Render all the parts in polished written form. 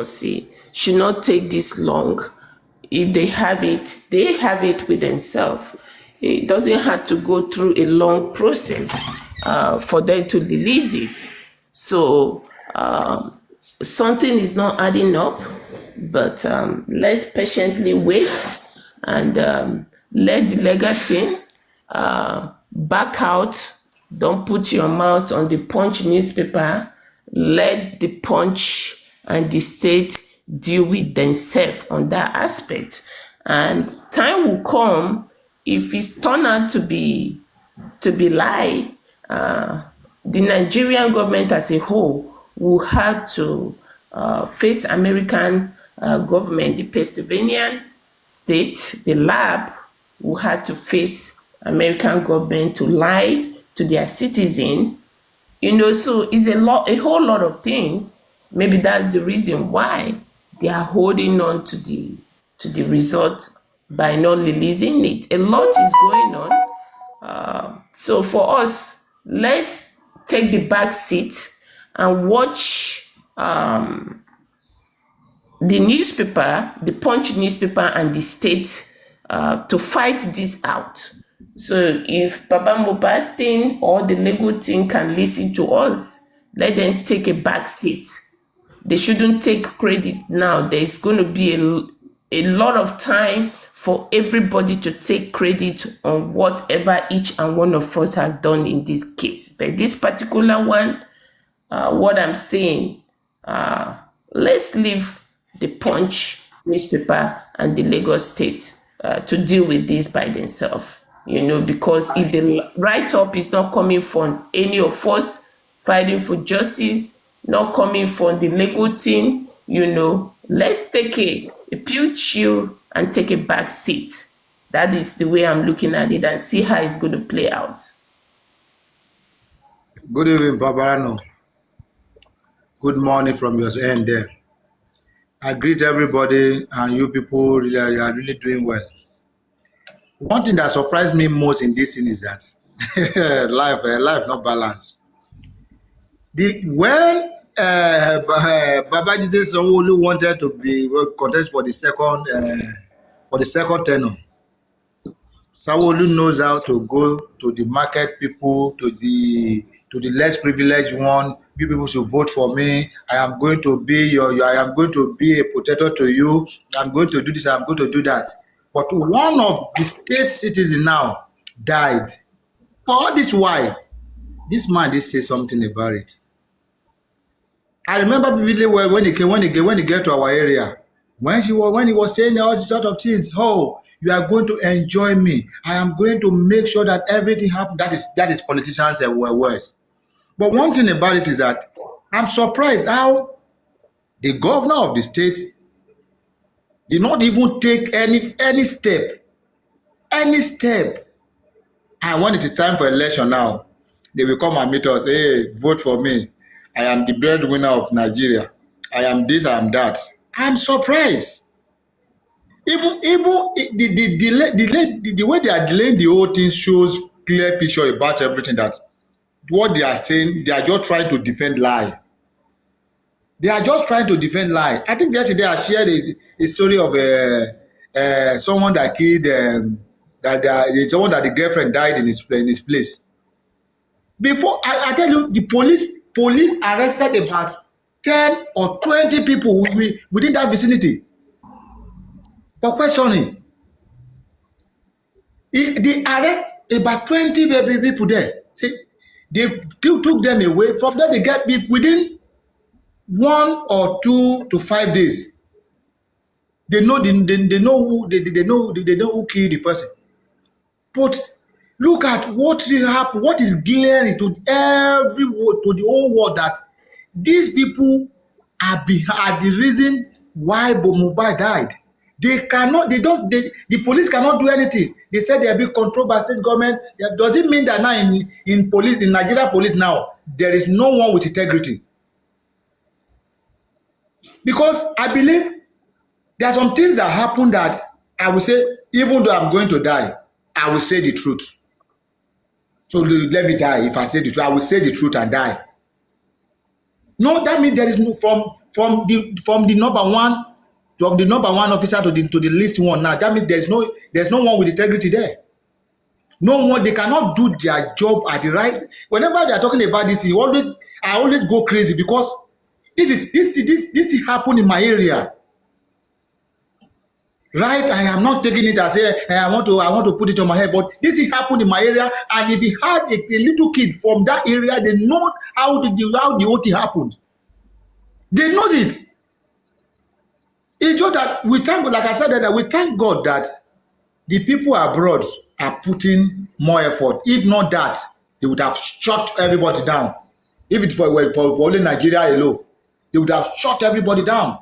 see, should not take this long. If they have it with themselves. It doesn't have to go through a long process for them to release it. So something is not adding up, but let's patiently wait and let the legal team back out. Don't put your mouth on the Punch newspaper. Let the Punch and the state deal with themselves on that aspect. And time will come, if it's turned out to be lie, the Nigerian government as a whole will have to face American government. The Pennsylvania state, the lab, will have to face American government to lie to their citizen. So it's a whole lot of things. Maybe that's the reason why they are holding on to the result by not releasing it. A lot is going on. So for us, let's take the back seat and watch the newspaper, the Punch newspaper, and the state to fight this out. So if Baba Mohbad's team or the legal team can listen to us, let them take a back seat. They shouldn't take credit now. There's going to be a lot of time for everybody to take credit on whatever each and one of us have done in this case. But this particular one, what I'm saying, let's leave the Punch newspaper and the Lagos state to deal with this by themselves. Because if the write-up is not coming from any of us fighting for justice, not coming from the legal team, let's take a pew chill and take a back seat. That is the way I'm looking at it, and see how it's going to play out. Good evening, Babarano. Good morning from your end there. I greet everybody, and you people are really doing well. One thing that surprised me most in this thing is that life not balanced. When Babajide Sanwo-Olu wanted to be contest for the second tenure, Sanwo-Olu knows how to go to the market people, to the less privileged one. You people should vote for me. I am going to be I am going to be a potato to you. I'm going to do this. I'm going to do that. But one of the state citizens now died. For all this while, this man did say something about it. I remember vividly well when he get to our area, when he was saying all these sort of things. Oh, you are going to enjoy me. I am going to make sure that everything happens. That is politicians' words. But one thing about it is that I'm surprised how the governor of the state did not even take any step. And when it is time for election now, they will come and meet us. Hey, vote for me. I am the breadwinner of Nigeria. I am this, I am that. I'm surprised. Even the way they are delaying the whole thing shows clear picture about everything, that what they are saying, they are just trying to defend lie. I think yesterday I shared a story of someone that killed someone that the girlfriend died in his place. Before I tell you, the police arrested about 10 or 20 people within that vicinity for questioning. They arrest about 20 people there. See, they took them away. From there, they get within 1 or 2 to 5 days. They know who killed the person. But look at what happened. What is glaring to the whole world, that these people are the reason why Mohbad died. The police cannot do anything. They said they are being controlled by state government. Does it mean that now in Nigeria police now, there is no one with integrity? Because I believe there are some things that happen that I will say, even though I'm going to die, I will say the truth. So let me die. If I say the truth, I will say the truth and die. No, that means there is no, from from the number one officer to the least one now. That means there's no one with integrity there. No one, they cannot do their job at the right. Whenever they are talking about this, I always go crazy because this happen in my area. Right? I am not taking it as I want to put it on my head, but this thing happened in my area, and if you had a little kid from that area, they know how the whole thing happened. They know it. It's just that we thank God, like I said, that we thank God that the people abroad are putting more effort. If not that, they would have shut everybody down. If it for only Nigeria alone, they would have shut everybody down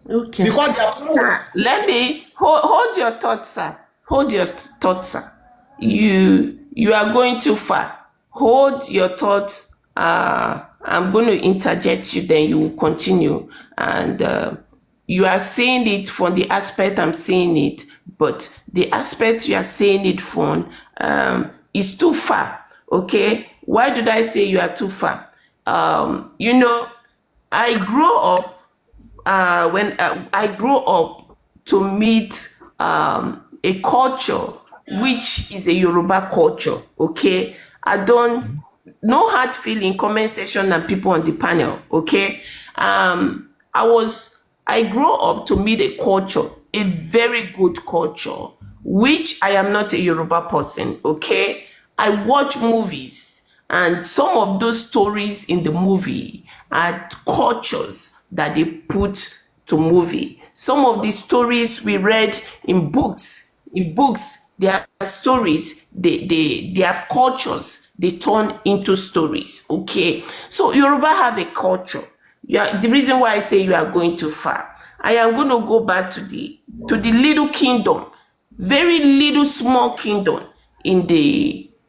Okay. because they are. Let me hold your thoughts, sir. Hold your thoughts, sir. You are going too far. Hold your thoughts. I'm going to interject you, then you will continue. And you are saying it from the aspect I'm saying it, but the aspect you are saying it from is too far. Okay? Why did I say you are too far? You know, I grew up when I grew up to meet a culture which is a Yoruba culture. Okay, I don't no hard feeling comment section and people on the panel. Okay, I grew up to meet a culture, a very good culture, which I am not a Yoruba person. Okay, I watch movies, and some of those stories in the movie are cultures that they put to movie. Some of the stories we read in books, they are stories, they are cultures, they turn into stories. Okay, so Yoruba have a culture. Yeah, the reason why I say you are going too far, I am going to go back to the little kingdom, very little small kingdom in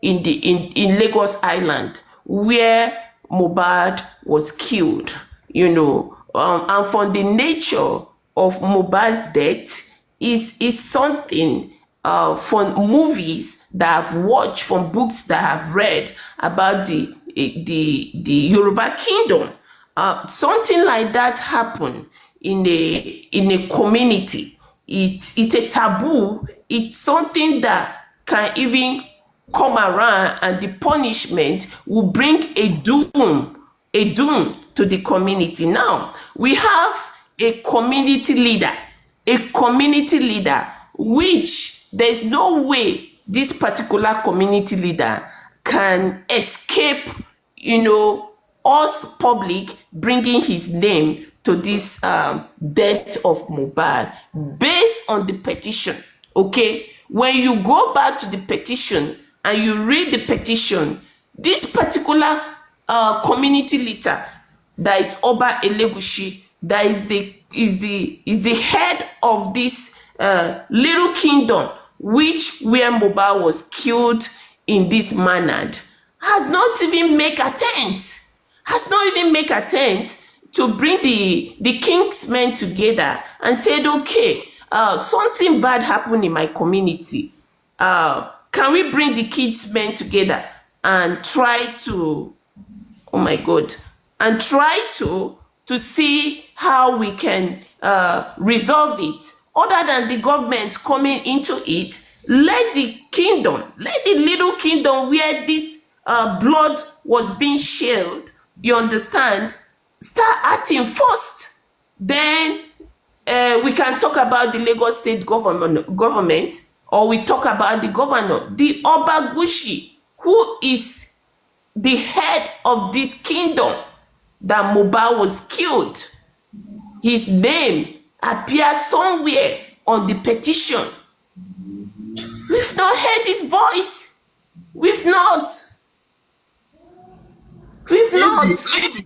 Lagos Island, where Mohbad was killed. And from the nature of Mohbad's death is something from movies that I've watched, from books that I've read about the Yoruba kingdom. Something like that happened in a community. It's a taboo. It's something that can even come around, and the punishment will bring a doom to the community. Now we have a community leader which there's no way this particular community leader can escape, us public bringing his name to this death of Mohbad based on the petition. Okay, when you go back to the petition and you read the petition, this particular community leader, that is Oba Elegushi, that is the head of this little kingdom, where Mohbad was killed in this manner, has not even make attempt to bring the kingsmen together and said, okay, something bad happened in my community. Can we bring the kingsmen together and try to, oh my God, and try to see how we can resolve it, other than the government coming into it? Let the little kingdom where this blood was being shed, you understand, start acting first. Then we can talk about the Lagos state government, or we talk about the governor, the Oba Gushi, who is the head of this kingdom that Mohbad was killed. His name appears somewhere on the petition. We've not heard his voice. We've not.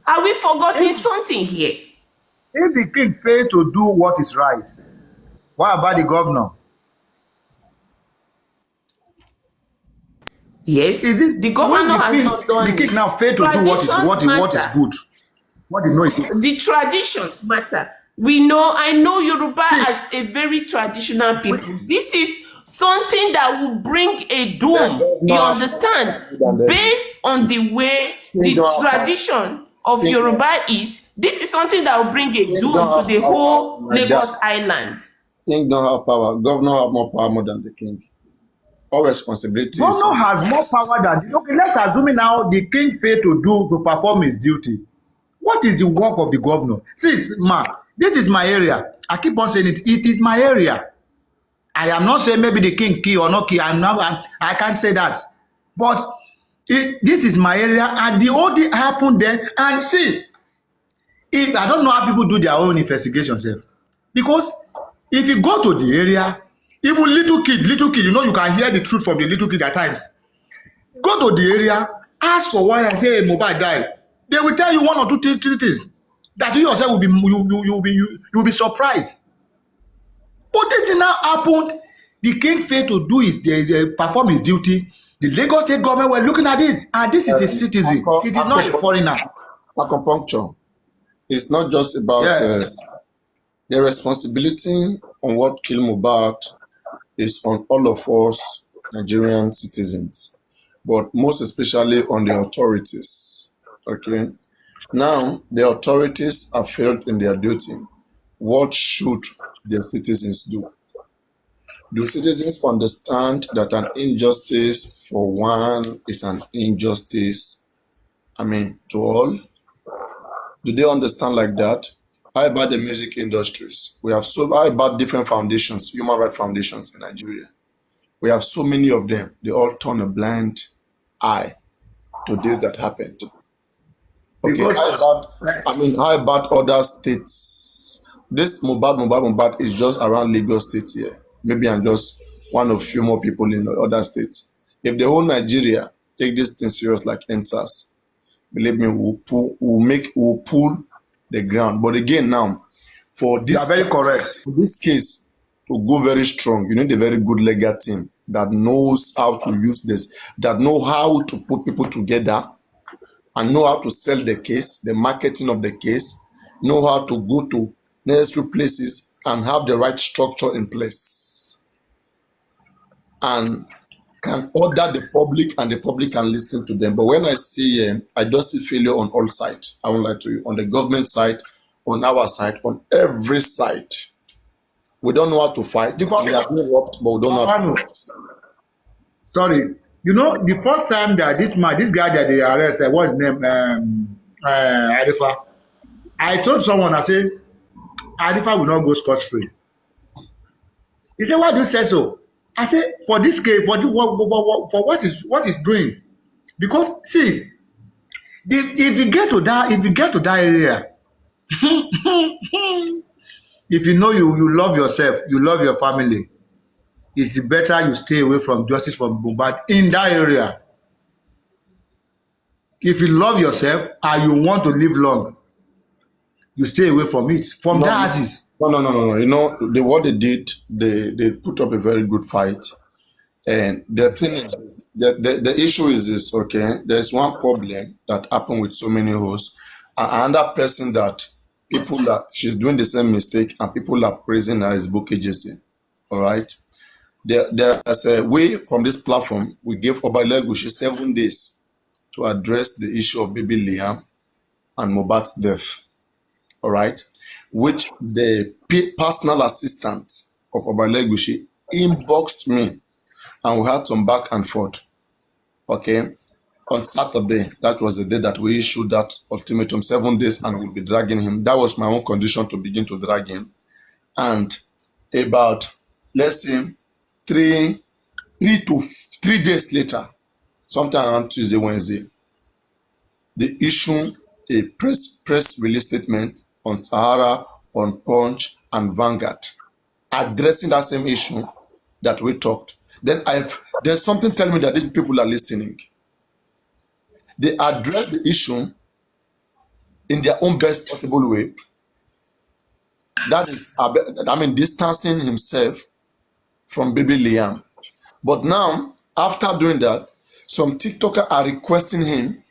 Are we forgetting something here? If the king fail to do what is right, what about the governor? Yes, Is it the when governor has not done the king it. now fail to do what is Traditions good? What they know is good. the traditions matter. I know Yoruba See, as a very traditional people. This is something that will bring a doom, you understand, based on the way the tradition of King, Yoruba is, this is something that will bring a King doom don't to have the power whole like that. Lagos Island. King don't have power. Governor have more power more than the king. All responsibility is Governor on. has more power than okay. Let's assume now the king failed to perform his duty. What is the work of the governor? See, this is my area. I keep on saying it. It is my area. I am not saying maybe the king kill or not kill. I can't say that. But this is my area, and the whole thing happened then. And see, if I don't know how people do their own investigation sef, because if you go to the area, even little kid, you can hear the truth from the little kid at times. Go to the area, ask for why I say Mohbad die. They will tell you one or two three things that you yourself will be surprised. But this thing now happened. The king failed to do perform his duty. The Lagos state government were looking at this, and this is a citizen. It is not a foreigner. Acupuncture. It's not just about Yeah. the responsibility on what killed Mohbad is on all of us Nigerian citizens, but most especially on the authorities. Okay. Now the authorities have failed in their duty. What should their citizens do? Do citizens understand that an injustice for one is an injustice, to all? Do they understand like that? How about the music industries? How about different foundations, human rights foundations in Nigeria? We have so many of them. They all turn a blind eye to this that happened. Okay, Because how about other states? This Mohbad is just around Lagos State here. Maybe I'm just one of few more people in the other states. If the whole Nigeria take this thing serious like NSAS, believe me, we'll pull the ground. But again, now for you are this very correct. case to go very strong, you need a very good legal team that knows how to use this, that know how to put people together, and know how to sell the case, the marketing of the case, know how to go to necessary places and have the right structure in place, and can order the public and the public can listen to them. But when I see, I just see failure on all sides. I won't lie to you. On the government side, on our side, on every side. We don't know how to fight. Because We have been robbed, but we don't know how to fight. sorry, the first time that this guy that they arrest, what's his name, Arifa. I told someone, I said, Arifa will not go scot free. He said, why do you say so? I said, for this case, for what is doing? Because see, if you get to that area, if you know you love yourself, you love your family, it's better you stay away from justice from Mohbad in that area. If you love yourself and you want to live long, you stay away from it, from No, diocese. no. What they did, they put up a very good fight. And the thing is, the issue is this, okay? There's one problem that happened with so many hosts. Another person that she's doing the same mistake and people are praising her is Book Agency. All right? There's a way from this platform, we gave Obalegushi 7 days to address the issue of baby Liam and Mohbad's death. All right? Which the personal assistant of Obalegushi inboxed me, and we had some back and forth. Okay, on Saturday, that was the day that we issued that ultimatum, 7 days, and we'll be dragging him. That was my own condition to begin to drag him. And about, let's say, 3 days later, sometime around Tuesday, Wednesday, they issue a press release statement on Sahara, on Punch, and Vanguard, addressing that same issue that we talked. Then there's something telling me that these people are listening. They address the issue in their own best possible way. That is, distancing himself from baby Liam. But now, after doing that, some TikTokers are requesting him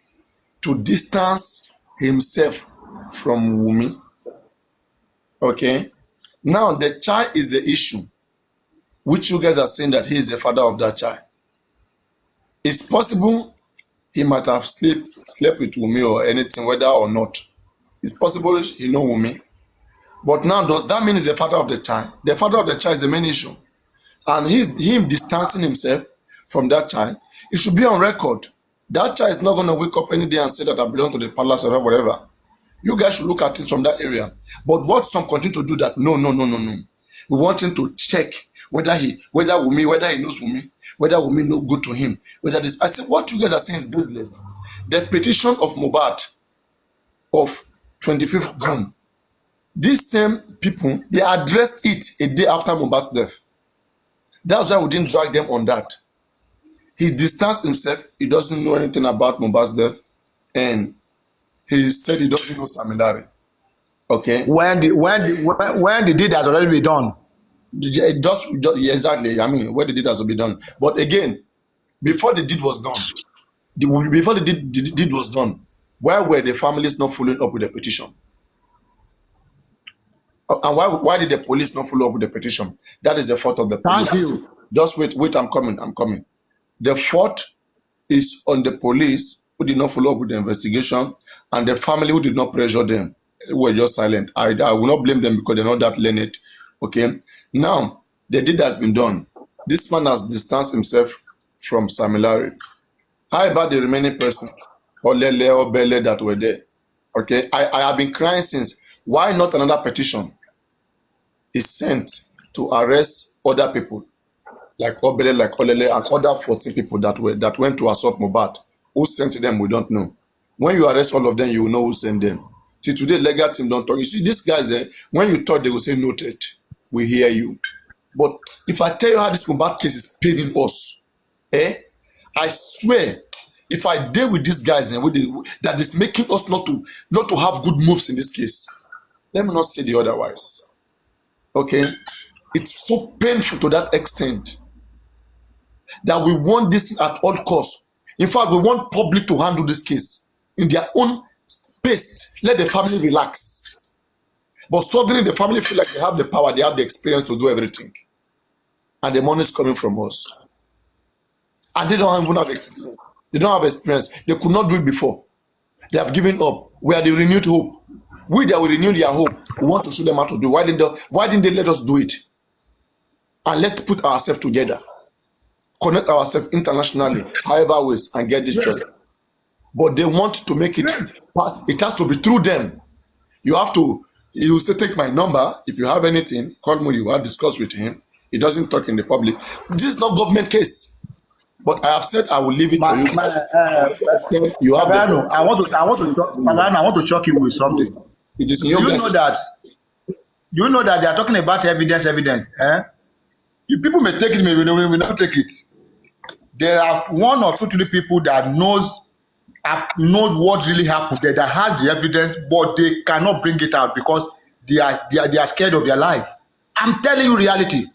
to distance himself from Wumi. Okay? Now, the child is the issue, which you guys are saying that he is the father of that child. It's possible he might have slept with Wumi or anything, whether or not. It's possible he know Wumi. But now, does that mean he's the father of the child? The father of the child is the main issue. And him distancing himself from that child, it should be on record. That child is not going to wake up any day and say that I belong to the palace or whatever. You guys should look at it from that area. But what some continue to do that, no. We want him to check whether he knows Wumi, whether Wumi no good to him, whether this. I said, what you guys are saying is business. The petition of Mohbad of 25th June, these same people, they addressed it a day after Mohbad's death. That's why we didn't drag them on that. He distanced himself. He doesn't know anything about Mohbad's death, and he said he doesn't know Samilari. Okay. When the deed has already been done. Just yeah, exactly. I mean, when the deed has to be done. But again, before the deed was done, the deed was done, why were the families not following up with the petition? And why did the police not follow up with the petition? That is the fault of the police. Thank you. Just wait, I'm coming. The fault is on the police who did not follow up with the investigation, and the family who did not pressure them, who were just silent. I will not blame them because they're not that learned. Okay. Now, the deed has been done. This man has distanced himself from Samilari. How about the remaining persons, Olele or Bele, that were there? Okay. I have been crying since. Why not another petition is sent to arrest other people like Obele, like Olele, and other 14 people that went to assault Mohbad? Who sent them, we don't know. When you arrest all of them, you will know who sent them. Till today, legal team don't talk. You see, these guys, when you talk, they will say noted. We hear you. But if I tell you how this Mohbad case is paining us, I swear, if I deal with these guys that is making us not to have good moves in this case, let me not say the otherwise. Okay? It's so painful to that extent that we want this at all costs. In fact, we want public to handle this case in their own space. Let the family relax. But suddenly the family feel like they have the power, they have the experience to do everything. And the money is coming from us. And they don't even have experience. They don't have experience. They could not do it before. They have given up. We are the renewed hope. We that will renew their hope. We want to show them how to do. Why didn't they let us do it? And let's put ourselves together. Connect ourselves internationally, however ways, and get this justice. But they want to make it. It has to be through them. You say, take my number. If you have anything, call me. You have discussed with him. He doesn't talk in the public. This is not government case. But I have said I will leave it for you. You have Pagano, I want to shock you with something. It is in your best. You know that they are talking about evidence. You people may take it, maybe they will not take it. There are 1 or 2 people that knows what really happened, that has the evidence, but they cannot bring it out because they are scared of their life. I'm telling you reality.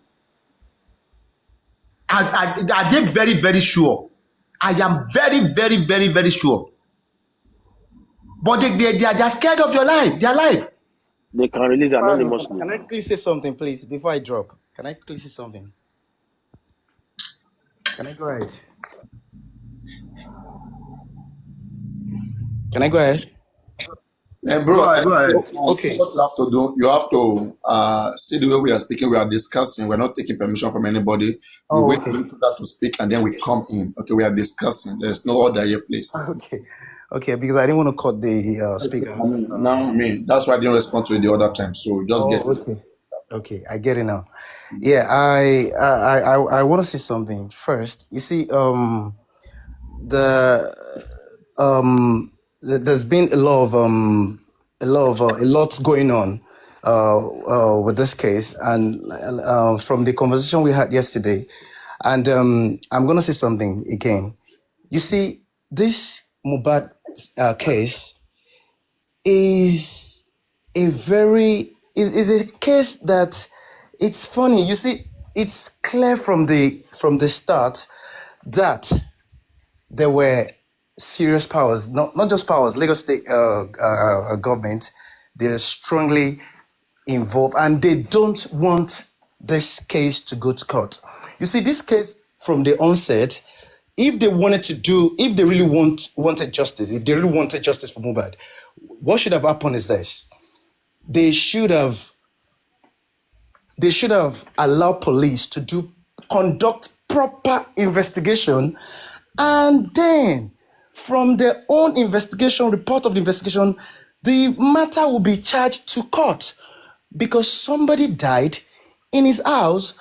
Are they very, very sure? I am very, very, very, very sure. But they are scared of their life. They can release anonymously. Can I please say something, please, before I drop? Can I please say something? Can I go ahead? Can I go ahead? And bro, Go ahead. Okay. What you have to do, you have to see the way we are speaking, we are discussing, we're not taking permission from anybody. We wait for that to speak and then we come in. Okay, we are discussing. There's no other here, please. Okay, because I didn't want to cut the speaker. That's why I didn't respond to it the other time. So just get it. Okay, I get it now. Yeah, I want to say something first. You see, there's been a lot going on with this case, and from the conversation we had yesterday, and I'm gonna say something again. You see, this Mohbad case is a case that it's funny. You see, it's clear from the start that there were serious powers, not just powers, Lagos State government, they're strongly involved and they don't want this case to go to court. You see, this case from the onset, if they wanted to do, if they really wanted justice, if they really wanted justice for Mohbad, what should have happened is this: they should have allowed police to conduct proper investigation, and then from their own investigation, report of the investigation, the matter will be charged to court, because somebody died in his house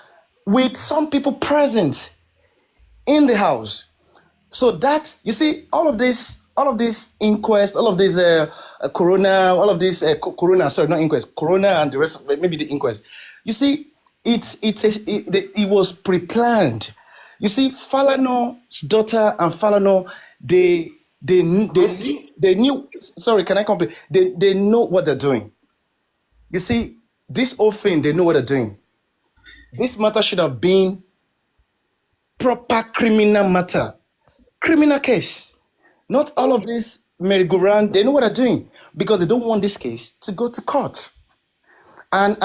with some people present in the house. So that, you see, all of this inquest, all of this corona, all of this corona, sorry, not inquest, corona, and the rest of it, maybe the inquest. You see, it was pre-planned. You see, Falano's daughter and Falano, they knew. Sorry, can I complete? They know what they're doing. You see, this whole thing, they know what they're doing. This matter should have been proper criminal matter. Criminal case. Not all of this merry-go-round. They know what they're doing, because they don't want this case to go to court. And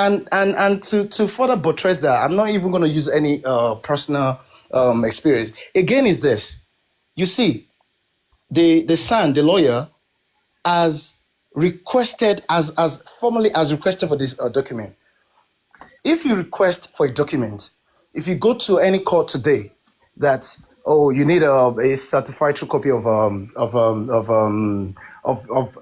to further buttress that, I'm not even going to use any personal experience. Again, is this: you see, the son, the lawyer, has requested as formally as requested for this document. If you request for a document, if you go to any court today, that you need a certified true copy of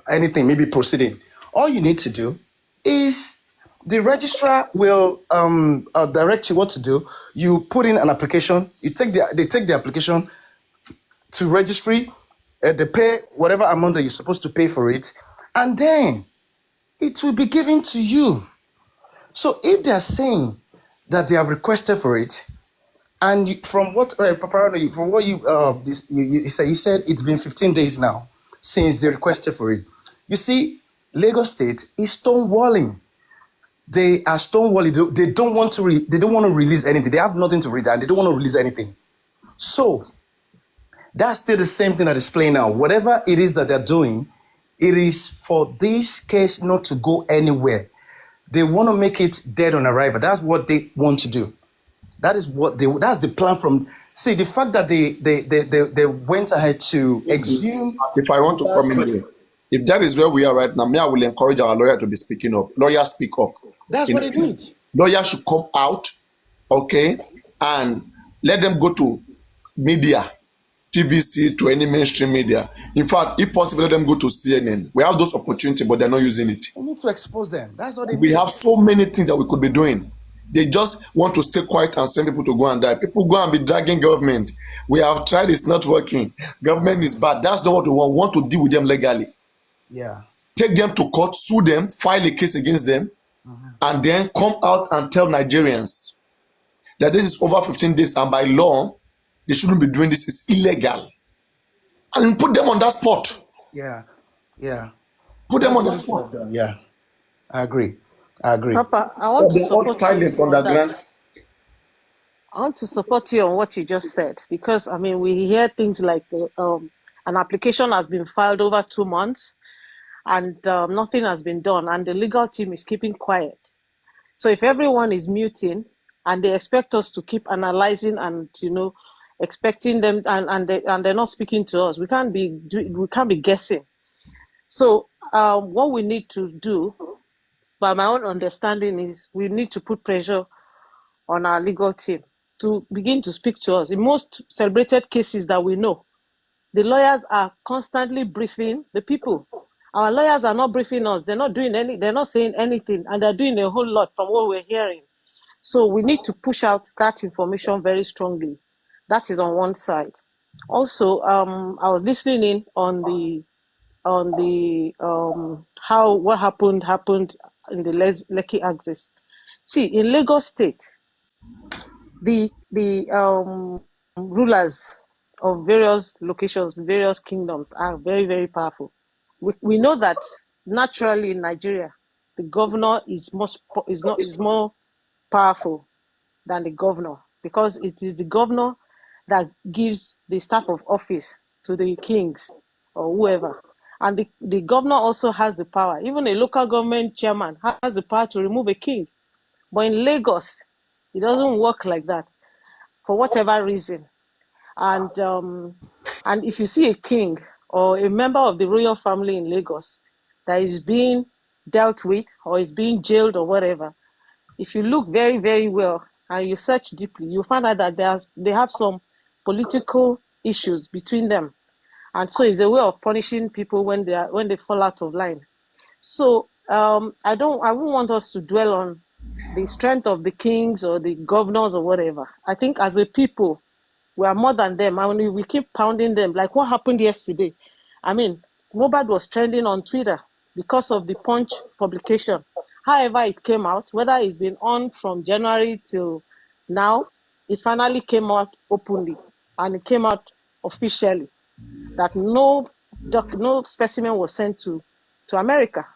anything, maybe proceeding, all you need to do is the registrar will direct you what to do. You put in an application. They take the application to registry. They pay whatever amount that you're supposed to pay for it, and then it will be given to you. So if they are saying that they have requested for it, and from what Paparano, from what you said it's been 15 days now since they requested for it. You see, Lagos State is stonewalling. They are stonewalling. They don't want to. They don't want to release anything. They have nothing to read, and they don't want to release anything. So that's still the same thing that is playing now. Whatever it is that they're doing, it is for this case not to go anywhere. They want to make it dead on arrival. That's what they want to do. That's the plan from. See, the fact that they went ahead to exhume. If I want to come in here, if that is where we are right now, me, I will encourage our lawyer to be speaking up. Lawyers speak up. That's what they need. Lawyers should come out, okay, and let them go to media, TVC, to any mainstream media. In fact, if possible, let them go to CNN. We have those opportunities, but they're not using it. We need to expose them. That's what they We need. have so many things that we could be doing. They just want to stay quiet and send people to go and die. People go and be dragging government. We have tried, it's not working. Government is bad. That's not what we want. We want to deal with them legally. Yeah. Take them to court, sue them, file a case against them, and then come out and tell Nigerians that this is over 15 days, and by law, they shouldn't be doing this. It's illegal. And put them on that spot. Yeah. Yeah. Put them on that spot. Yeah. I agree. Papa, I want to They're all support silent you on the on that. ground. I want to support you on what you just said, because I mean we hear things like an application has been filed over 2 months and nothing has been done, and the legal team is keeping quiet. So if everyone is muting and they expect us to keep analyzing and expecting them, and they're not speaking to us, we can't be guessing. So what we need to do, by my own understanding, is we need to put pressure on our legal team to begin to speak to us. In most celebrated cases that we know, the lawyers are constantly briefing the people. Our lawyers are not briefing us. They're not saying anything, and they're doing a whole lot from what we're hearing. So we need to push out that information very strongly. That is on one side. Also, I was listening in on the how what happened in the Lekki axis. See, in Lagos State, the rulers of various locations, various kingdoms are very, very powerful. We know that naturally in Nigeria, the governor is more powerful than the governor, because it is the governor that gives the staff of office to the kings or whoever. And the governor also has the power. Even a local government chairman has the power to remove a king. But in Lagos, it doesn't work like that for whatever reason. And if you see a king or a member of the royal family in Lagos that is being dealt with or is being jailed or whatever, if you look very, very well and you search deeply, you find out that they have some political issues between them. And so it's a way of punishing people when they fall out of line. So I wouldn't want us to dwell on the strength of the kings or the governors or whatever. I think as a people, we are more than them. And we keep pounding them. Like what happened yesterday. I mean, Mobad was trending on Twitter because of the Punch publication. However, it came out, whether it's been on from January till now, it finally came out openly and it came out officially that no specimen was sent to America.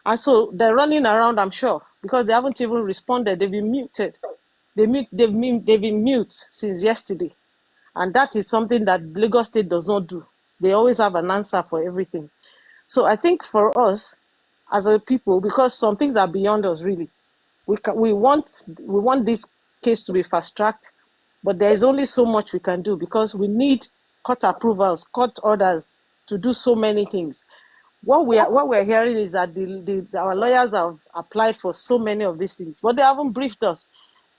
And so they're running around, I'm sure, because they haven't even responded. They've been muted. They've been mute since yesterday. And that is something that Lagos State does not do. They always have an answer for everything. So I think for us as a people, because some things are beyond us really, we want this case to be fast tracked, but there is only so much we can do because we need court approvals, court orders to do so many things. What we're hearing is that our lawyers have applied for so many of these things, but they haven't briefed us.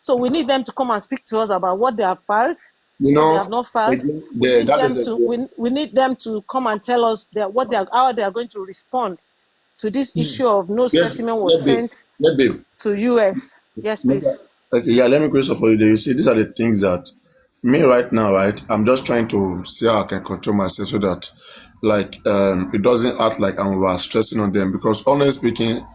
So we need them to come and speak to us about what they have filed, You what they have know, not filed. again, We need that them is to we need them to come and tell us how they are going to respond to this issue of no yes, specimen was let babe, sent let babe. to US. Yes, please. Okay, yeah, let me quickly for you there. You see, these are the things that me right now, right? I'm just trying to see how I can control myself so that, like, it doesn't act like I'm over stressing on them. Because honestly speaking,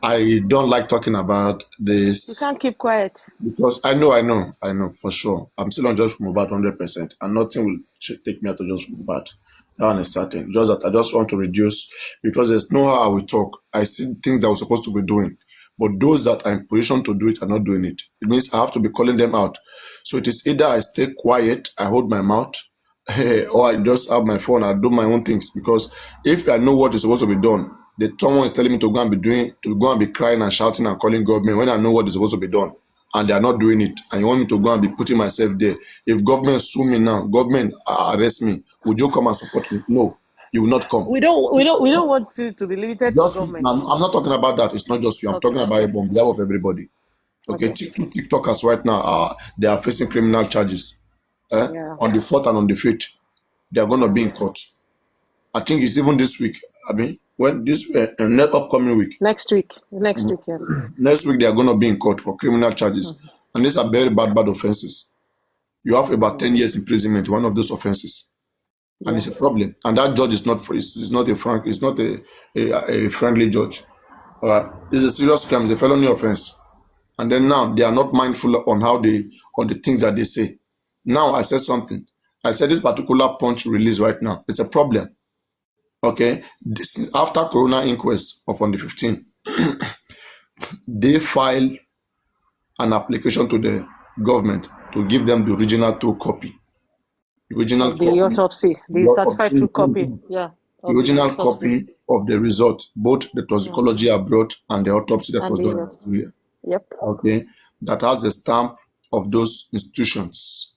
I don't like talking about You this. can't keep quiet. Because I know for sure. I'm still on just Mobile 100%, and nothing will take me out of just Mobile. That one is certain. Just that I just want to reduce because there's no how I will talk. I see things that we're supposed to be doing, but those that are in position to do it are not doing it. It means I have to be calling them out. So it is either I stay quiet, I hold my mouth, or I just have my phone, I do my own things. Because if I know what is supposed to be done, the someone is telling me to go and be crying and shouting and calling government when I know what is supposed to be done and they are not doing it, and you want me to go and be putting myself there. If government sue me now, government arrest me, would you come and support me? No, you will not come. We don't want to be limited to Just government. I'm not talking about that. It's not just you. I'm Okay. talking about it on behalf of everybody. Okay, Okay. two TikTokers right now they are facing criminal charges. Yeah. On the 4th and on the 5th, they are going to Yeah. be in court. I think it's even this week. I mean, when this next upcoming week, Next week. Next week, yes. next week they are going to be in court for criminal charges, and these are very bad offenses. You have about 10 years imprisonment one of those offenses, and Yeah. it's a problem. And that judge is not free. It's not a frank. It's not a friendly judge. All right, this is a serious crime. It's a felony offense. And then now they are not mindful on the things that they say. Now I said something. I said this particular punch release right now. It's a problem. Okay, after Corona inquest of on the 15th, they filed an application to the government to give them the original true copy. The original Of the copy. autopsy, the certified true copy. Yeah. The Of the original autopsy. copy of the result, both the toxicology abroad and the autopsy that And was done the in Nigeria. yep. Okay, that has the stamp of those institutions.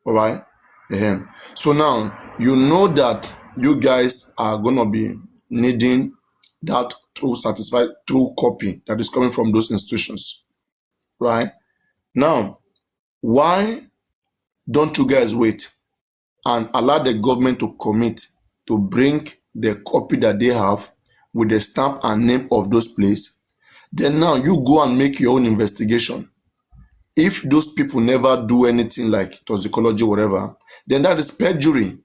All right. So now you know that you guys are gonna be needing that true satisfied true copy that is coming from those institutions, right? Now, why don't you guys wait and allow the government to commit to bring the copy that they have with the stamp and name of those places? Then now you go and make your own investigation. If those people never do anything like toxicology, whatever, then that is perjury.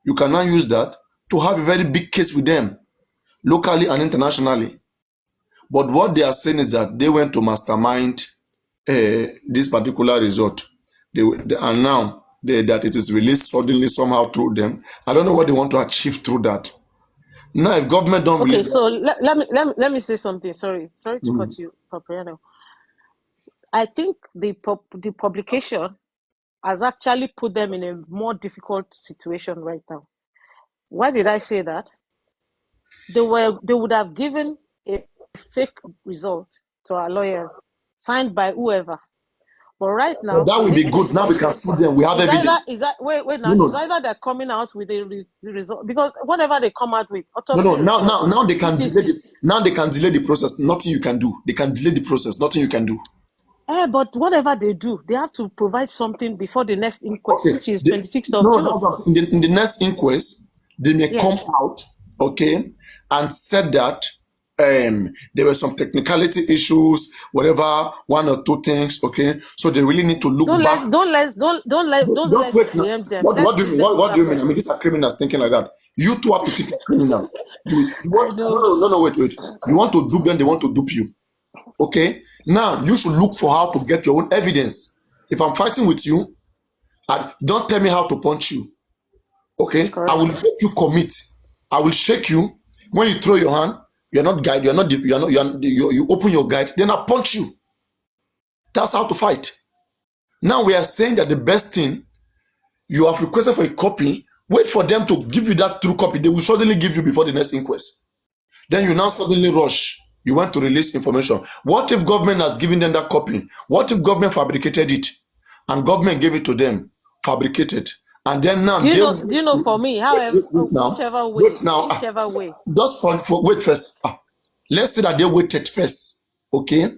You cannot use that to have a very big case with them, locally and internationally. But what they are saying is that they went to mastermind this particular result. And now that it is released suddenly somehow through them. I don't know what they want to achieve through that. Now, if government don't Okay, release so that, let me say something. Sorry to cut you, Papriano. I think the publication has actually put them in a more difficult situation right now. Why did I say that? They would have given a fake result to our lawyers, signed by whoever. But right But now, that will this be is good. Now we can sue them. We have is either evidence. is that wait No, now is no, either they're coming out with the result, because whatever they come out with, no, autopsy no. Now, report, now, now they can it delay is. the. Now they can delay the process. Nothing you can do. They can delay the process. Nothing you can do. But whatever they do, they have to provide something before the next inquest, Okay. which is 26th of No, June. that's what I'm saying. In the next inquest, they may come Yes. out, okay, and said that there were some technicality issues, whatever, one or two things, okay. So they really need to look back. Don't Just let's wait now. preempt them. What Let's do you put mean? them What under do you mean? I pressure. mean, these are criminals thinking like that. You two have to think like criminal. You I want know. no, wait. You want to dupe them, they want to dupe you. Okay? Now you should look for how to get your own evidence. If I'm fighting with you, don't tell me how to punch you. Okay? I will Correct. make you commit. I will shake you. When you throw your hand, you're not guide, you open your guide, then I punch you. That's how to fight. Now we are saying that the best thing, you have requested for a copy, wait for them to give you that true copy. They will suddenly give you before the next inquest. Then you now suddenly rush. You want to release information. What if government has given them that copy? What if government fabricated it and government gave it to them, fabricated, and then now they Do you know for me, however, wait now. whichever way. Just for wait first. Let's say that they waited first, okay,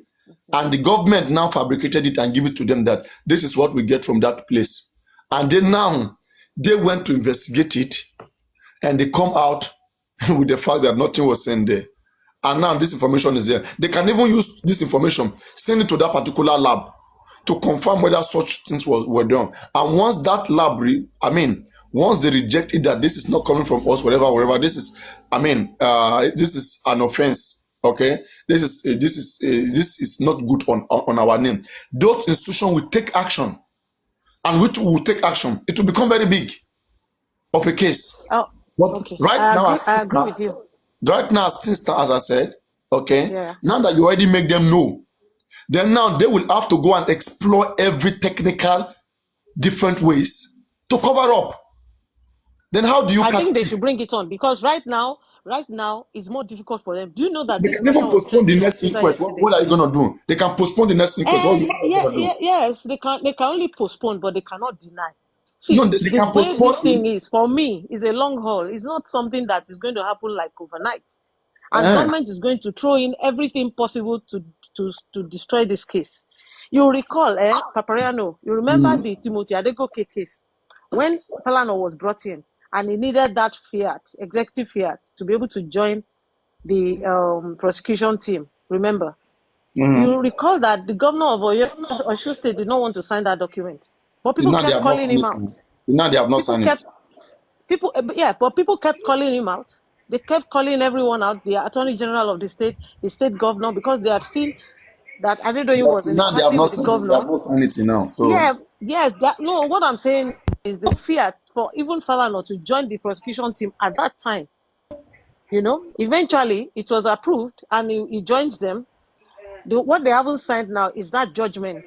and the government now fabricated it and give it to them that this is what we get from that place, and then now they went to investigate it and they come out with the fact that nothing was sent there. And now this information is there. They can even use this information, send it to that particular lab to confirm whether such things were done. And once that lab, once they reject it that this is not coming from us, whatever, this is, this is an offense. Okay, this is not good on our name. Those institutions will take action, and which will take action. It will become very big of a case. Oh, But okay. right now, as I things agree start, with you. right now, as things start, as I said, okay, Yeah. now that you already make them know, then now they will have to go and explore every technical different ways to cover up. Then how do you I catch think they thief? should bring it on, because right now it's more difficult for them. Do you know that They this can even matter was postpone the trending on next Twitter inquest. yesterday? What are you gonna do? They can postpone the next inquest. What are you gonna do? Yes, they can only postpone, but they cannot deny. No, See, they the can way postpone this thing it. is, for me, is a long haul. It's not something that is going to happen like overnight. And Eh. government is going to throw in everything possible to destroy this case. You recall, Papariano, you remember the Timothy Adegoke case when Palano was brought in and he needed that fiat, executive fiat, to be able to join the prosecution team. Remember? You recall that the governor of Oyo State did not want to sign that document, but Till people now they kept have not calling signed him it. out. Till now they have not People signed it. kept yeah, but people kept calling him out. They kept calling everyone out, the attorney general of the state governor, because they had seen that Adedoyin But was till in the now they have party not with the signed it. They have governor. not signed it till now. So Yeah, yes, that no. What I'm saying is the fear for even Falana to join the prosecution team at that time. Eventually it was approved and he joins them. What they haven't signed now is that judgment.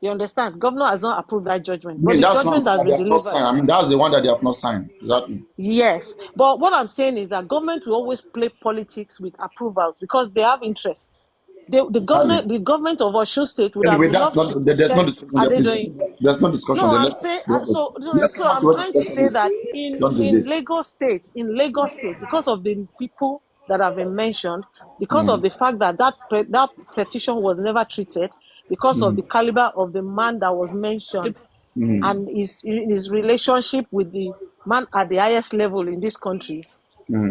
You understand? Governor has not approved that I judgment, but mean the that's one judgment thing has that they been have not signed. delivered. I mean that's the one that they have not signed. Exactly. Yes, but what I'm saying is that government will always play politics with approvals because they have interest. Exactly. The government of Osun State would have Anyway, that's loved not. to There's no set discussion there. Please, Adedoyin. there's no discussion No, there. I'm saying Let's come so. back to I'm what the trying to question say is. that in Don't in delay. Lagos State, because of the people that have been mentioned, because of the fact that that petition was never treated, because of the caliber of the man that was mentioned, and his relationship with the man at the highest level in this country,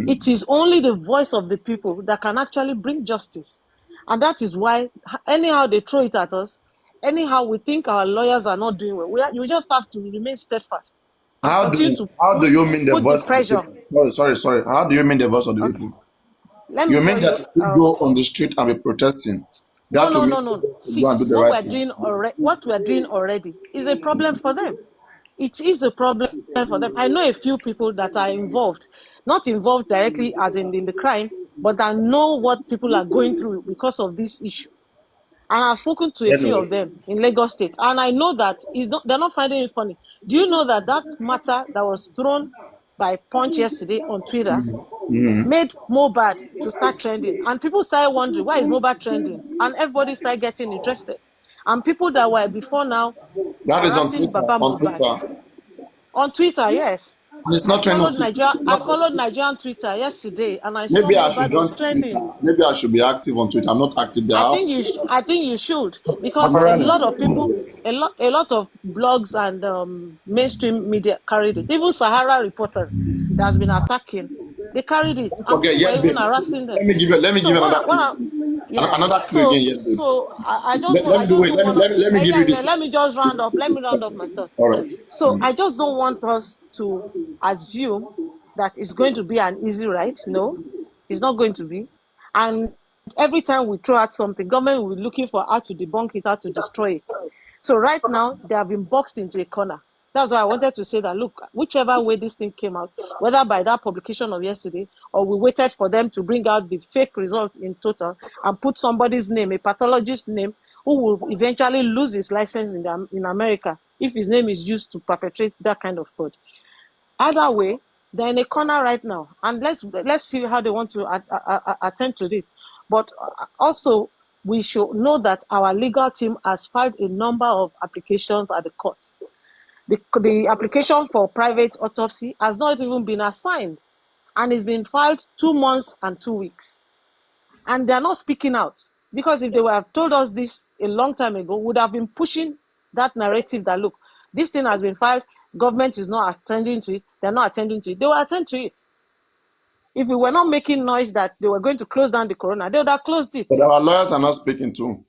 it is only the voice of the people that can actually bring justice. And that is why, anyhow they throw it at us, anyhow we think our lawyers are not doing well, we just have to remain steadfast and continue to How do put, you mean the put the voice of the pressure. people? Sorry. How do you mean the voice of the Okay, people? let me You mean tell that you. if you go on the street and be protesting, No, that will no, make no, no. people to See, go and do the what right we're thing? doing already, is a problem for them. It is a problem for them. I know a few people that are involved, not involved directly as in the crime, but I know what people are going through because of this issue. And I've spoken to a few Anyway, of them in Lagos State, and I know that they're not finding it funny. Do you know that matter that was thrown by Punch yesterday on Twitter made Mobad to start trending? And people started wondering, why is Mobad trending? And everybody started getting interested. And people that were before now That is on harassing Twitter. Baba On Mohbad Twitter. on Twitter, yes. And it's I not trending on followed Twitter. Nigeria. I followed Nigerian Twitter yesterday, and I saw Maybe I should Mohbad was join Twitter. trending. Maybe I should be active on Twitter. I'm not active there. I think you should, because a Macaroni. lot of people, a lot of blogs and mainstream media carried it. Even Sahara reporters that has been attacking, they carried it, and Okay, people were yes, even babe. harassing them. Let me give So you another clue. yes. Another clue So again, yes, babe. I Let me do just wait. don't want to. Let me give Yeah, you yeah. this. Let me just round up. Let me round up my thought. All right. So I just don't want us to assume that it's going to be an easy ride. No, it's not going to be. And every time we throw out something, government will be looking for how to debunk it, how to destroy it. So right now, they have been boxed into a corner. That's why I wanted to say that, look, whichever way this thing came out, whether by that publication of yesterday, or we waited for them to bring out the fake result in total and put somebody's name, a pathologist's name, who will eventually lose his license in America if his name is used to perpetrate that kind of fraud. Either way, they're in a corner right now, and let's see how they want to attend to this. But also, we should know that our legal team has filed a number of applications at the courts. The application for private autopsy has not even been assigned, and it's been filed 2 months and 2 weeks. And they're not speaking out, because if they would have told us this a long time ago, we would have been pushing that narrative that, look, this thing has been filed, government is not attending to it, they're not attending to it. They will attend to it. If we were not making noise that they were going to close down the corona, they would have closed it. But our lawyers are not speaking too.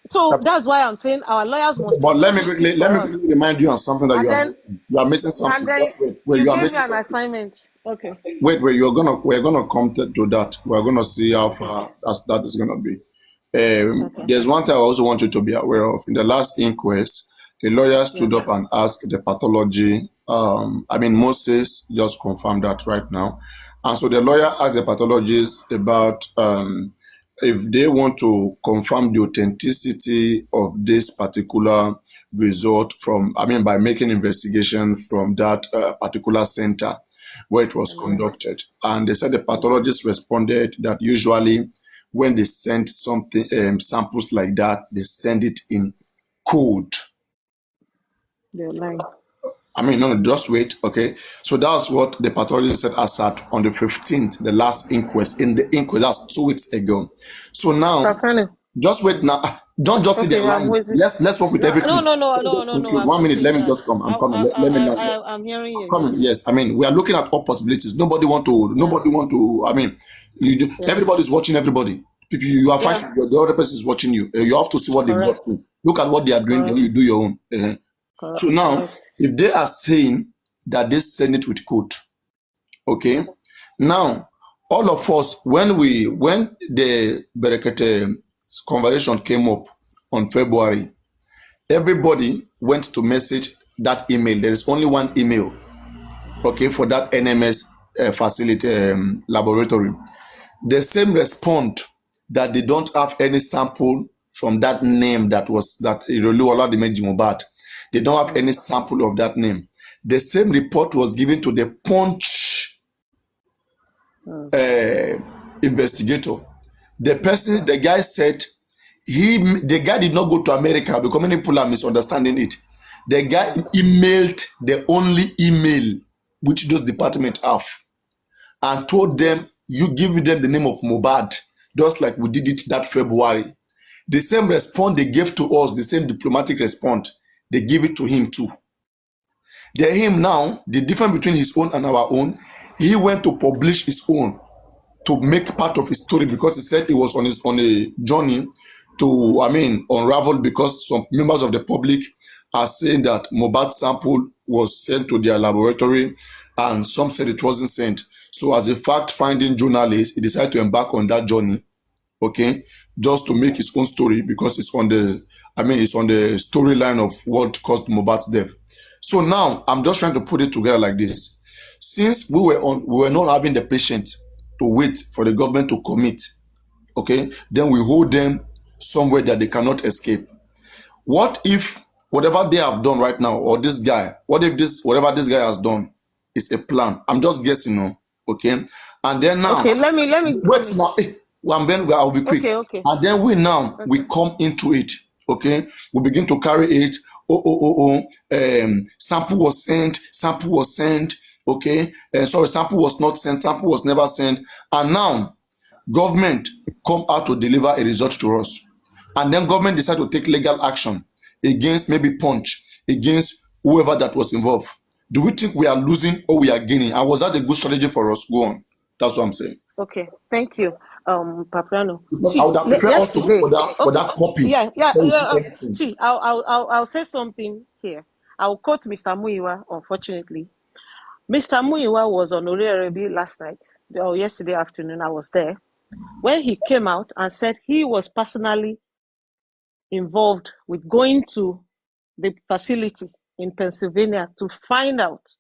So that's why I'm saying our lawyers must But also speak let for me us. quickly remind you on something that And then you are missing something. Just wait. Wait, you you are gave me missing an something. assignment. Okay. Wait, we're gonna come to that. We're gonna see how Okay. far that is gonna be. Okay. There's one thing I also want you to be aware of. In the last inquest, a lawyer Yeah. stood up and asked the pathology. Moses just confirmed that right now. And so the lawyer asked the pathologist about if they want to confirm the authenticity of this particular result by making investigation from that particular center where it was Yes. conducted. And they said the pathologist responded that usually when they send something, samples like that, they send it in code. They're lying. No, just wait, okay? So that's what the pathologist said as at on the 15th, the last inquest. In the inquest, that's 2 weeks ago. So now, Stefani. just wait now. Don't just sit there Okay, I'm lying. waiting. Let's work with No, no, everything. no, no, Let me no, just no, no. conclude. I'm 1 minute, listening let to me you. just come. I'm coming. Let me land here. I'm hearing you. Coming, Yeah. yes. We are looking at all possibilities. Nobody want to. Yeah. Nobody want to. Yeah. Everybody's watching everybody. People, you are Yeah. fighting. The other person is watching you. You have to see what they've got Correct. to. Look at what they are doing. Then Correct. you do your own. So now, Correct. if they are saying that they send it with code, okay. Now, all of us, when the Berekete conversation came up on February, everybody went to message that email. There is only one email, okay, for that NMS facility laboratory. The same respond that they don't have any sample from that name that Irolu Oladimeji Mohbad. They don't have any sample of that name. The same report was given to the Punch investigator. The guy said the guy did not go to America because many people are misunderstanding it. The guy emailed the only email which those departments have and told them, you give them the name of Mohbad, just like we did it that February. The same response they gave to us, the same diplomatic response, they give it to him too. Him now, the difference between his own and our own, he went to publish his own to make part of his story because he said he was on a journey to unravel because some members of the public are saying that Mohbad sample was sent to their laboratory and some said it wasn't sent. So as a fact-finding journalist, he decided to embark on that journey, okay, just to make his own story because it's on the storyline of what caused Mohbad's death. So now I'm just trying to put it together like this. Since we were not having the patience to wait for the government to commit, okay, then we hold them somewhere that they cannot escape. What if whatever they have done right now, or this guy, whatever this guy has done is a plan? I'm just guessing now, okay? And then now, Okay, let me wait come in. now, I'll be quick. Okay. And then we Okay. come into it. Okay, we begin to carry it. Sample was sent. Sample was sent. Okay, sorry, sample was not sent. Sample was never sent. And now government come out to deliver a result to us, and then government decide to take legal action against maybe Punch, against whoever that was involved. Do we think we are losing or we are gaining? And was that a good strategy for us? Go on. That's what I'm saying. Okay, thank you, Papiano. Because I See, would have preferred us to go yesterday, for okay, that copy yeah, yeah, before we yeah. do anything. See, I'll say something here. I'll quote Mr. Muiwa. Unfortunately, Mr. Muiwa was on Ori last night or yesterday afternoon. I was there when he came out and said he was personally involved with going to the facility in Pennsylvania to find out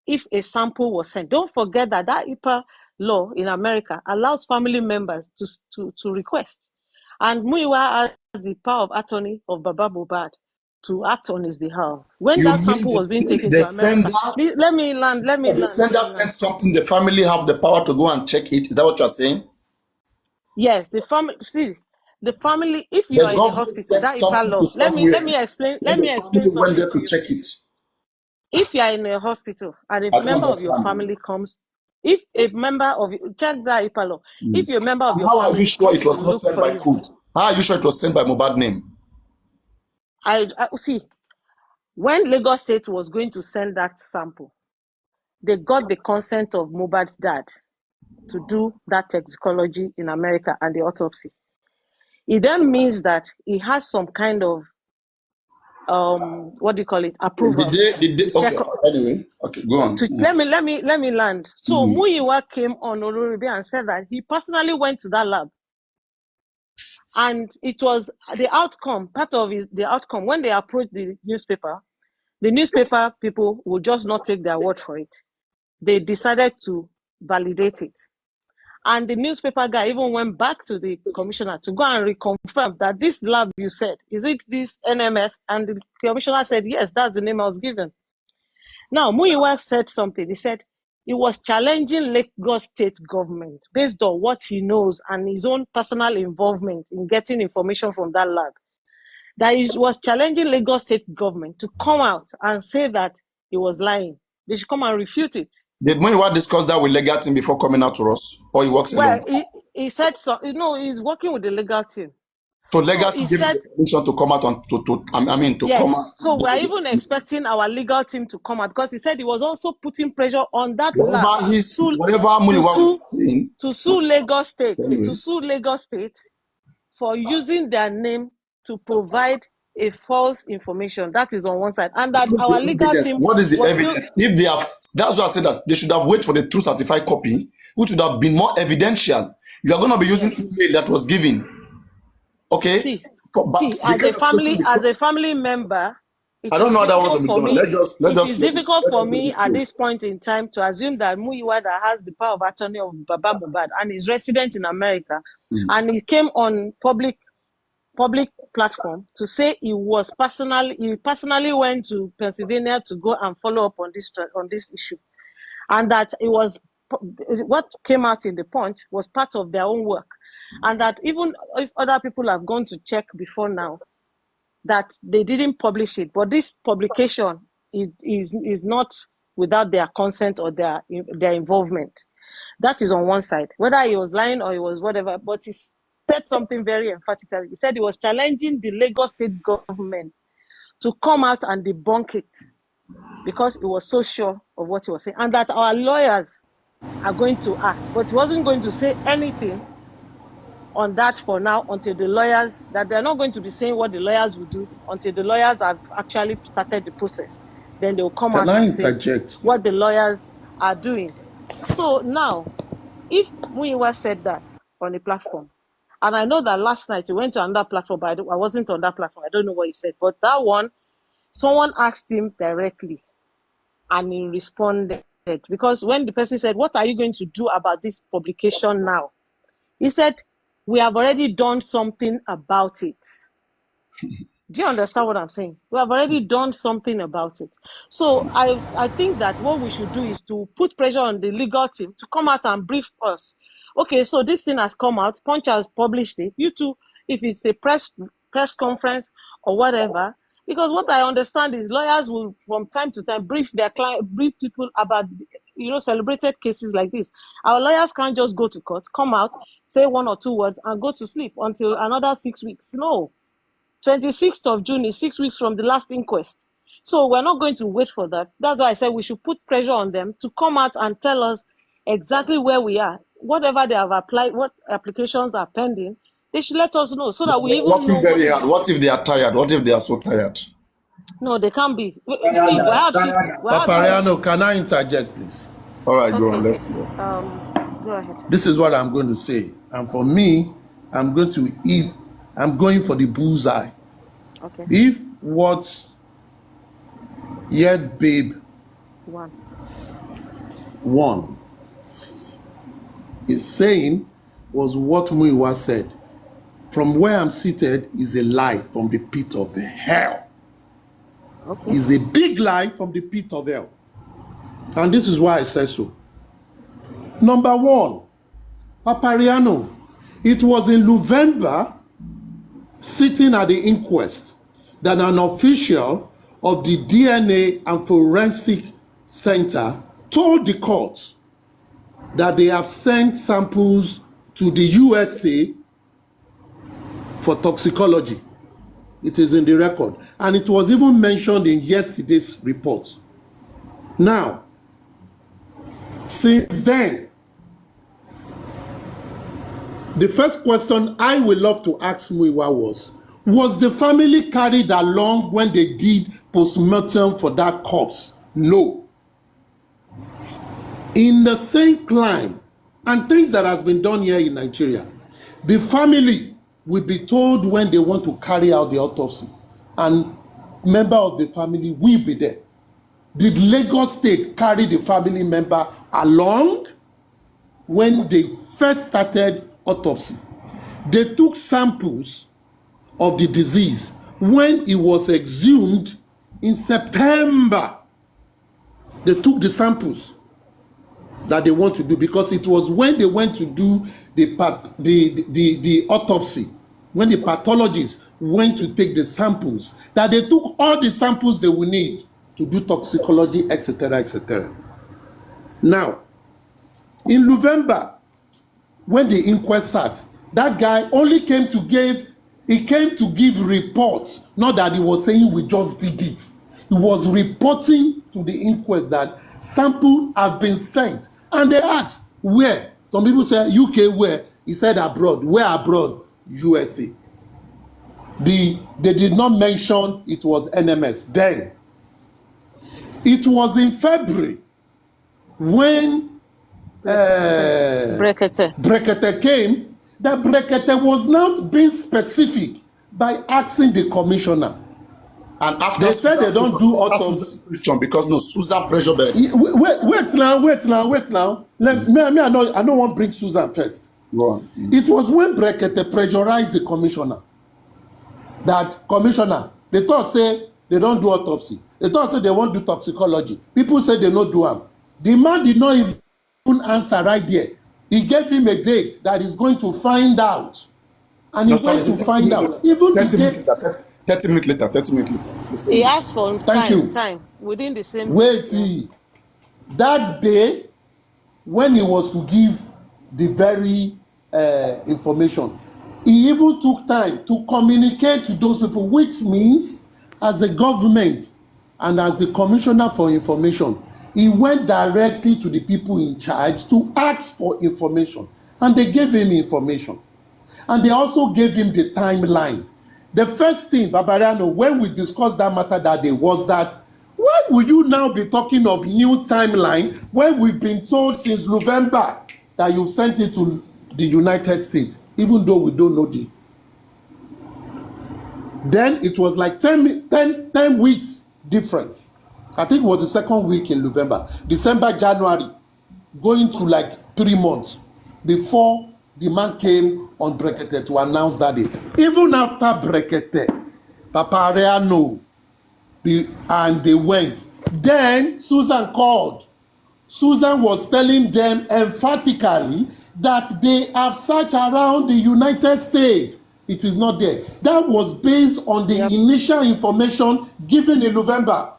if a sample was sent. Don't forget that IPA law in America allows family members to request. And Muiwa has the power of attorney of Baba Mubad to act on his behalf. When You that mean sample was being taken the to sender, America, let me land, let me the land, let sender me land. sent something, the family have the power to go and check it? Is that what you're saying? Yes, the family, see, the family, if you The are in a government hospital, sent that IPA something to law, let me somewhere, let me explain, and let the me explain family went something there to to you. check it. If you are in a hospital and a I don't member of your understand. family comes, if a member of check that IPALO, if a member of And your how are you family sure it comes to was not look sent for by you, code? How are you sure it was sent by mobile name? I see when Lagos State was going to send that sample, they got the consent of Mubad's dad to do that toxicology in America and the autopsy. It then means that he has some kind of what do you call it, approval Did to they, okay, check. anyway, okay, go on. To let me land. So Muyiwa came on Oloribe and said that he personally went to that lab, and it was the outcome. Part of the outcome when they approached the newspaper people would just not take their word for it. They decided to validate it, and the newspaper guy even went back to the commissioner to go and reconfirm that this lab you said, is it this NMS? And the commissioner said yes, that's the name I was given. Now, Muyiwa said something. He said he was challenging Lagos state government based on what he knows and his own personal involvement in getting information from that lab. That he was challenging Lagos state government to come out and say that he was lying. They should come and refute it. Did Moyiwa discuss that with legal team before coming out to us? Or he works Well, alone? he said so. You know, he's working with the legal team. So So legal he team gave him said the permission to come out and to come out yes. So and do we're the even investigation. expecting our legal team to come out because he said he was also putting pressure on that lab Whatever to he's sue whatever to Moyiwa was sue saying, to sue Lagos State, anyway. for using their name to provide a false information. That is on one side. And that What is our the legal evidence? team What is the was still, evidence? If they have, that's why I said that they should have waited for the true certified copy, which would have been more evidential. You are going to be using yes. email that was given, okay? See, But the as a kind of question, family member, I it don't is know how that was difficult to be for done. me. Let It us is difficult let for us let me it at flow. this point in time to assume that Muyiwa that has the power of attorney of Baba Mubad and is resident in America, and he came on public platform to say he personally went to Pennsylvania to go and follow up on this issue, and that it was what came out in the Punch was part of their own work, and that even if other people have gone to check before now, that they didn't publish it, but this publication is not without their consent or their involvement. That is on one side. Whether he was lying or he was whatever, but he said something very emphatically. He said he was challenging the Lagos state government to come out and debunk it because he was so sure of what he was saying, and that our lawyers are going to act. But he wasn't going to say anything on that for now until the lawyers, that they're not going to be saying what the lawyers will do until the lawyers have actually started the process. Then they'll come Can out I and say interject, what the please? lawyers are doing. So now, if Muyiwa said that on a platform, and I know that last night he went to another platform, but I wasn't on that platform. I don't know what he said. But that one, someone asked him directly and he responded. Because when the person said, what are you going to do about this publication now? He said, we have already done something about it. Do you understand what I'm saying? We have already done something about it. So I think that what we should do is to put pressure on the legal team to come out and brief us. Okay, so this thing has come out. Punch has published it. You too, if it's a press press conference or whatever. Because what I understand is lawyers will, from time to time, brief their client, brief people about, celebrated cases like this. Our lawyers can't just go to court, come out, say one or two words, and go to sleep until another 6 weeks. No, 26th of June is 6 weeks from the last inquest. So we're not going to wait for that. That's why I said we should put pressure on them to come out and tell us exactly where we are. Whatever they have applied, what applications are pending, they should let us know so that we even know Working very hard. what. What if they are tired? What if they are so tired? No, they can't be. See, we have Papariano, can I interject, please? All right, go Okay. on. Let's see. Go ahead. This is what I'm going to say. And for me, I'm going for the bullseye. Okay. If what Yet Babe one is saying was what Muiwa said, from where I'm seated is a lie from the pit of hell. Okay. Is a big lie from the pit of hell. And this is why I say so. Number one, Papariano, it was in November, sitting at the inquest, that an official of the DNA and Forensic Center told the court that they have sent samples to the USA for toxicology. It is in the record. And it was even mentioned in yesterday's report. Now, since then, the first question I would love to ask Muiwa was the family carried along when they did postmortem for that corpse? No. In the same climb, and things that has been done here in Nigeria, the family will be told when they want to carry out the autopsy, and member of the family will be there. Did Lagos State carry the family member along when they first started autopsy? They took samples of the disease when it was exhumed in September. They took the samples that they want to do, because it was when they went to do the autopsy, when the pathologists went to take the samples, that they took all the samples they will need to do toxicology, etc., etc. Now, in November, when the inquest starts, that guy only came to give reports, not that he was saying we just did it. He was reporting to the inquest that samples have been sent. And they asked, where? Some people say UK, where? He said abroad. Where abroad? USA. They did not mention it was NMS then. It was in February when Brekete came, that Brekete was not being specific by asking the commissioner. And after they said they don't do autopsy because no, Susan pressure them. Wait now. I don't want to bring Susan first. Go on. It was when Brekete pressurized the commissioner. That commissioner, they thought say they don't do autopsy. They thought say they won't do toxicology. People said they don't do them. The man did not even answer right there. He gave him a date that he's going to find out. And he went to find out. Even 30 minutes later. He asked for time within the same. Wait, that day when he was to give the very information, he even took time to communicate to those people, which means as a government and as the commissioner for information, he went directly to the people in charge to ask for information, and they gave him information. And they also gave him the timeline. The first thing, Babariano, when we discussed that matter that day, was that why will you now be talking of new timeline when we've been told since November that you've sent it to the United States, even though we don't know the. Then it was like 10 weeks difference. I think it was the second week in November, December, January, going to like 3 months before the man came on Brekete to announce that day. Even after Brekete, Papariano, and they went. Then Susan called. Susan was telling them emphatically that they have searched around the United States it is not there. That was based on the initial information given in November.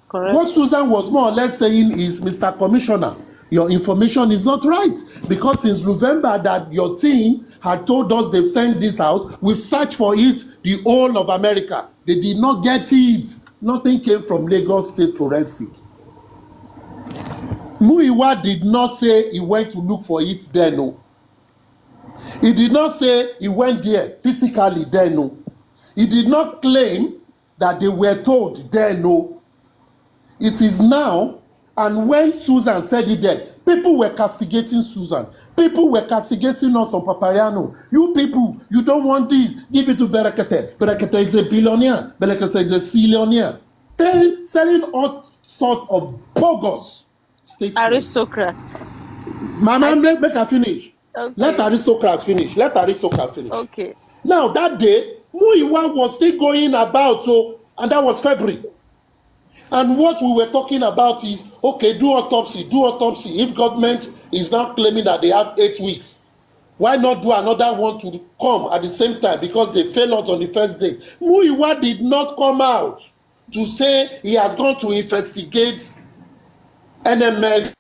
Correct. What Susan was more or less saying is, Mr. Commissioner, your information is not right, because since November that your team had told us they've sent this out, we've searched for it the whole of America. They did not get it. Nothing came from Lagos State Forensic. Muiwa did not say he went to look for it then, no. He did not say he went there physically then, no. He did not claim that they were told then, no. It is now, and when Susan said it then, people were castigating Susan. People were castigating us on Papariano. You people, you don't want this. Give it to Berekete. Berekete is a billionaire. Berekete is a zillionaire. Selling all sort of bogus statements. Aristocrats. Mama, make her finish. Okay. Let aristocrats finish. Let aristocrats finish. Okay. Now, that day, Muiwa was still going about, and that was February. And what we were talking about is, okay, do autopsy. If government is now claiming that they have 8 weeks, why not do another one to come at the same time, because they failed us on the first day? Muiwa did not come out to say he has gone to investigate NMS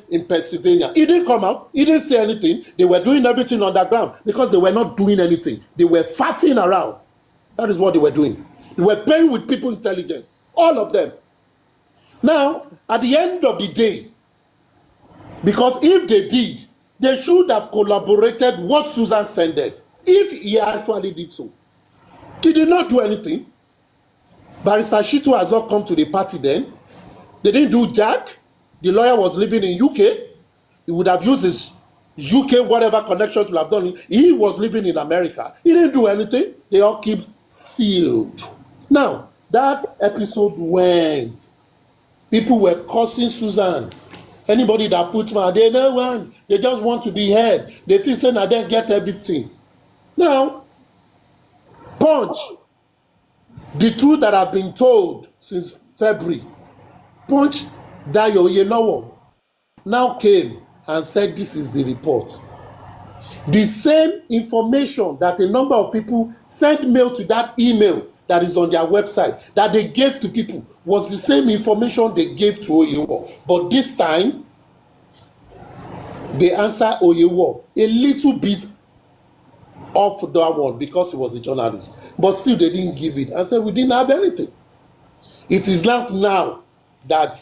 in Pennsylvania. He didn't come out. He didn't say anything. They were doing everything underground because they were not doing anything. They were faffing around. That is what they were doing. They were playing with people intelligence, all of them. Now, at the end of the day, because if they did, they should have collaborated what Susan sent, if he actually did so. He did not do anything. Barrister Shitu has not come to the party then. They didn't do jack. The lawyer was living in UK. He would have used his UK whatever connection to have done it. He was living in America. He didn't do anything. They all keep sealed. Now, that episode went. People were cursing Susan. Anybody that put my, they don't want, they just want to be heard. They feel saying I didn't get everything. Now, Punch, the truth that I've been told since February, Punch Dayo Yelowo now came and said this is the report. The same information that a number of people sent mail to that email that is on their website that they gave to people was the same information they gave to Oyewo. But this time, they answered Oyewo a little bit off that one because he was a journalist. But still, they didn't give it. I said, we didn't have anything. It is not now that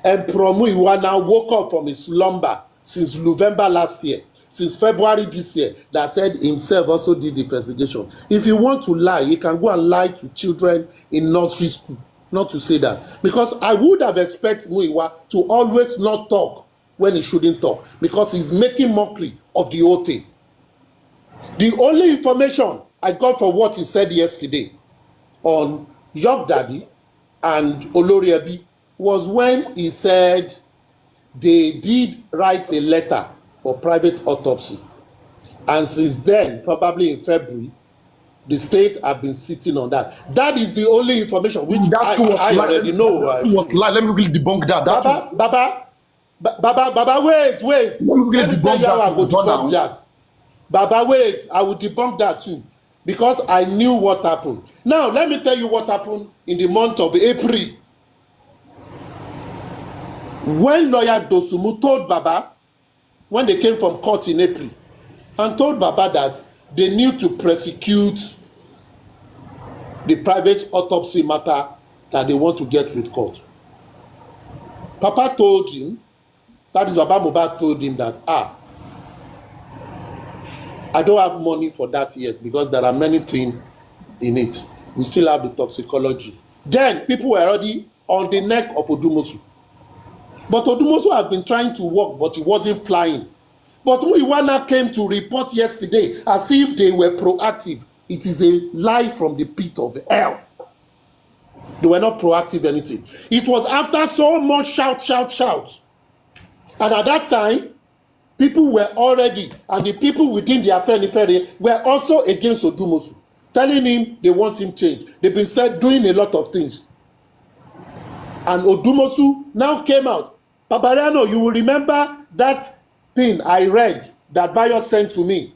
Emperor Muiwa now woke up from his slumber since November last year, since February this year, that said himself also did the investigation. If you want to lie, you can go and lie to children in nursery school, not to say that. Because I would have expected Muiwa to always not talk when he shouldn't talk, because he's making mockery of the whole thing. The only information I got from what he said yesterday on York Daddy and Oloriebi was when he said they did write a letter for private autopsy. And since then, probably in February, the state have been sitting on that. That is the only information which I already know. That was lie. Let me quickly debunk that. Baba, wait. Let me quickly debunk that. Baba, wait. I will debunk that too, because I knew what happened. Now, let me tell you what happened in the month of April. When lawyer Dosumu told Baba, when they came from court in April, and told Baba that they need to prosecute the private autopsy matter that they want to get with court. Papa told him, that is Baba Mohbad told him that, I don't have money for that yet because there are many things in it. We still have the toxicology. Then people were already on the neck of Odumosu. But Odumosu has been trying to work, but he wasn't flying. But Muiwana came to report yesterday as if they were proactive. It is a lie from the pit of hell. They were not proactive anything. It was after so much shout. And at that time, people were already, and the people within the Afenifere were also against Odumosu, telling him they want him changed. They've been said doing a lot of things. And Odumosu now came out. Babariano, you will remember that thing I read that Bayo sent to me.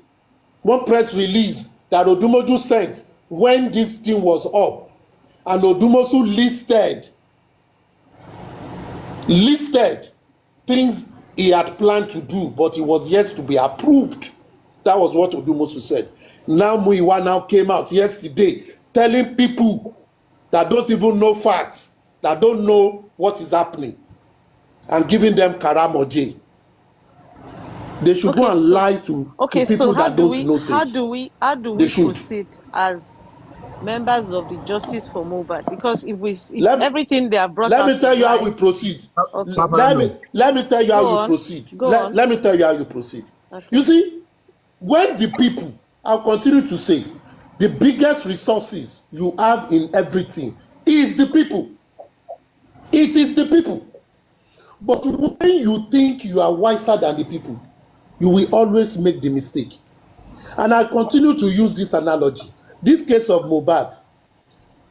One press release that Odumosu sent when this thing was up, and Odumosu listed things he had planned to do, but it was yet to be approved. That was what Odumosu said. Now Muyiwa now came out yesterday telling people that don't even know facts, that don't know what is happening, and giving them karamoje. They should go and lie to people that don't know things. How do we proceed as members of the Justice for Mohbad? Because if everything they have brought out, let me tell you how we proceed. Okay. Let me tell you how you proceed. Let me tell you how you proceed. Okay. You see, when the people, I'll continue to say, the biggest resources you have in everything is the people. It is the people. But when you think you are wiser than the people, you will always make the mistake. And I continue to use this analogy. This case of Mohbad,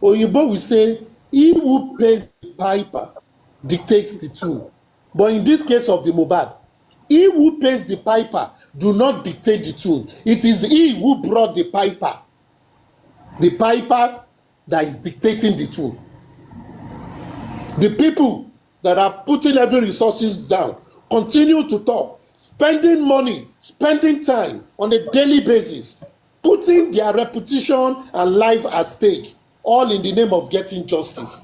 Oyinbo will say, he who pays the piper dictates the tune. But in this case of the Mohbad, he who pays the piper do not dictate the tune. It is he who brought the piper that is dictating the tune. The people that are putting every resources down continue to talk, spending money, spending time on a daily basis, putting their reputation and life at stake, all in the name of getting justice.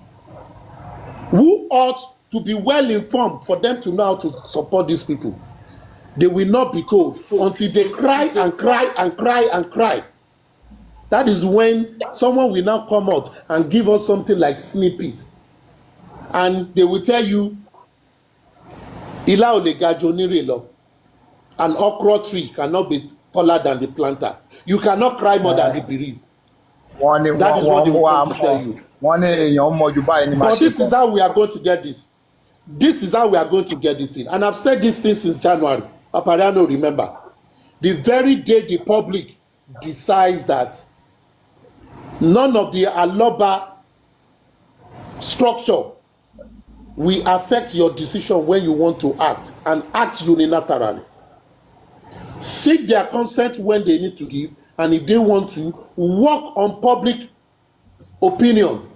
Who ought to be well informed for them to know how to support these people? They will not be told until they cry and cry and cry and cry. That is when someone will now come out and give us something like snippet. And they will tell you, Ila ole gajo nire lo. An okra tree cannot be taller than the planter. You cannot cry more than the bereaved. That is what they will come to tell you. But this is how we are going to get this. This is how we are going to get this thing. And I've said this thing since January. Papariano, remember. The very day the public decides that none of the Aloba structure will affect your decision when you want to act, and act unilaterally. Seek their consent when they need to give, and if they want to, work on public opinion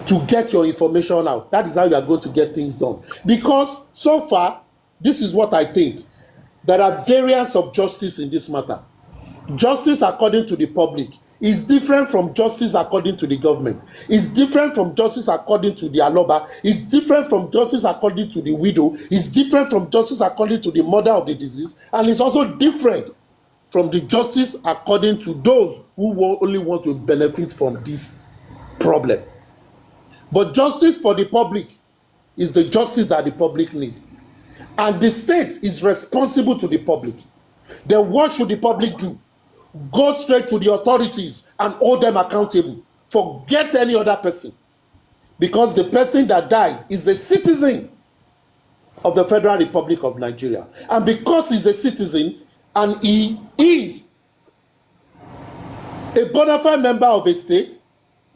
to get your information out. That is how you are going to get things done. Because so far, this is what I think. There are variants of justice in this matter. Justice according to the public is different from justice according to the government. It's different from justice according to the Aloba. It's different from justice according to the widow. It's different from justice according to the mother of the deceased. And it's also different from the justice according to those who only want to benefit from this problem. But justice for the public is the justice that the public need. And the state is responsible to the public. Then what should the public do? Go straight to the authorities and hold them accountable. Forget any other person. Because the person that died is a citizen of the Federal Republic of Nigeria. And because he's a citizen and he is a bona fide member of a state,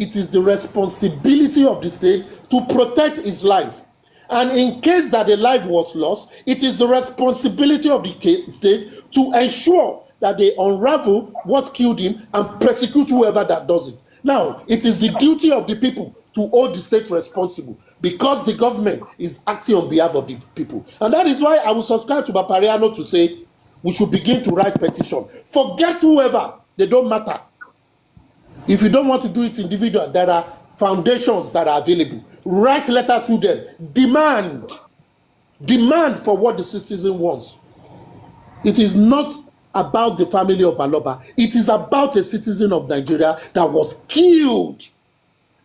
it is the responsibility of the state to protect his life. And in case that a life was lost, it is the responsibility of the state to ensure that they unravel what killed him and prosecute whoever that does it. Now, it is the duty of the people to hold the state responsible because the government is acting on behalf of the people. And that is why I will subscribe to Bapariano to say we should begin to write petition. Forget whoever, they don't matter. If you don't want to do it individual, there are foundations that are available. Write letter to them. Demand for what the citizen wants. It is not about the family of Aloba. It is about a citizen of Nigeria that was killed.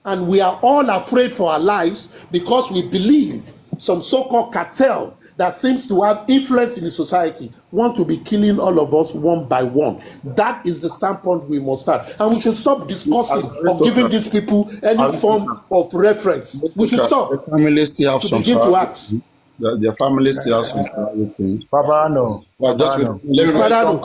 And we are all afraid for our lives because we believe some so-called cartel that seems to have influence in the society want to be killing all of us one by one. That is the standpoint we must start. And we should stop discussing of giving these people any form of reference. We should stop the families still have to begin to act. Their families still have some private things. Papariano,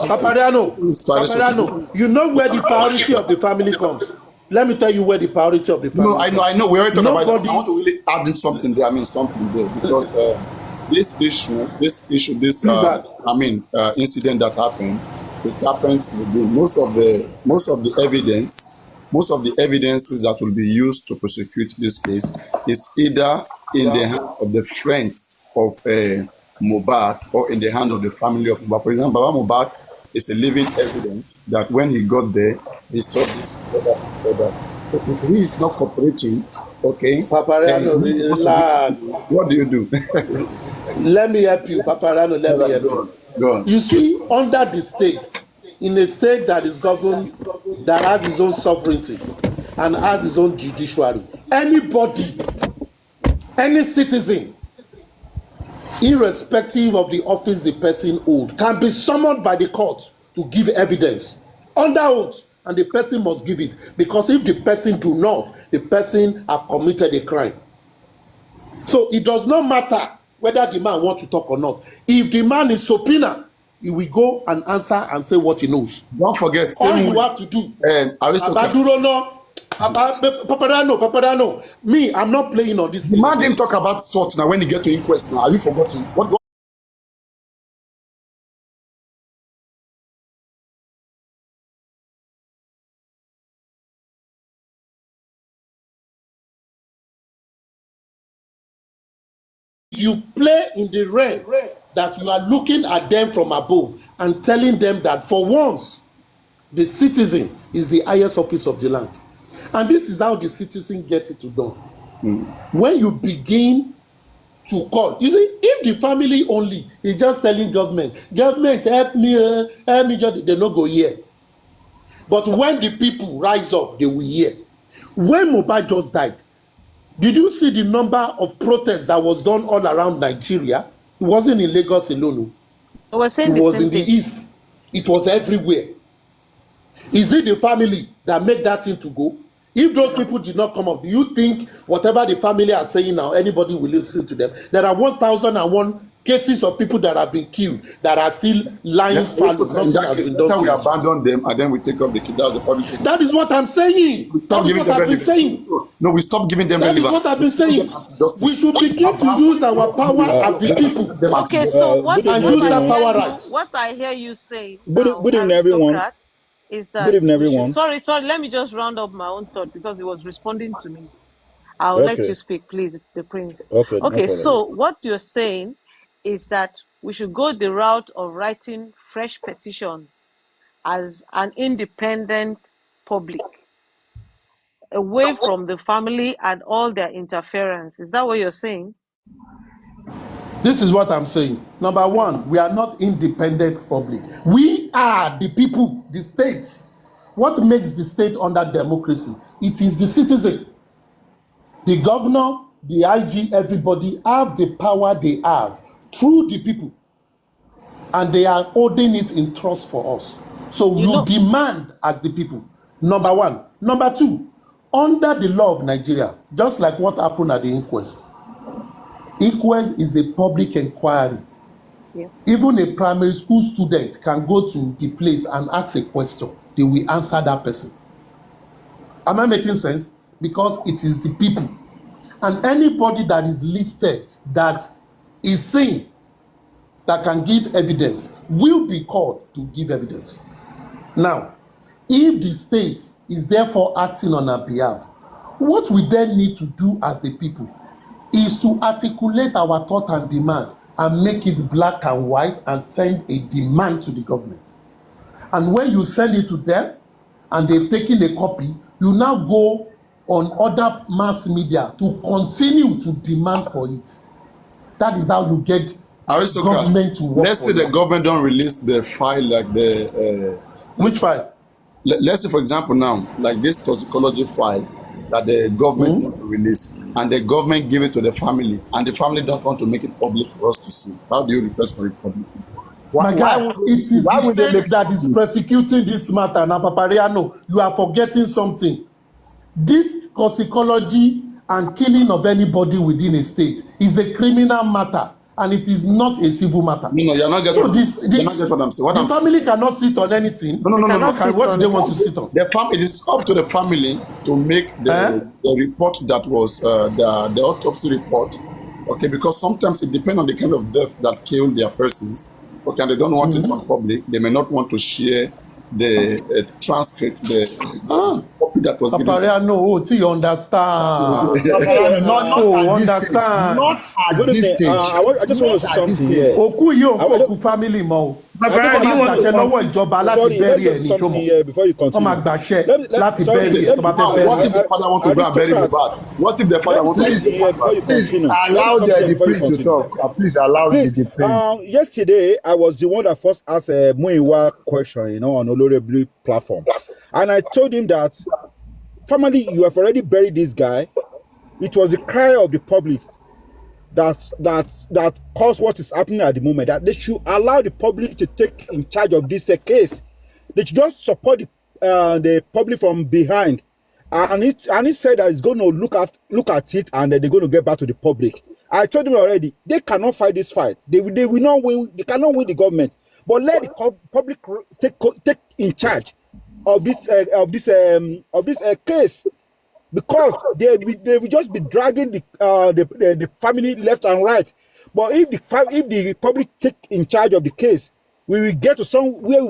Papariano, you know where the priority of the family comes. Let me tell you where the priority of the family comes. I know. We already talked about it. I want to really add in something there. Something there because this incident that happened it happens within most of the evidences that will be used to prosecute this case is either in the hands of the friends of Mohbad or in the hands of the family of Mohbad. For example, Baba Mohbad is a living evidence that when he got there, he saw this, he saw that, he saw that. So if he is not cooperating, okay, then Papariano, he's supposed to give relax. evidence. What do you do? Let me help you, Papariano, let All me right, help go you. on. Go on. You see, under the state, in a state that is governed, that has its own sovereignty and has its own judiciary, anybody, any citizen, irrespective of the office the person holds, can be summoned by the court to give evidence under oath, and the person must give it, because if the person do not, the person have committed a crime. So it does not matter whether the man want to talk or not. If the man is subpoena, he will go and answer and say what he knows. Don't forget, All same you way, have to do, aristocrat. Paparano, me, I'm not playing on this The thing man didn't again. talk about salt now when he get to inquest now. Are you forgotten? What If you play in the realm that you are looking at them from above and telling them that for once, the citizen is the highest office of the land. And this is how the citizen gets it done. When you begin to call, you see, if the family only is just telling government help me, just, they no go hear. But when the people rise up, they will hear. When Mohbad just died, did you see the number of protests that was done all around Nigeria? It wasn't in Lagos alone. They were It saying the was same in the thing. east. It was everywhere. Is it the family that make that thing to go? If those people did not come up, do you think whatever the family are saying now, anybody will listen to them? There are 1,001 cases of people that have been killed that are still lying fallow. also in Nothing that has case, been done better to we it. abandon them and then we take up the kid. That's the public thing. That is what I'm saying. We That stop is giving what them I've been relevance. saying. No, we stop giving them That is what relevance. I've We been give them saying. We justice. should begin to use our power of the people Them Okay, anti-justice. so what Good and evening, what use I that everyone. hear power you right. what I hear you saying Good, now, good evening, everyone. aristocrat, is Good that evening, we should. everyone. Sorry, let me just round up my own thought because he was responding to me. I'll let Okay, you speak, please, the prince. okay, no Okay, problem. so what you're saying is that we should go the route of writing fresh petitions as an independent public, away from the family and all their interference. Is that what you're saying? This is what I'm saying. Number one, we are not independent public. We are the people, the states. What makes the state under democracy? It is the citizen. The governor, the IG, everybody have the power they have through the people, and they are holding it in trust for us. So You you know, demand as the people. Number one. Number two, under the law of Nigeria, just like what happened at the inquest, inquest is a public inquiry. yeah. Even a primary school student can go to the place and ask a question. They will answer that person. Am I making sense? Because it is the people. And anybody that is listed that is seen that can give evidence will be called to give evidence. Now, if the state is therefore acting on our behalf, what we then need to do as the people is to articulate our thought and demand and make it black and white and send a demand to the government. And when you send it to them and they've taken a copy, you now go on other mass media to continue to demand for it. That is how you get Aristocrat. government to work Let's for say you. the government don't release the file like Which file? let's say for example now, like this toxicology file that the government want to release and the government give it to the family and the family don't want to make it public for us to see. How do you request for it publicly? My guy, it is the Why would they make state it that is public? prosecuting this matter. Now, Papariano, you are forgetting something. This toxicology and killing of anybody within a state is a criminal matter, and it is not a civil matter. No, you're not getting So what you're not getting what I'm saying. What the I'm saying. family cannot sit on anything. No, no, They no, no, cannot no. Okay, sit what do on they it. want to sit on? It is up to the family to make Eh? the report that was the autopsy report. Okay, because sometimes it depends on the kind of death that killed their persons. okay, and they don't want it on public, they may not want to share the transcript, the copy that was given to them. Papariano, oh, till you understand. Paparano, not Oh, at this stage. understand. Not at Good this evening. stage. I just want to say Not at this something stage. here. Òkú yìí ò I- I kó just- òkú family mọ́ o. I just Wọ́n want máa to gbàṣẹ lọ́wọ́ ìjọba láti Sorry, let bẹ́rí me ẹ̀ just ní say something ìjọba. here before you Wọ́n continue. máa gbàṣẹ láti Sorry, bẹ́rí ẹ̀ tó bá fẹ́ Now, bẹ́rí what if ẹ̀. the father want to go and bury Aristocrats. Mohbad? What if the father Let me want to say bury something here before you Please continue. allow Let me say something here the before you prince to continue. talk. Please allow Please, the prince. yesterday I was the one that first asked Muiwa question, on Oloreville platform, and I told him that family, you have already buried this guy. It was the cry of the public that caused what is happening at the moment. That they should allow the public to take in charge of this case. They should just support the public from behind, and he said that he's going to look at it, and they're going to get back to the public. I told him already they cannot fight this fight. They will not win. They cannot win the government. But let the public take in charge of this case, because they will just be dragging the family left and right. But if the public take in charge of the case, we will get to where we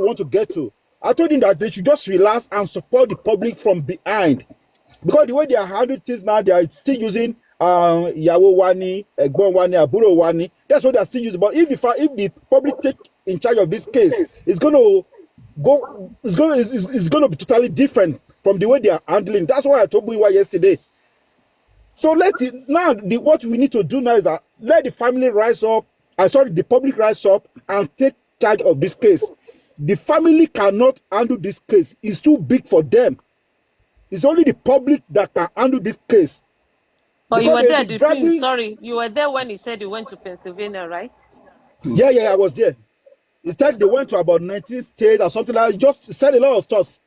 want to get to. I told him that they should just relax and support the public from behind, because the way they are handling things now, they are still using Ìyàwó Wani, Ẹ̀gbọ́n Wani, Àbúrò Wani. That's what they are still using. But if the public take in charge of this case, it's going to be totally different from the way they are handling. That's what I told Muiwa yesterday. So what we need to do now is that let the family rise up, the public rise up and take charge of this case. The family cannot handle this case. It's too big for them. It's only the public that can handle this case. But you Because were they there, be the prince. dragging. Sorry, you were there when he said he went to Pennsylvania, right? Yeah, I was there. He said they went to about 19 states or something like that. He just said a lot of stuff.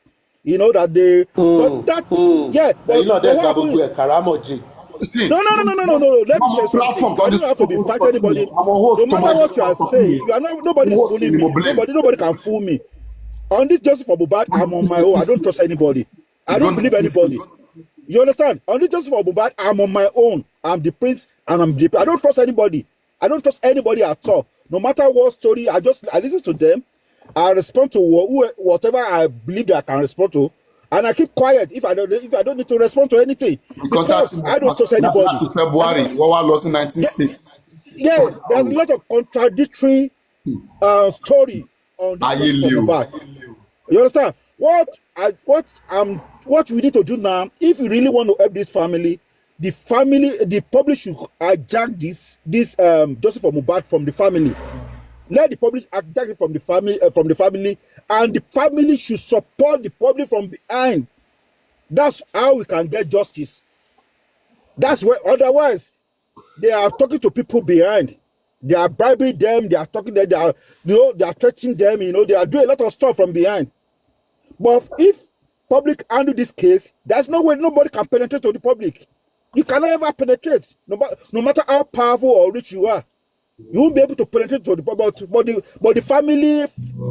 That they. But that. Yeah. But, Ẹ̀yin náà but dẹ̀ what gba gbogbo happened? ẹ̀ kàrámọ̀jì. See, No. Let me tell you something. I don't have to be fighting anybody. No matter what you are saying, you are not. Nobody is fooling me. Nobody can fool me. On this justice for Mohbad, I'm on my own. I don't trust anybody. I don't believe anybody. You understand? On this justice for Mohbad, I'm on my own. I'm the prince, and I don't trust anybody. I don't trust anybody at all. No matter what story, I listen to them. I respond to whatever I believe that I can respond to, and I keep quiet if I don't need to respond to anything, because I don't trust anybody. February, what lost in 19 states. Yeah, there's a lot of contradictory story on this Mohbad. You understand? What we need to do now, if we really want to help this family, the public should hijack this justice for Mohbad from the family. Let the public hijack it from the family, and the family should support the public from behind. That's how we can get justice. That's where, otherwise, they are talking to people behind. They are bribing them. They are talking them. They are threatening them. They are doing a lot of stuff from behind. But if public handle this case, there's no way nobody can penetrate to the public. You cannot ever penetrate, no matter how powerful or rich you are. You won't be able to penetrate to the public. But the family,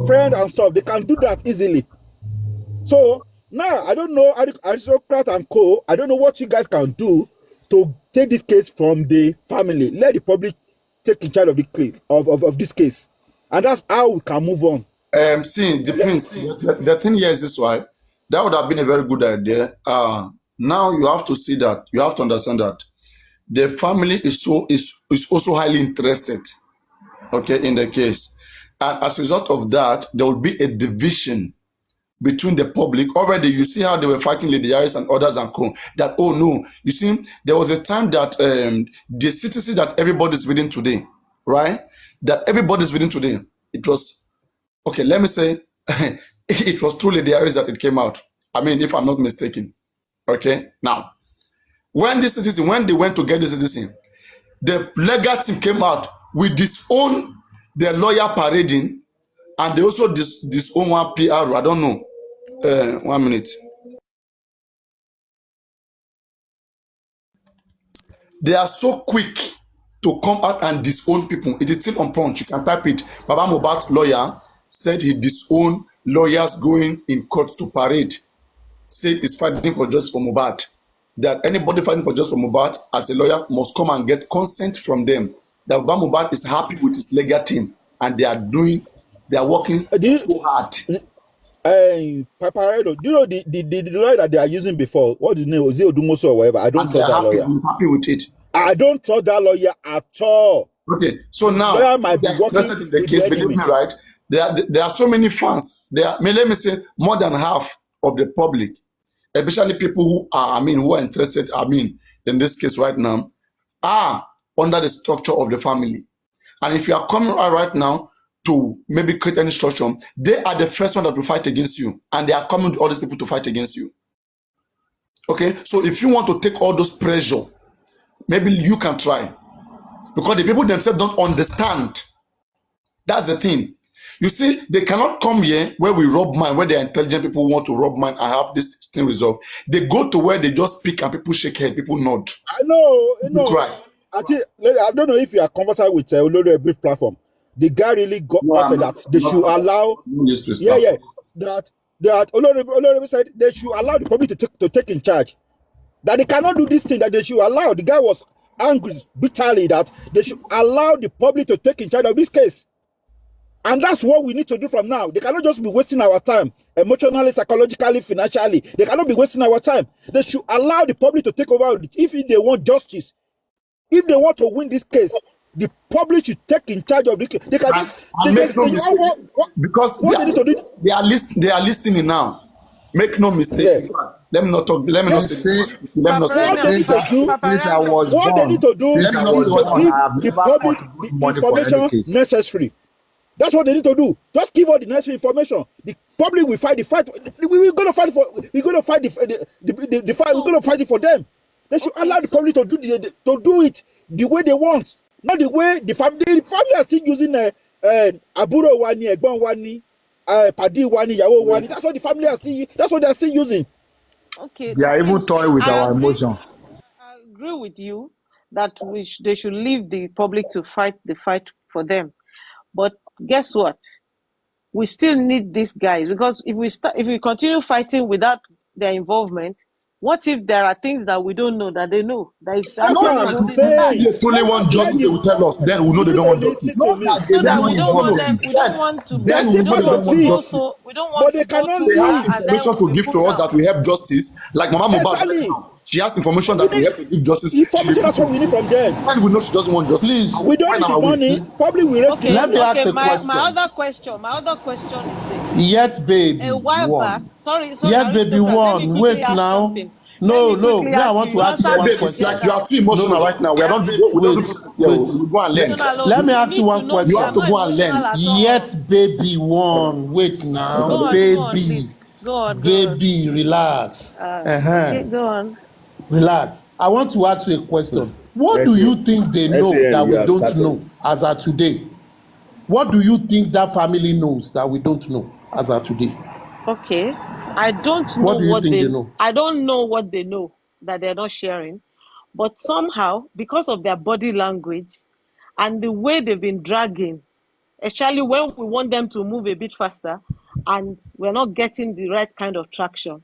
friend, and stuff, they can do that easily. So now I don't know, Aristocrat and Co. I don't know what you guys can do to take this case from the family. Let the public take in charge of the case of this case, and that's how we can move on. See, the prince. The thing here is this, why that would have been a very good idea. Now you have to see that, you have to understand that the family is also highly interested, okay, in the case, and as a result of that, there will be a division between the public. Already, you see how they were fighting Lady Harris and others and co. That, oh no, you see, there was a time that the citizen that everybody's reading today, right? That everybody's reading today. It was, okay, let me say, it was through Lady Harris that it came out. I mean, if I'm not mistaken. Okay, now, when they went to get the citizen, the legal team came out with disown the lawyer parading, and they also disown one PR. I don't know. 1 minute. They are so quick to come out and disown people. It is still on Punch. You can type it. Baba Mohbad's lawyer said he disowned lawyers going in court to parade. Said he's fighting for justice for Mohbad. That anybody fighting for justice for Mohbad as a lawyer must come and get consent from them. That Baba Mohbad is happy with his legal team. and they are working so hard. Paparedo, do you know the lawyer that they are using before? What's his name? Was it Odumoso or whatever? I don't And they're trust that happy. lawyer. He's happy with it. I don't trust that lawyer at all. Okay, so The now lawyer might be they're working interested in the with case. the Believe enemy. me, right? There are so many fans. Let me say, more than half of the public, especially people who are interested. In this case right now, are under the structure of the family. And if you are coming right now to maybe create any structure, they are the first one that will fight against you, and they are coming to all these people to fight against you. Okay, so if you want to take all those pressure, maybe you can try, because the people themselves don't understand. That's the thing. You see, they cannot come here where we rob mine, where the intelligent people who want to rob mine and have this thing resolved. They go to where they just speak and people shake head, people nod, I know, people cry. I don't know if you are conversant with Olori every platform. The guy really got No, up I'm that they should allow. used to his Yeah, platform. that Olori said they should allow the public to take in charge. That they cannot do this thing. That they should allow. The guy was angry bitterly that they should allow the public to take in charge of this case. And that's what we need to do from now. They cannot just be wasting our time emotionally, psychologically, financially. They cannot be wasting our time. They should allow the public to take over if they want justice. If they want to win this case, the public should take in charge of the case. They can just make no mistake, because what they need to do. they are listening now. Make no mistake. Yeah. Let me not talk. Let me not say. Let me not say. What they need to do, Since I was what they need to do born, is since I to was born, give I have the never public contributed the money for any information case. necessary. That's what they need to do. Just give all the necessary information. The public will fight the fight. We're gonna fight for. We're gonna fight the fight. We're gonna fight it for them. They should allow the public to do it the way they want, not the way the family. The family are still using aburo wani, egbon wani, padi wani, yawo wani. That's what the family are still. That's what they are still using. Okay, They are even toying with our emotions. I agree with you that they should leave the public to fight the fight for them. But guess what? We still need these guys, because if we continue fighting without their involvement, what if there are things that we don't know that they know? That is That's actually what I'm holding them back. saying. If they truly want justice, they will tell us. Then we know they don't want justice. Listen to me. So that we don't want them. We don't want to. Then That's we a know part they don't of want it. justice. We don't want But to they go cannot too They far, have leave. and then information we'll to be give put to us down. that we help justice. Like Mama Mohbad right Exactly. now. She has information that we help to give justice. Information, that's what we need from them. When we know she doesn't want justice, Please. We don't need the money. Probably we raise the Okay, Let me money. ask a my question. other question is this. Yet, baby, A while back, one. sorry, Yet, baby, aristocrat, let me one. quickly Wait ask now. something. Let No, me no. quickly Me, I ask want you. to You ask you answered one me babe, with it's yes like question. you and are too no. emotional No. right now. We don't Wait, do this here. wait. We go and learn. No, no, Let me you ask you need to one know me. You I'm have to question. not go and emotional learn. at all. Yet, baby, one. Wait now, Go on, baby. please. Go on. Baby, relax. Uh-huh. Okay, go on. Relax. I want to ask you a question. What do SAN, you think they know that you we have don't know started. as of today? What do you think that family knows that we don't know as of today? Okay. I don't know What do you think they know? I don't know what they know that they're not sharing, but somehow, because of their body language and the way they've been dragging, especially when we want them to move a bit faster and we're not getting the right kind of traction,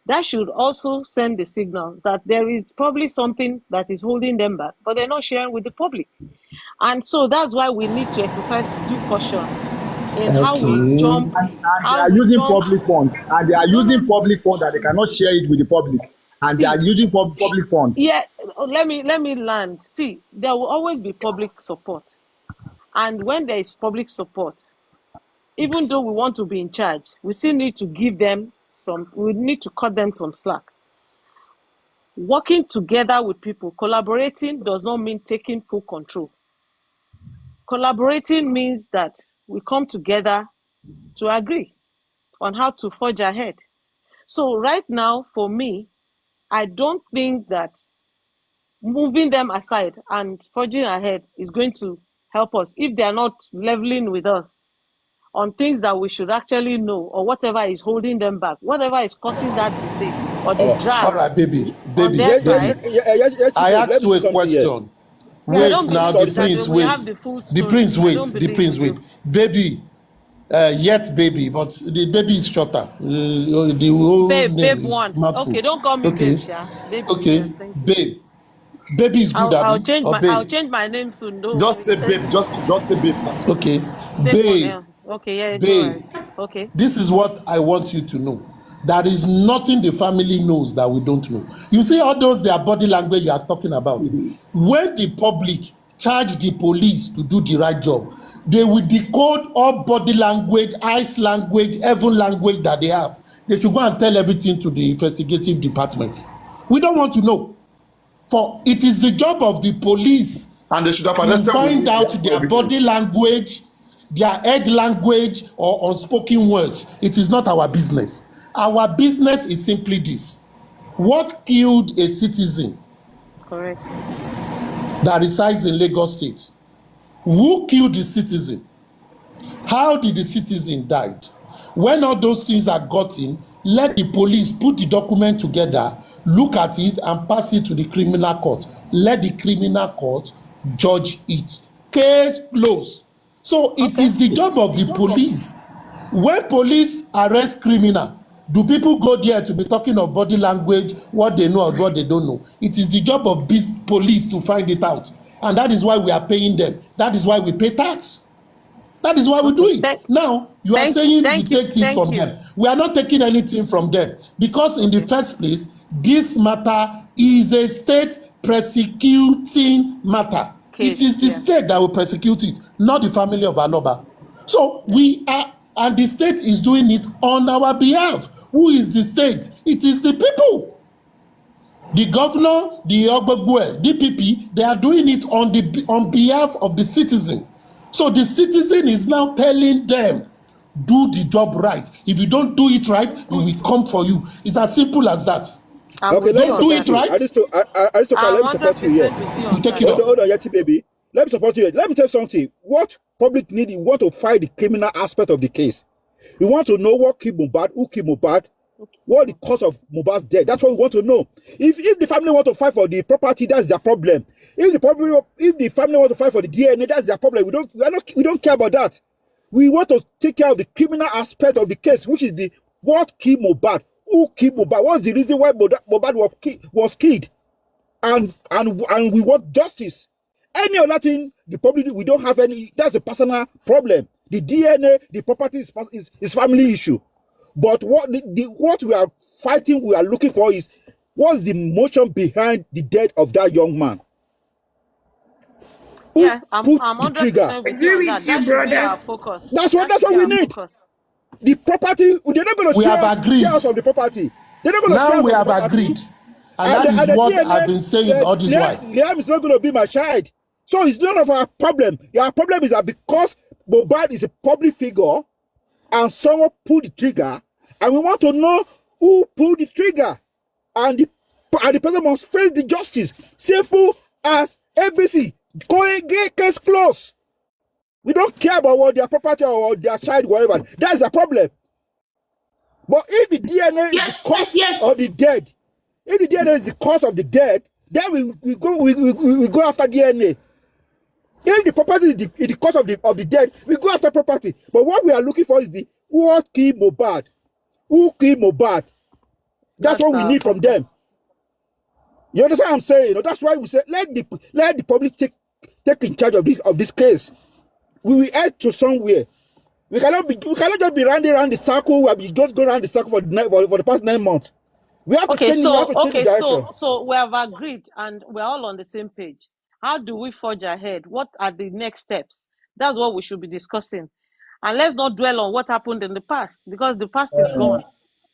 that should also send the signals that there is probably something that is holding them back, but they're not sharing with the public. And so that's why we need to exercise due caution in Okay. And they how are we using jump. public fund, and they are No, using no. public fund that they cannot share it with the public, and they are See, using public fund. yeah, let me land. See, there will always be public support. And when there is public support, even though we want to be in charge, we still need to give them we need to cut them some slack. Working together with people, collaborating does not mean taking full control. Collaborating means that we come together to agree on how to forge ahead. So right now, for me, I don't think that moving them aside and forging ahead is going to help us if they are not leveling with us on things that we should actually know, or whatever is holding them back, whatever is causing that delay or the All drag right, baby, on baby, their baby. side. I Let asked me you say a something here. question. Me, I Wait don't now, believe the that prince we wait. have the full The story. prince I wait. don't The believe we prince wait. do. Baby, yet baby, but the baby is shorter. The whole Babe name is one. mouthful. Okay, don't call me babe, Okay, Sha. Baby, okay, yes, thank you. babe. Baby is good, I'll Abby, change or my I'll babe? change my name soon. No, Just say instead babe. Just say babe now. Okay, babe for babe, now. Okay, yeah, go babe. ahead. Okay. This is what I want you to know. There is nothing the family knows that we don't know. You see all those their body language you are talking about. When the public charge the police to do the right job, they will decode all body language, eyes language, every language that they have. They should go and tell everything to the investigative department. We don't want to know. For it is the job of the police And they should have to arrested find Wunmi out for their evidence. body language, their head language, or unspoken words. It is not our business. Our business is simply this: what killed a citizen Correct. that resides in Lagos State? Who killed the citizen? How did the citizen died? When all those things are gotten, let the police put the document together, look at it, and pass it to the criminal court. Let the criminal court judge it. Case closed. So it Okay. is the job of the police. When police arrest criminal, do people go there to be talking of body language, what they know or what they don't know? It is the job of police to find it out. And that is why we are paying them. That is why we pay tax. That is why we do Okay. it. Now, you are saying we Thank you. take it Thank from you. them. We are not taking anything from them because in the first place, this matter is a state prosecuting matter. It Case, is the yeah. state that will prosecute it, not the family of Aloba. So we are, and the state is doing it on our behalf. Who is the state? It is the people. The governor, the Ogbegwe, DPP, they are doing it on behalf of the citizen. So the citizen is now telling them, do the job right. If you don't do it right, we will come for you. It's as simple as that. I'm Okay, with let you me on do support it that. you. right. Aristotle, let I'm me support you 100% here. with you You on take that. it up. Hold on, Yeti baby. Let me support you. Let me tell you something. What public need, you want to fight the criminal aspect of the case. We want to know what killed Mohbad, who killed Mohbad, what the cause of Mohbad's death. That's what we want to know. If the family want to fight for the property, that's their problem. If the family want to fight for the DNA, that's their problem. We don't care about that. We want to take care of the criminal aspect of the case, which is the what killed Mohbad, who killed Mohbad, what's the reason why Mohbad was killed, and we want justice. Any other thing, the public, we don't have any. That's a personal problem. The DNA, the property is family issue. But what what we are fighting, we are looking for is what's the motion behind the death of that young man? Who Yeah, I'm put the trigger? 100% with you on Agree that. with you, That should be our brother. focus. That's That what should be we our need. focus. The property, they're not going to We have agreed. share us of the property. They're not going to share Now us we of the have property. agreed. And that is The what I've DNA, been saying all this while. Liam is not going to be my child. So it's none of our problem. Our problem is that because Mohbad is a public figure and someone pulled the trigger, and we want to know who pulled the trigger, and the person must face the justice. Simple as ABC. Going case close. We don't care about what their property or their child, whatever. That's the problem. But if the DNA is the cause of the dead, if the DNA is the cause of the death, then we go after DNA. If the property is the cause of the death, we go after property. But what we are looking for is the what killed Mohbad. Who killed Mohbad? That's what we need from them. You understand what I'm saying? You know, that's why we say let the public take in charge of this case. We will head to somewhere. We cannot just be running around the circle where we just go around the circle for the past 9 months. We have to change the direction. So we have agreed and we're all on the same page. How do we forge ahead? What are the next steps? That's what we should be discussing. And let's not dwell on what happened in the past because the past is gone.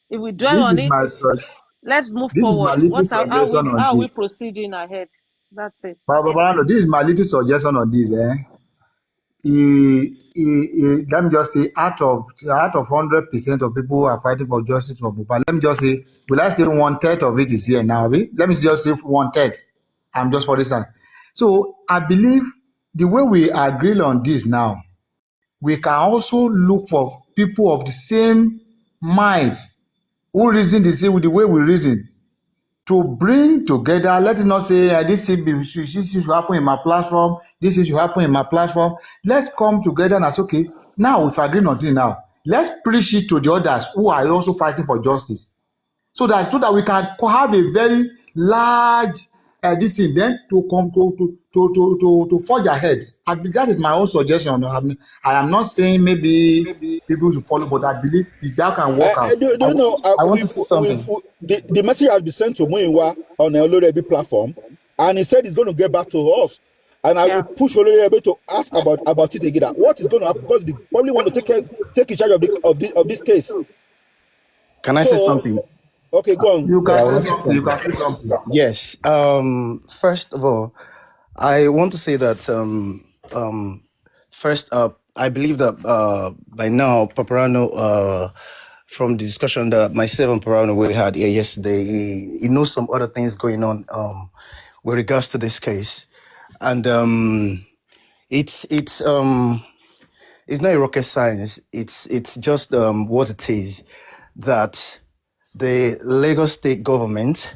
If we dwell This on is it, my such. let's move This is my forward. little suggestion on How are we this. proceeding ahead? That's it. Baba, this is my little suggestion on this. Let me just say, out of 100% of people who are fighting for justice for Mohbad, let me just say, will I say 1/3 of it is here now? Let me just say 1/3. I'm just for this one. So I believe the way we agree on this now, we can also look for people of the same mind who reason the same with the way we reason to bring together. Let us not say this should happen in my platform, this should happen in my platform. Let's come together and say, okay, now we've agreed on it now. Let's preach it to the others who are also fighting for justice. So that we can have a very large this thing, then to come to forge ahead. That is my own suggestion. I am not saying maybe people should follow, but I believe that can work out. Do you know, I want to say something. the message has been sent to Muiwa on the Olorebi platform, and he said he's going to get back to us. And I will push Olorebi to ask about it again. What is going to happen? Because they probably want to take in charge of this case. Can I say something? Okay, go on. You can Yeah, I say want to say something. You can say something. Yes. First of all, I want to say that first up, I believe that by now Paparano, from the discussion that myself and Paparano we had here yesterday, he knows some other things going on with regards to this case, and it's not a rocket science. It's just what it is, that the Lagos state government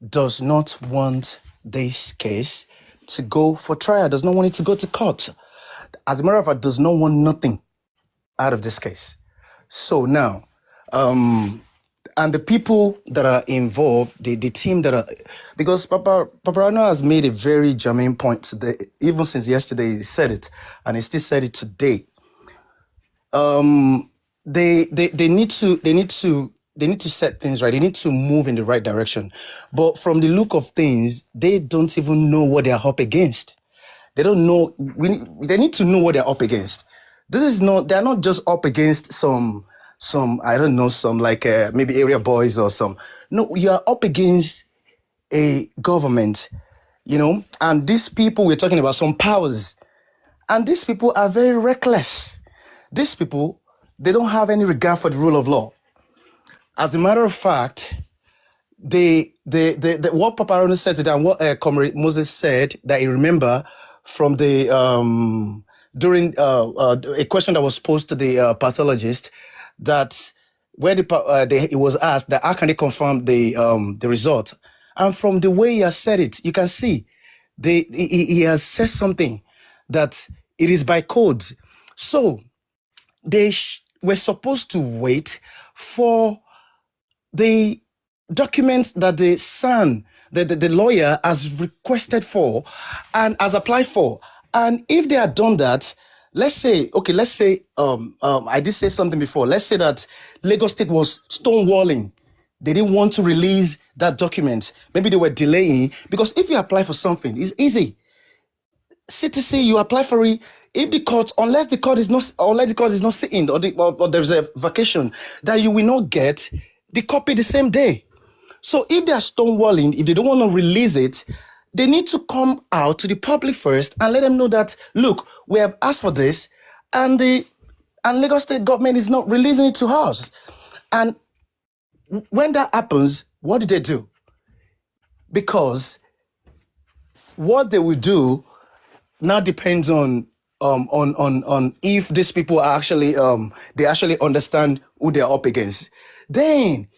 does not want this case to go for trial, does not want it to go to court. As a matter of fact, does not want nothing out of this case. So now, and the people that are involved, the team that are, because Paparano has made a very germane point today, even since yesterday he said it, and he still said it today. They need to set things right. They need to move in the right direction. But from the look of things, they don't even know what they're up against. They don't know. They need to know what they're up against. They're not just up against some I don't know, some like maybe area boys or some. No, you're up against a government, and these people, we're talking about some powers, and these people are very reckless. These people, they don't have any regard for the rule of law. As a matter of fact, what Paparano said today and what Comrade Moses said that he remember from the during a question that was posed to the pathologist, that where it was asked that how can they confirm the result, and from the way he has said it, you can see he has said something that it is by codes. So they were supposed to wait for the documents that the son, the lawyer has requested for and has applied for. And if they had done that, let's say, I did say something before. Let's say that Lagos State was stonewalling. They didn't want to release that document. Maybe they were delaying, because if you apply for something, it's easy. CTC, you apply for it. If the court, unless the court is not sitting, or there's a vacation, that you will not get the copy the same day. So if they are stonewalling, if they don't want to release it, they need to come out to the public first and let them know that, look, we have asked for this, and Lagos State government is not releasing it to us. And when that happens, what do they do? Because what they will do now depends on if these people are actually they actually understand who they are up against. Then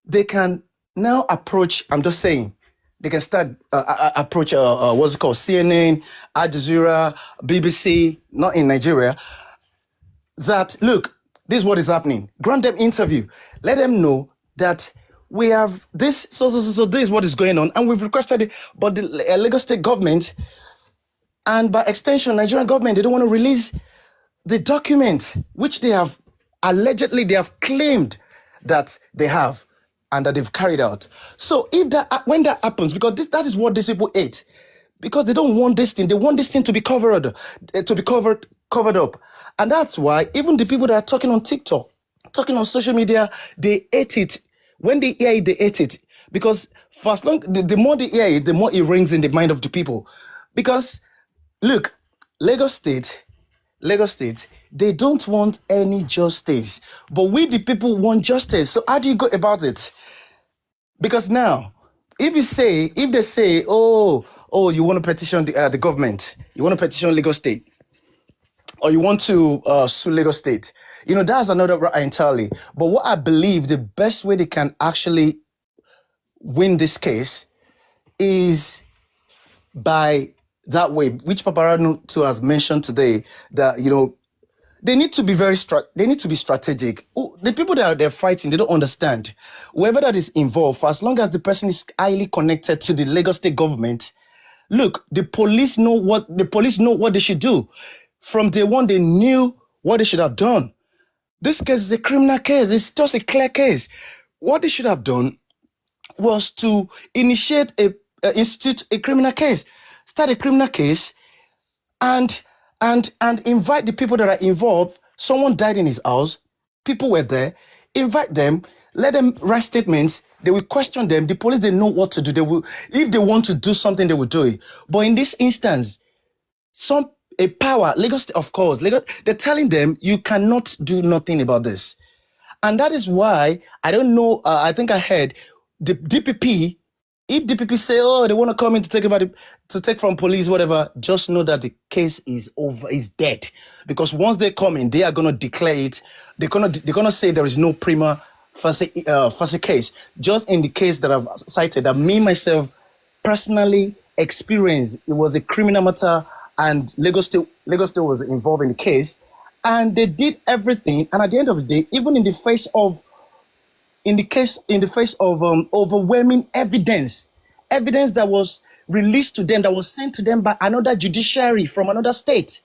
they can now approach. I'm just saying, they can start approach what's it called, CNN, Al Jazeera, BBC, not in Nigeria. That, look, this is what is happening. Grant them interview. Let them know that we have this. So this is what is going on, and we've requested it, but the Lagos State government, and by extension, Nigerian government, they don't want to release the document which they have allegedly, they have claimed that they have and that they've carried out. So when that happens, because that is what these people hate, because they don't want this thing. They want this thing to be covered up. And that's why even the people that are talking on TikTok, talking on social media, they hate it. When they hear it, they hate it. Because for as long, the more they hear it, the more it rings in the mind of the people. Because look, Lagos State, they don't want any justice. But we, the people, want justice. So how do you go about it? Because now, if they say, oh, you want to petition the government, you want to petition Lagos State, or you want to sue Lagos State, that's another right entirely. But what I believe the best way they can actually win this case is by that way, which Paparano too has mentioned today, that they need to be they need to be strategic. The people that they're fighting, they don't understand. Whoever that is involved, for as long as the person is highly connected to the Lagos state government, look, the police know what they should do. From day one, they knew what they should have done. This case is a criminal case. It's just a clear case. What they should have done was to institute a criminal case, start a criminal case, and invite the people that are involved. Someone died in his house. People were there. Invite them. Let them write statements. They will question them. The police, they know what to do. They will, if they want to do something, they will do it. But in this instance, a power, Lagos, of course, Lagos, they're telling them you cannot do nothing about this. And that is why, I don't know, I think I heard the DPP, if DPP say, oh, they want to come in to take from police, whatever, just know that the case is over, is dead. Because once they come in, they are going to declare it. They're going to say there is no prima facie case. Just in the case that I've cited, that me, myself, personally experienced, it was a criminal matter, and Lagos State was involved in the case. And they did everything. And at the end of the day, even in the face of overwhelming evidence that was released to them, that was sent to them by another judiciary from another state,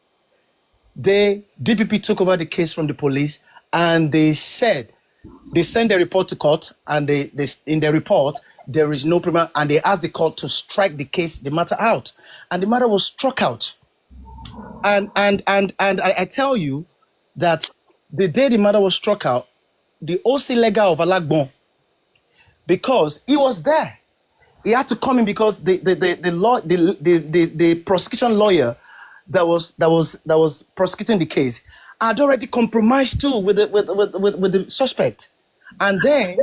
the DPP took over the case from the police, and they sent the report to court, and they in the report there is no prima, and they asked the court to strike the matter out, and the matter was struck out. And I tell you that the day the matter was struck out, the OC Lega of Alagbon, because he was there, he had to come in because the prosecution lawyer that was prosecuting the case had already compromised too with the suspect, and then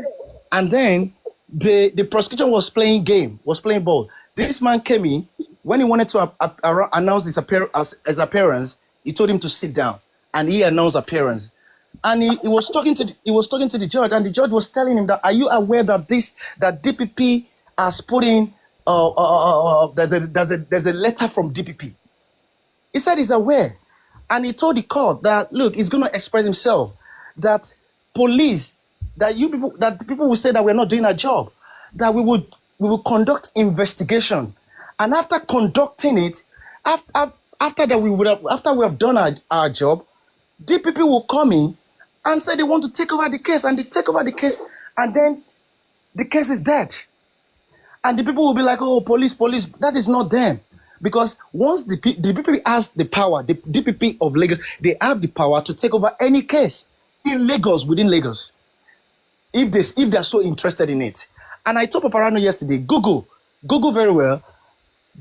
the prosecution was playing ball. This man came in when he wanted to announce his appearance. He told him to sit down, and he announced appearance. And he was talking to the judge, and the judge was telling him that, are you aware that DPP has put in there's a letter from DPP? He said he's aware, and he told the court that, look, he's going to express himself, that police, that the people will say that we're not doing our job, that we will conduct investigation, and after conducting it, after we have done our job, DPP will come in and say they want to take over the case, and they take over the case, and then the case is dead. And the people will be like, oh, police, that is not them. Because once the DPP has the power, the DPP of Lagos, they have the power to take over any case in Lagos, within Lagos, if they're so interested in it. And I told Paparano yesterday, Google very well.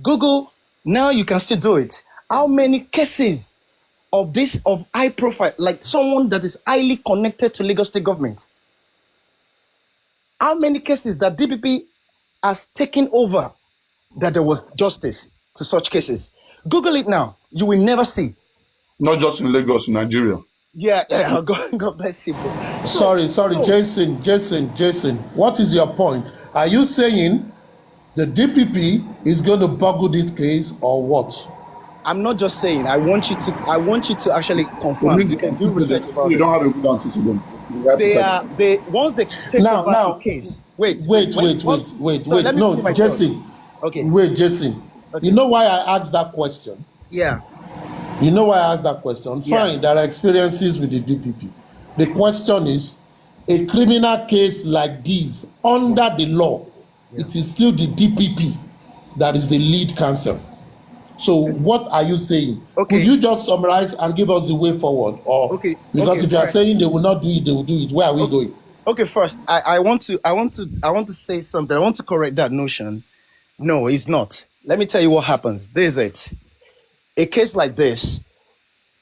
Google, now you can still do it. How many cases of high profile, like someone that is highly connected to Lagos state government? How many cases that DPP has taken over that there was justice to such cases? Google it now. You will never see. Not just in Lagos, in Nigeria. Yeah. God bless you, bro. Sorry, Jason. What is your point? Are you saying the DPP is going to boggle this case, or what? I'm not just saying. I want you to actually confirm. You can do research about it. You don't have a good antecedent. Once they take over the case. Wait. No, Jason. Okay. Wait, Jason. Okay. You know why I asked that question? Yeah. You know why I asked that question? Fine, there are experiences with the DPP. The question is, a criminal case like this, under the law, it is still the DPP that is the lead counsel. So what are you saying? Okay. Could you just summarize and give us the way forward? Or because if you are saying they will not do it, they will do it. Where are we going? Okay, first, I want to say something. I want to correct that notion. No, it's not. Let me tell you what happens. This is it. A case like this,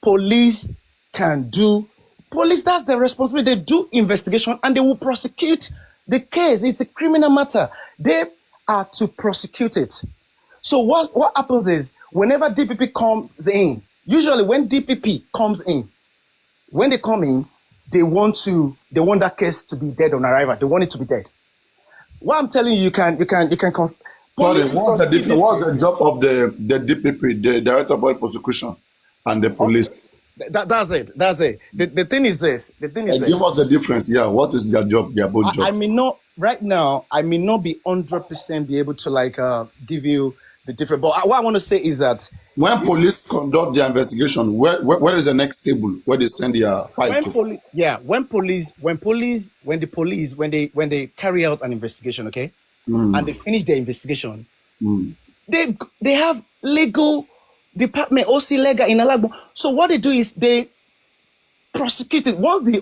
police, that's their responsibility. They do investigation and they will prosecute the case. It's a criminal matter. They are to prosecute it. So what happens is, whenever DPP comes in, usually when DPP comes in, when they come in, they want that case to be dead on arrival. They want it to be dead. What I'm telling you, you can Sorry, what's the job of the DPP, the Director of Public Prosecution, and the police? That's it. That's it. The thing is this. The thing is And give this. us the difference. Yeah, what is their job? Their both I job. may not right now. I may not be 100% be able to like give you the different. But what I want to say is that When police conduct their investigation, where is the next table where they send their file when to? police, yeah, when they carry out an investigation, okay, and they finish their investigation, they have legal department, OC legal in Alagbo. So what they do is they prosecute it once the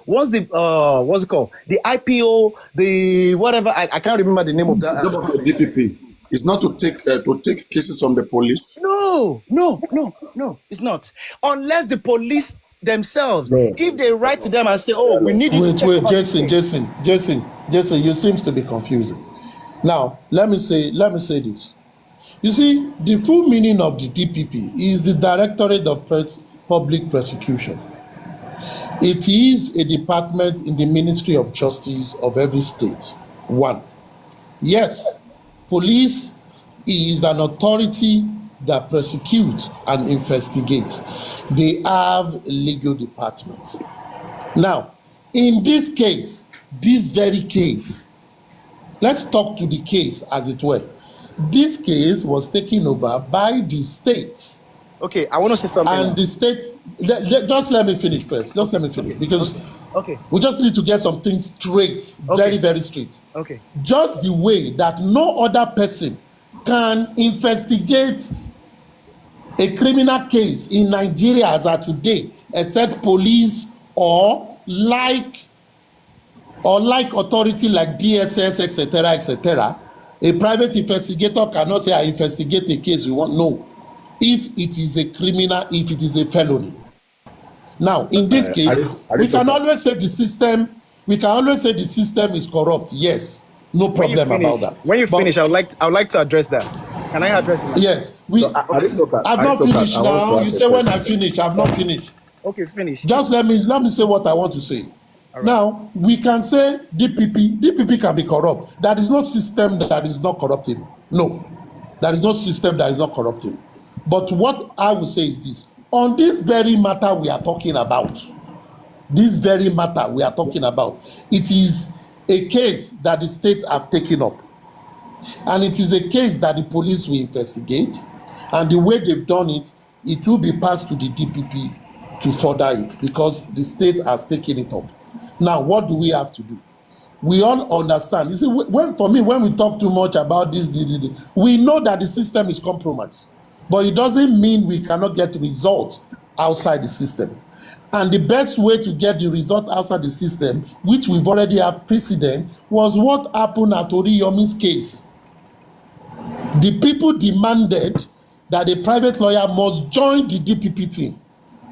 what's it called, the IPO, the whatever, I can't remember the name of It's the that. job of the DPP. It's not to take cases from the police. No, it's not. Unless the police themselves, No. if they write to them and say, "Oh, we need you to Wait, take wait, over this Jason, you seems to be confusing. Now, let me say this. You see, the full meaning of the DPP is the Directorate of Public Prosecution. It is a department in the Ministry of Justice of every state. One. Yes, police is an authority that prosecutes and investigates. They have a legal department. Now, in this case, this very case, let's talk to the case as it were. This case was taken over by the states. Okay, I want to say something And now. the state, just let me finish first. Just let me finish because Okay, we just need to get some things straight, very, very straight. okay. Just the way that no other person can investigate a criminal case in Nigeria as of today, except police or like authority like DSS, etc. A private investigator cannot say, I investigate a case you want. No. If it is a criminal, if it is a felony. Now, in this case, we can always say the system is corrupt. Yes, no problem about that. When you But finish, I would like to address that. Can I address it now? yes, I've not finished now. You say when I finish, I've not finished. Okay, finish. Just let me say what I want to say. Right. Now, we can say DPP can be corrupt. There is no system that is not corruptible. No, there is no system that is not corruptible. But what I will say is this: on this very matter we are talking about, it is a case that the state have taken up, and it is a case that the police will investigate, and the way they've done it, it will be passed to the DPP to further it because the state has taken it up. Now, what do we have to do? We all understand. You see, when we talk too much about this, we know that the system is compromised, but it doesn't mean we cannot get results outside the system. And the best way to get the result outside the system, which we've already have precedent, was what happened at Oriyomi's case. The people demanded that a private lawyer must join the DPP team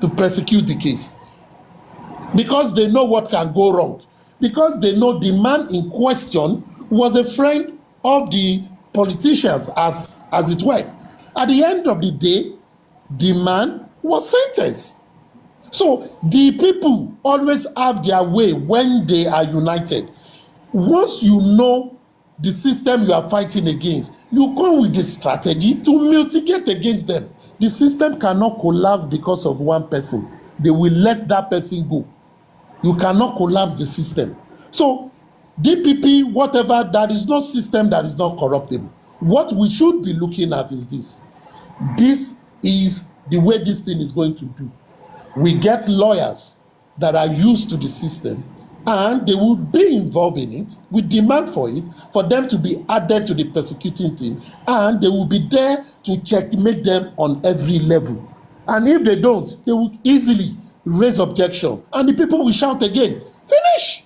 to prosecute the case because they know what can go wrong, because they know the man in question was a friend of the politicians, as it were. At the end of the day, the man was sentenced. So the people always have their way when they are united. Once you know the system you are fighting against, you come with the strategy to mitigate against them. The system cannot collapse because of one person. They will let that person go. You cannot collapse the system. So DPP, whatever, there is no system that is not corruptible. What we should be looking at is this. This is the way this thing is going to do. We get lawyers that are used to the system and they will be involved in it. We demand for it, for them to be added to the prosecuting team, and they will be there to checkmate them on every level. And if they don't, they will easily raise objection and the people will shout again, finish.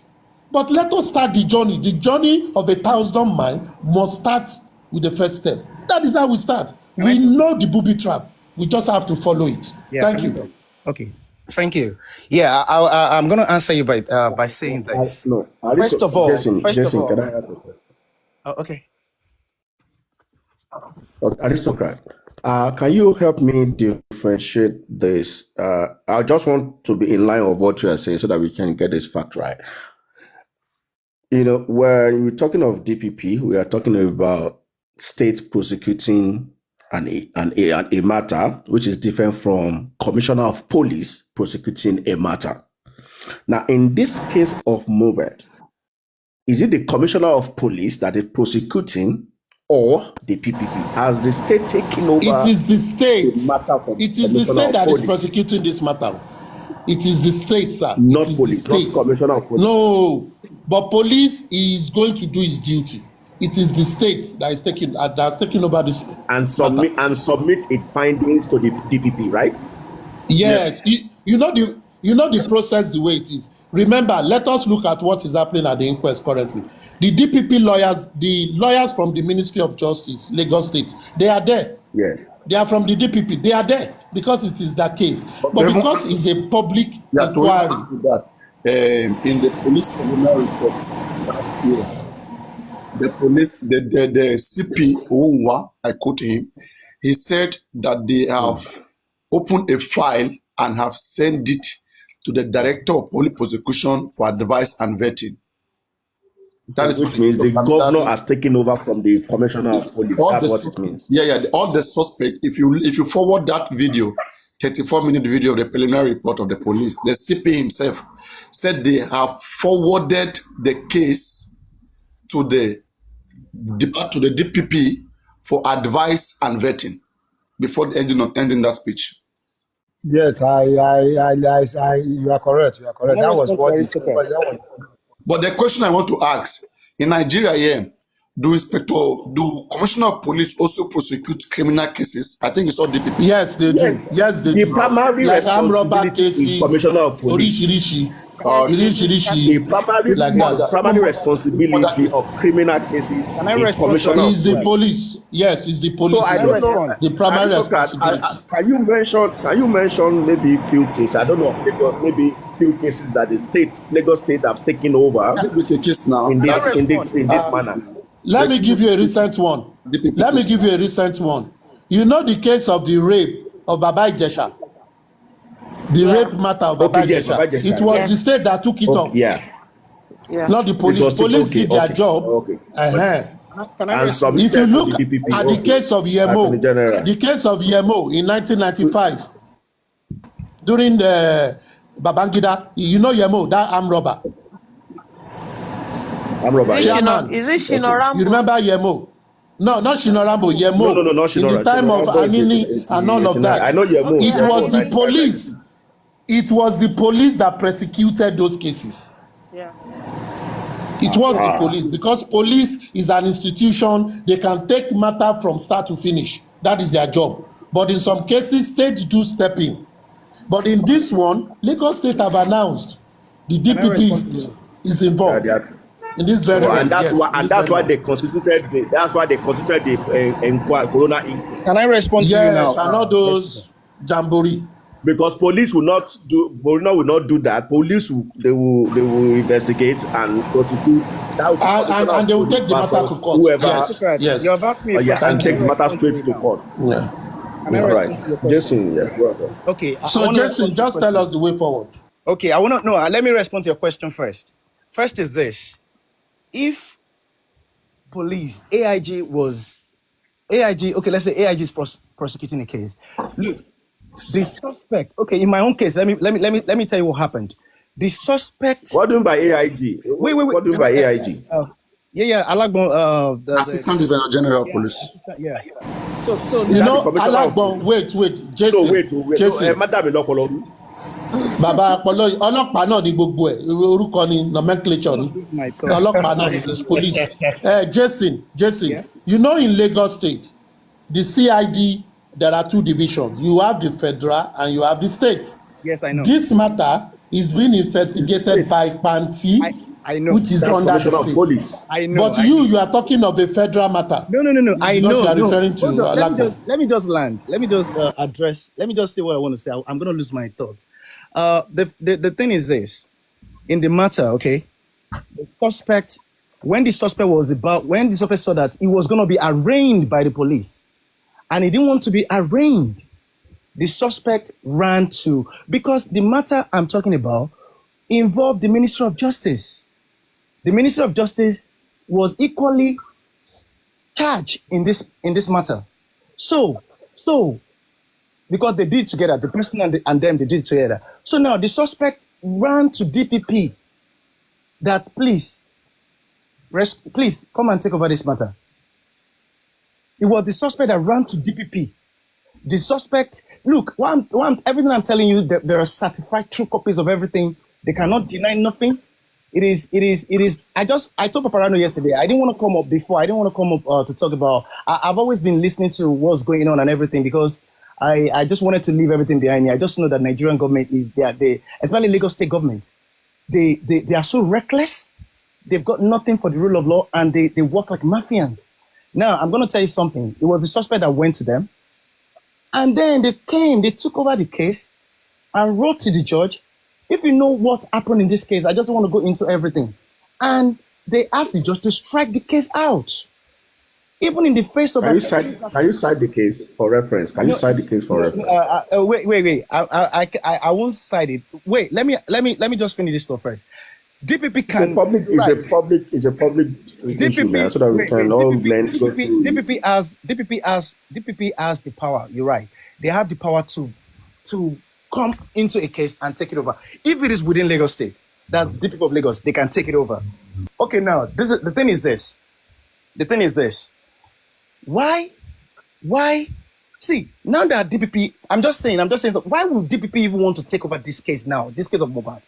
But let us start the journey. The journey of 1,000 miles must start with the first step. That is how we start. We know the booby trap. We just have to follow it. Yeah, Thank you. Okay, thank you. Yeah, I'm going to answer you by saying this. No, First of all, Jason, can I ask a question? Okay. Aristocrat, can you help me differentiate this? I just want to be in line of what you are saying so that we can get this fact right. You know, when we're talking of DPP, we are talking about states prosecuting a matter, which is different from commissioner of police prosecuting a matter. Now, in this case of Mohbad, is it the commissioner of police that is prosecuting or the PPP? Has the state taken over? It is the state. the matter from It is the commissioner state of that is police? prosecuting this matter. It is the state, sir. Not It is police, the not state. commissioner of police. No, but police is going to do his duty. It is the state that is taking over this And matter. submit its findings to the DPP, right? Yes, you know the process the way it is. Remember, let us look at what is happening at the inquest currently. The DPP lawyers, the lawyers from the Ministry of Justice, Lagos State, they are there. Yeah. They are from the DPP. They are there because it is that case. But Even- because it's a public Yeah, to inquiry, add to that, in the police preliminary report that year, the CP Ounwa, I quote him, he said that they have opened a file and have sent it to the director of police prosecution for advice and vetting. That is Which means the governor has taken over from the commissioner of police. That's what it means. Yeah. All the suspect. If you forward that video, 34-minute video of the preliminary report of the police, the CP himself said they have forwarded the case to the DPP for advice and vetting before ending that speech. Yes, you are correct. You are correct. That was what he said. But the question I want to ask, in Nigeria here, do commissioner of police also prosecute criminal cases? I think it's all DPP. yes, they do. Yes, they The do. primary Like armed robber responsibility cases, is commissioner of police. Oríṣiríṣi, The oríṣiríṣi, primary like that. responsibility of criminal cases I is respond to commissioner of Is the police. police? Yes, it's the police. So I don't know. The primary Aristocrat, responsibility. Can you mention maybe few cases? I don't know. Maybe few cases that the Lagos State have taken over With the case now. in this manner. Let me give you a recent one. You know the case of the rape of Baba Ijesha? The rape matter of Baba Okay, yes, Ijesha. Baba Ijesha. It was the state that took it up, Yeah. Yeah. not the police. It was Police okay, did their okay, job. okay. And If submitted you to look the DPP. at the case of Attorney General. the case of Yemo in 1995, during the Babangida, you know Yemo, that armed robber. I'm Robert. Is it Chairman. Shino- is it Shinorambo? You remember Yemo? No, not Shinorambo, Yemo. No, not In the Shinora. time of Shinora is Anini 80, and all of 89. that. I know Yemo. It Okay, was I the know. police. It was the police that prosecuted those cases. Yeah. It was the police, because police is an institution. They can take matter from start to finish. That is their job. But in some cases, states do step in. But in this one, Lagos State have announced the DPP is involved in this very And that's yes, why, in and this that's very why one. they constituted the inquiry, corona inquiry. Can I respond to you now? Yes, and all those jamboree. Because police will not do that. Police will investigate and prosecute. That will be commissioner And they will of take the police matter to versus court. Whoever, Yes. Yes. You have asked me a yeah, question. and Can take I the matter respond straight you to now? court. Yeah. Can I All respond right, to your question? Jason. Yeah, go ahead. Okay. I So wanna Jason, respond to your just tell question. us the way forward. Okay, I want to know. Let me respond to your question first. First is this: if police AIG was AIG, okay, let's say AIG is prosecuting a case. Look, the suspect. Okay, in my own case, let me tell you what happened. The suspect. What do you mean by AIG? Wait. What do you mean by AIG? Alagbon, Assistant Inspector General of Police. assistant, yeah. So You That know, the commissioner of Alagbon, wait, Jason. No, wait. Jason. Madam Ilokolo. Bàbá ọpọlọ ọlọ́pàá náà ni gbogbo ẹ̀, orúkọ ni nomenclature ni. This is my thought. Ọlọ́pàá náà ni is police. Jason, Yeah. you know in Lagos State, the CID, there are two divisions. You have the federal and you have the state. Yes, I know. This matter is being investigated by Panti, I know. which is That's under the commissioner of state. police. I know. But you are talking of a federal matter. No. I Because know. you are No. referring to Hold on, Alagbon. let me just land. Let me just address. Let me just say what I want to say. I'm going to lose my thoughts. The thing is this: in the matter, okay, the suspect, when the suspect saw that he was going to be arraigned by the police, and he didn't want to be arraigned, the suspect ran to, because the matter I'm talking about involved the Ministry of Justice. The Ministry of Justice was equally charged in this matter. So because they did it together, the person and them, they did it together. So now the suspect ran to DPP that please come and take over this matter. It was the suspect that ran to DPP. The suspect, look, everything I'm telling you, there are certified true copies of everything. They cannot deny nothing. It is. I told Paparano yesterday, I didn't want to come up before. I didn't want to come up to talk about, I've always been listening to what's going on and everything because I just wanted to leave everything behind me. I just know that Nigerian government especially Lagos state government, they are so reckless. They've got nothing for the rule of law and they work like mafians. Now, I'm going to tell you something. It was the suspect that went to them. And then they took over the case and wrote to the judge. If you know what happened in this case, I just don't want to go into everything. And they asked the judge to strike the case out. Even in the face of... Can you cite the case for reference? Can you cite the case for reference? Wait. I won't cite it. Wait, let me just finish this stuff first. DPP can... It's a public issue now, so that we can all blend. DPP has the power. You're right. They have the power to come into a case and take it over. If it is within Lagos State, that's the DPP of Lagos, they can take it over. Okay, now the thing is this. Why? See, now that DPP, I'm just saying, why would DPP even want to take over this case now, this case of Mohbad?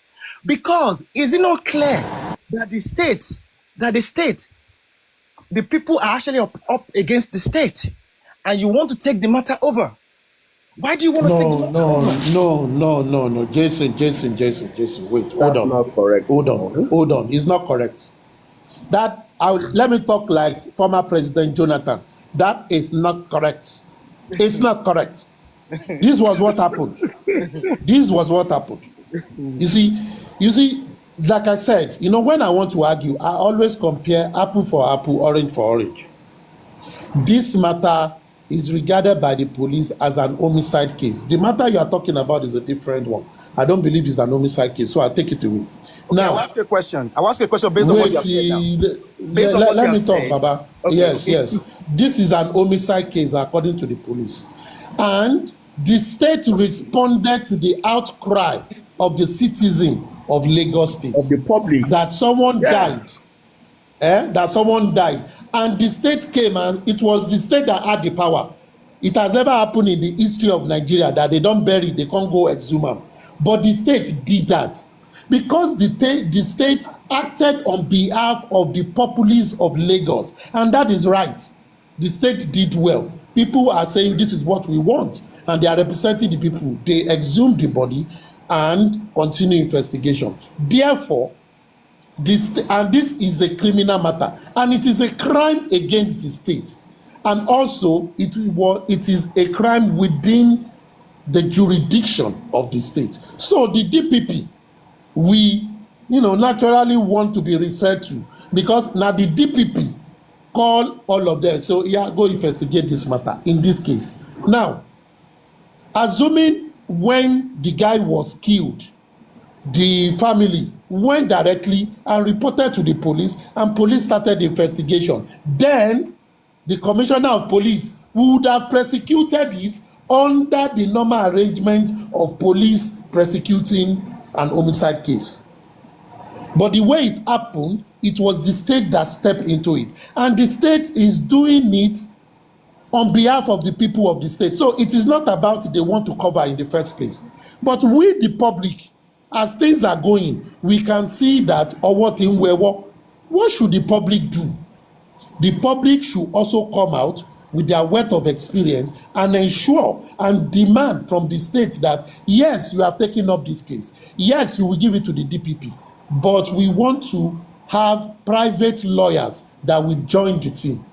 Because is it not clear that the people are actually up against the state, and you want to take the matter over? Why do you want to take the matter over? No. Jason, wait, hold on. Not correct. Hold on. It's not correct. Let me talk like former President Jonathan. That is not correct. It's not correct. This was what happened. You see, like I said, when I want to argue, I always compare apple for apple, orange for orange. This matter is regarded by the police as an homicide case. The matter you are talking about is a different one. I don't believe it's an homicide case, so I take it away. Okay, now, I'll ask you a question based on what you have said now. Let me talk, Baba. Okay, yes. This is an homicide case according to the police. And the state responded to the outcry of the citizen of Lagos State. Of the public. That someone died. And the state came, and it was the state that had the power. It has never happened in the history of Nigeria that they don't bury, they can't go exhume them. But the state did that. Because the state acted on behalf of the populace of Lagos. And that is right. The state did well. People are saying this is what we want. And they are representing the people. They exhumed the body and continue investigation. Therefore, this is a criminal matter. And it is a crime against the state. And also, it is a crime within the jurisdiction of the state. So the DPP, we naturally want to be referred to because now the DPP call all of them. So go investigate this matter in this case. Now, assuming when the guy was killed, the family went directly and reported to the police, and police started the investigation. Then the commissioner of police would have prosecuted it under the normal arrangement of police prosecuting an homicide case. But the way it happened, it was the state that stepped into it. And the state is doing it on behalf of the people of the state. So it is not about they want to cover in the first place. But we, the public, as things are going, we can see that, what should the public do? The public should also come out with their wealth of experience and ensure and demand from the state that, yes, you have taken up this case. Yes, you will give it to the DPP. But we want to have private lawyers that will join the team.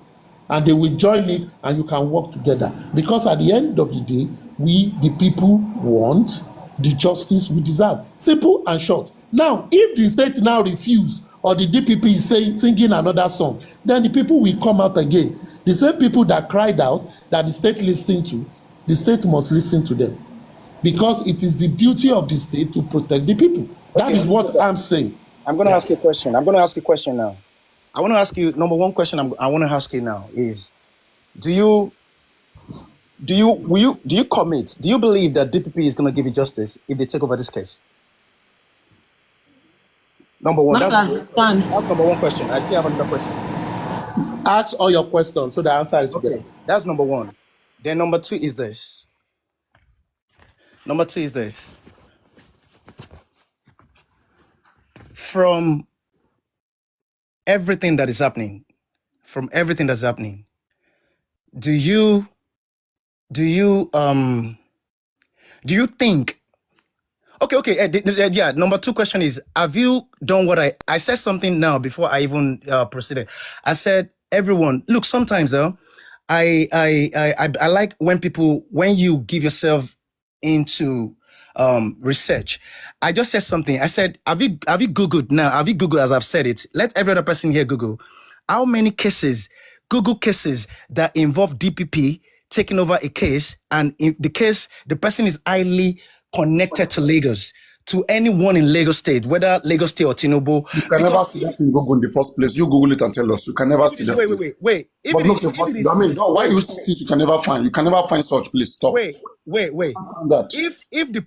And they will join it and you can work together. Because at the end of the day, we, the people, want the justice we deserve. Simple and short. Now, if the state now refuse or the DPP is singing another song, then the people will come out again. The same people that cried out that the state listened to, the state must listen to them. Because it is the duty of the state to protect the people. That is what I'm saying. I'm going to ask you a question. I'm going to ask you a question now. I want to ask you, number one question I want to ask you now is, do you do you commit? Do you believe that DPP is going to give you justice if they take over this case? Number one, Not that's as it stands. number one question. I still have another question. Ask all your questions so they answer it together. Okay, that's number one. Then number two is this. From everything that is happening, do you think? Okay. Yeah. Number two question is: have you done what I said something now before I even proceeded? I said, everyone, look. Sometimes, I like when you give yourself into research. I just said something. I said, have you Googled now? Have you Googled, as I've said it? Let every other person here Google. How many Google cases that involve DPP taking over a case, and in the case, the person is highly connected to Lagos, to anyone in Lagos State, whether Lagos State or Tinubu. You can never see that in Google in the first place. You Google it and tell us. You can never see that. Wait. But look, I mean, why you say things you can never find? You can never find such. Please stop. Wait. That. If the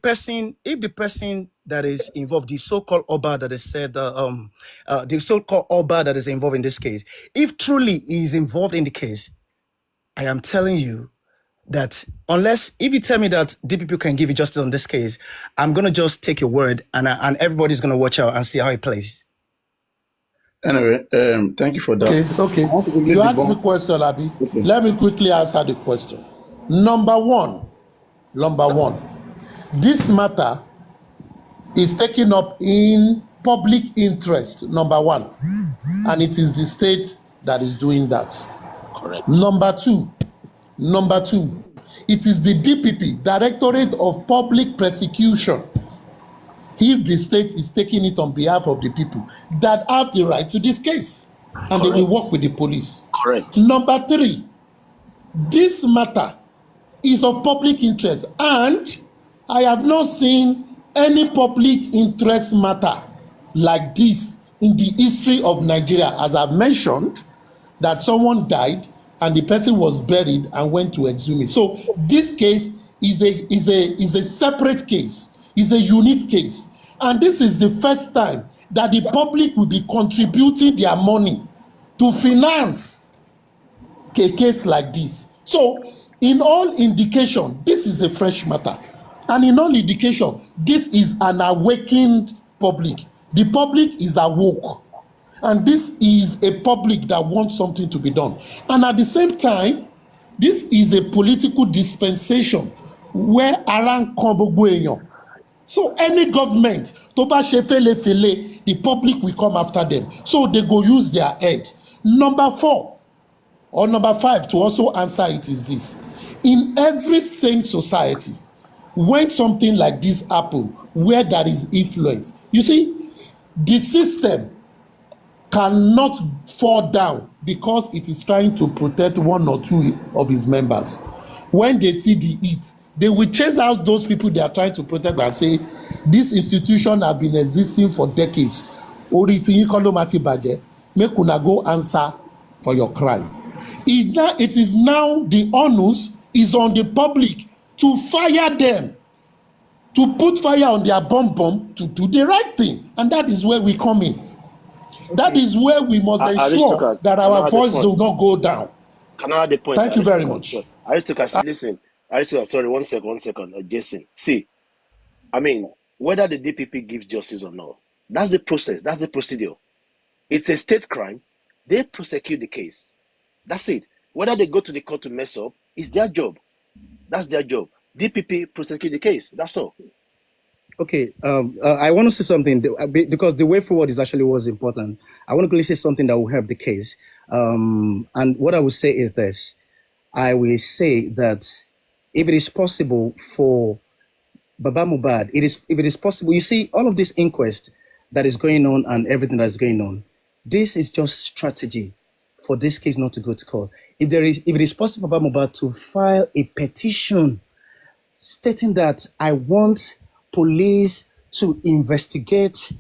person that is involved, the so-called Oba that is said, the so-called Oba that is involved in this case, if truly he is involved in the case, I am telling you that if you tell me that DPP can give you justice on this case, I'm gonna just take your word, and everybody's gonna watch out and see how it plays. Anyway, thank you for that. Okay. You asked me a question, Abi. Okay. Let me quickly answer the question. Number one, this matter is taken up in public interest, number one, and it is the state that is doing that. Correct. Number two, it is the DPP, Directorate of Public Prosecution, if the state is taking it on behalf of the people, that have the right to this case, and Correct. They will work with the police. Correct. Number three, this matter is of public interest, and I have not seen any public interest matter like this in the history of Nigeria. As I've mentioned, that someone died and the person was buried and went to exhume it. So this case is a separate case, is a unique case, and this is the first time that the public will be contributing their money to finance a case like this. So in all indication, this is a fresh matter, and in all indication, this is an awakened public. The public is awoke. And this is a public that wants something to be done. And at the same time, this is a political dispensation where around Kombogweyon. So any government, Toba Shefele, the public will come after them. So they go use their head. Number 4 or number 5 to also answer it is this. In every sane society, when something like this happens, where there is influence, you see, the system cannot fall down because it is trying to protect one or two of its members. When they see the heat, they will chase out those people they are trying to protect and say, this institution have been existing for decades. Make una go answer for your crime. It is now the onus is on the public to fire them, to put fire on their bomb to do the right thing. And that is where we come in. Okay. That is where we must ensure that our voice do not go down. Can I add the point? Thank you very much. Listen. Sorry, one second. Jason, see, I mean, whether the DPP gives justice or not, that's the process. That's the procedure. It's a state crime. They prosecute the case. That's it. Whether they go to the court to mess up, it's their job. That's their job. DPP prosecute the case. That's all. Okay, I want to say something because the way forward is actually what's important. I want to quickly say something that will help the case. And what I will say is this. I will say that if it is possible for Baba Mubad, if it is possible, you see, all of this inquest that is going on and everything that is going on, this is just strategy for this case not to go to court. If it is possible for Baba Mubad to file a petition stating that I want police to investigate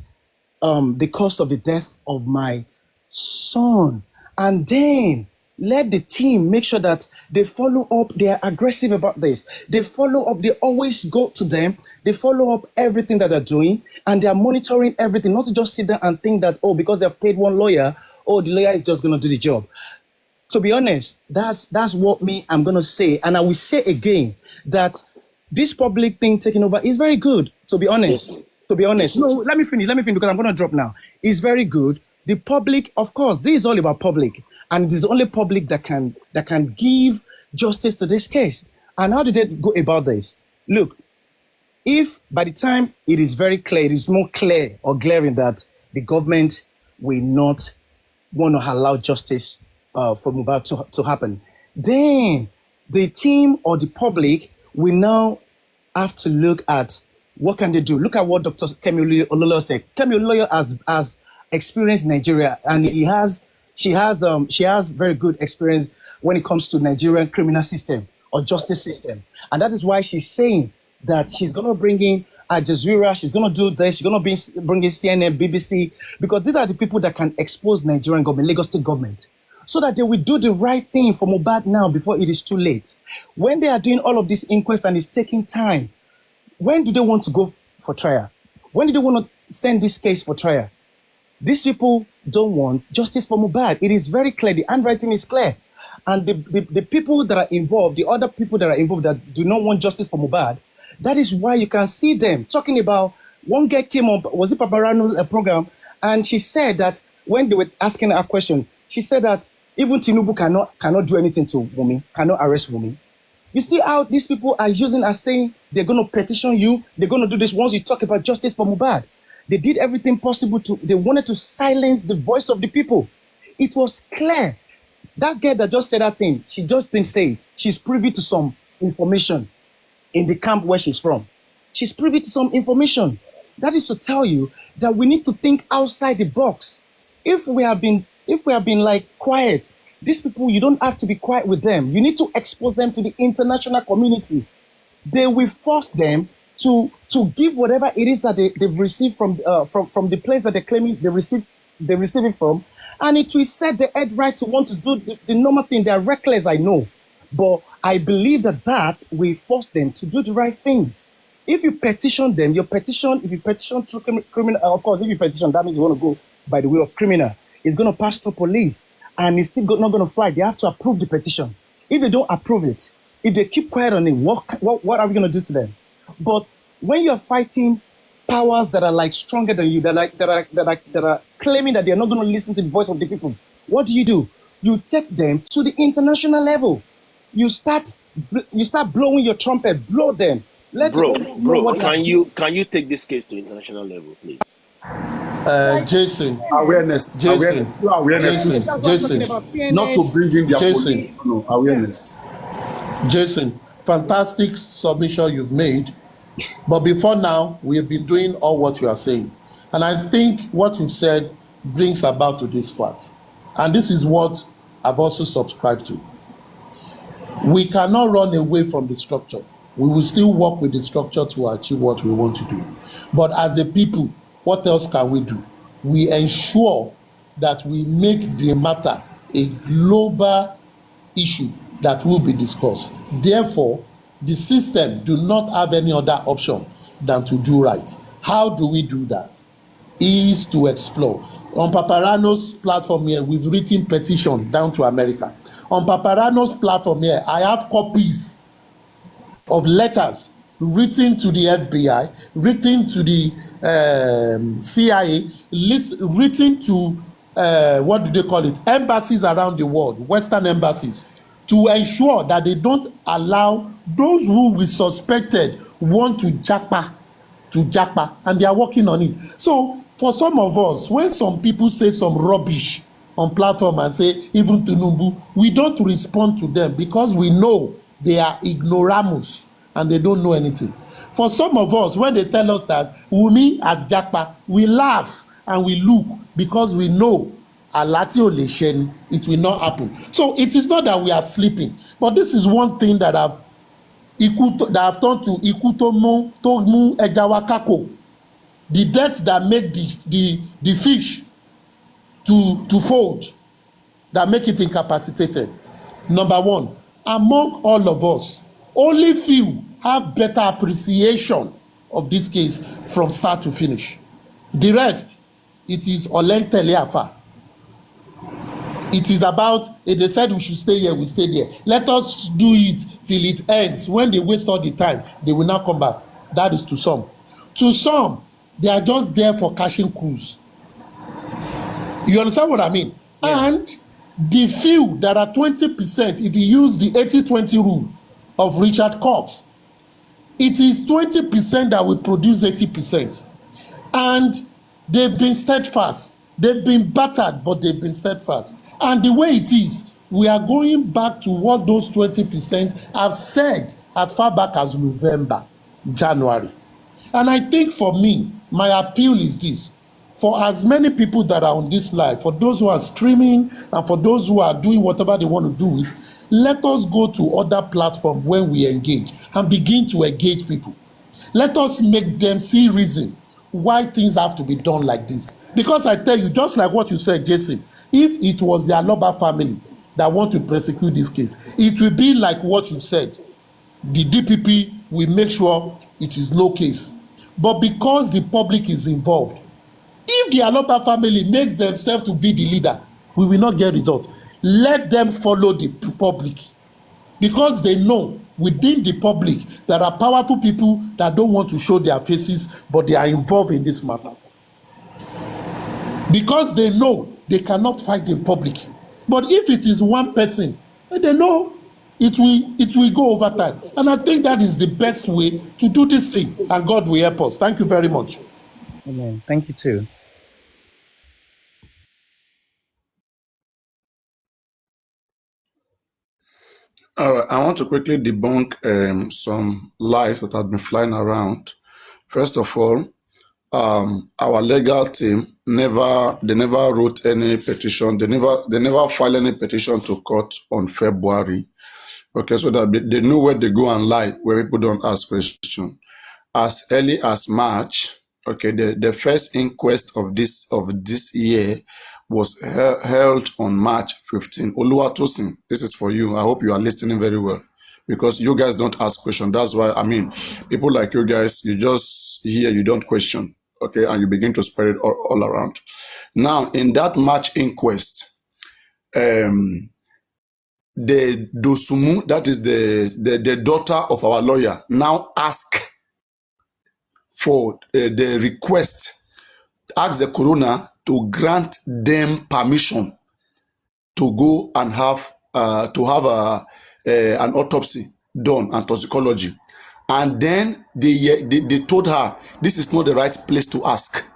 the cause of the death of my son, and then Let the team make sure that they follow up. They are aggressive about this. They follow up. They always go to them. They follow up everything that they're doing, and they are monitoring everything. Not to just sit there and think that, oh, because they've paid one lawyer, oh, the lawyer is just going to do the job. To be honest, that's what I'm gonna say, and I will say again that this public thing taking over is very good. To be honest, Jason, no, Jason, let me finish. Because I'm gonna drop now. It's very good. The public, of course, this is all about public, and it is only public that can give justice to this case. And how did they go about this? Look, if by the time it is very clear, it is more clear or glaring that the government will not want to allow justice for Mohbad to happen, then the team or the public will now have to look at what can they do. Look at what Dr. Kemi Ololo said. Kemi Ololo has experienced Nigeria, and she has very good experience when it comes to Nigerian criminal system or justice system, and that is why she's saying that she's going to bring in Al Jazeera, she's going to do this, she's going to bring in CNN, BBC, because these are the people that can expose Nigerian government, Lagos state government, so that they will do the right thing for Mohbad now before it is too late. When they are doing all of this inquest and it's taking time, when do they want to go for trial? When do they want to send this case for trial? These people don't want justice for Mohbad. It is very clear. The handwriting is clear. And the people that are involved, the other people that are involved that do not want justice for Mohbad, that is why you can see them talking about, one girl came up, was it Paparano's program, and she said that when they were asking her a question, she said that even Tinubu cannot do anything to Wumi, cannot arrest Wumi. You see how these people are using as saying they're going to petition you, they're going to do this once you talk about justice for Mohbad. They did everything possible they wanted to silence the voice of the people. It was clear. That girl that just said that thing, she just didn't say it. She's privy to some information in the camp where she's from. She's privy to some information. That is to tell you that we need to think outside the box. If we have been like quiet, these people, you don't have to be quiet with them. You need to expose them to the international community. They will force them to give whatever it is that they've received from the place that they're claiming they receive it from, and it will set the head right to want to do the normal thing. They're reckless, I know, but I believe that will force them to do the right thing. If you petition them, if you petition through criminal, of course, if you petition, that means you want to go by the way of criminal. It's going to pass through police, and it's still not going to fly. They have to approve the petition. If they don't approve it, if they keep quiet on it, what are we going to do to them? But when you're fighting powers that are like stronger than you, that are claiming that they're not going to listen to the voice of the people, what do? You take them to the international level. You start blowing your trumpet, blow them. Let the world know bro, what can you take this case to international level, please? Jason, Awareness, Jason, awareness, through awareness, Jason, That's what I'm talking Jason, about. not to CNN. bring in their Jason. police. No, awareness. Jason, fantastic submission you've made. But before now, we have been doing all what you are saying. And I think what you said brings about to this fact. And this is what I've also subscribed to. We cannot run away from the structure. We will still work with the structure to achieve what we want to do. But as a people, what else can we do? We ensure that we make the matter a global issue that will be discussed. Therefore, the system do not have any other option than to do right. How do we do that? Is to explore. On Paparano's platform here, we've written petition down to America. On Paparano's platform here, I have copies of letters written to the FBI, written to the CIA, written to what do they call it? Embassies around the world, Western embassies, to ensure that they don't allow those who we suspected want to japa, and they are working on it. So for some of us, when some people say some rubbish on platform and say even Tinubu, we don't respond to them because we know they are ignoramus and they don't know anything. For some of us, when they tell us that Wumi as japa, we laugh and we look because we know alati ò lè ṣẹ ni, it will not happen. So it is not that we are sleeping, but this is one thing that have turned to ikú tó mú ẹja wa kákò, the death that make the fish to fold. that make it incapacitated. Number one, among all of us, only few have better appreciation of this case from start to finish. The rest, it is olentele afa. It is about, if they said we should stay here, we stay there. Let us do it till it ends. When they waste all the time, they will not come back. That is to some. To some, they are just there for cashing coups. You understand what I mean? Yeah. And the few that are 20%, if you use the 80-20 rule of Richard Cox, it is 20% that will produce 80%. And they've been steadfast. They've been battered, but they've been steadfast. And the way it is, we are going back to what those 20% have said as far back as November, January. And I think for me, my appeal is this. For as many people that are on this live, for those who are streaming and for those who are doing whatever they want to do with, let us go to other platforms when we engage and begin to engage people. Let us make them see reason why things have to be done like this. Because I tell you, just like what you said, Jason, if it was the Aloba family that want to prosecute this case, it will be like what you said. The DPP will make sure it is no case. But because the public is involved, if the Aloba family makes themselves to be the leader, we will not get results. Let them follow the public, because they know within the public there are powerful people that don't want to show their faces, but they are involved in this matter. Because they know they cannot fight the public. But if it is one person, they know it will go over time. And I think that is the best way to do this thing. And God will help us. Thank you very much. Amen. Thank you too. I want to quickly debunk some lies that have been flying around. First of all, our legal team never wrote any petition. They never filed any petition to court on February. Okay, so that they know where they go and lie, where people don't ask questions. As early as March, okay, the first inquest of this year was held on March 15. Oluwatosin, this is for you. I hope you are listening very well, because you guys don't ask questions. That's why, I mean, people like you guys, you just hear, you don't question, okay, and you begin to spread it all around. Now, in that March inquest, the Dosumu, that is the daughter of our lawyer, now ask for the request, ask the coroner to grant them permission to go and have an autopsy done and toxicology. And then they told her this is not the right place to ask,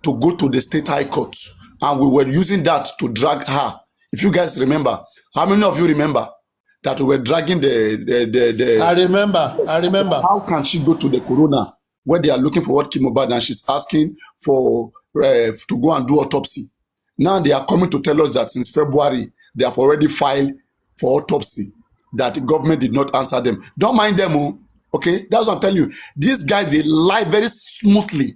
to go to the state high court. And we were using that to drag her. If you guys remember, how many of you remember that we were dragging the I remember. How can she go to the coroner where they are looking for what Kimobad, and she's asking for to go and do autopsy? Now they are coming to tell us that since February they have already filed for autopsy, that the government did not answer them. Don't mind them, okay? That's what I'm telling you. These guys, they lie very smoothly.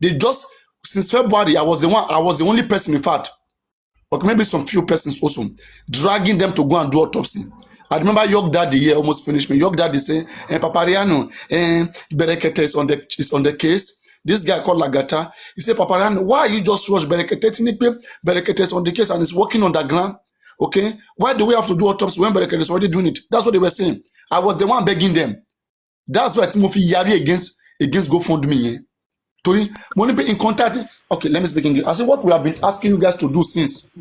They just, since February, I was the only person, in fact, or maybe some few persons also, dragging them to go and do autopsy. I remember York Daddy here almost finished me. York Daddy say, Papariano, Berekete is on the case. This guy called Lagata, he said, Papariano, why you just rush Berekete? Berekete is on the case and is working on the ground. Okay? Why do we have to do autopsy when Berekete is already doing it? That's what they were saying. I was the one begging them. That's why Timothy Yari against GoFundMe. Tori, money in contact. Okay, let me speak English. I said, what we have been asking you guys to do since,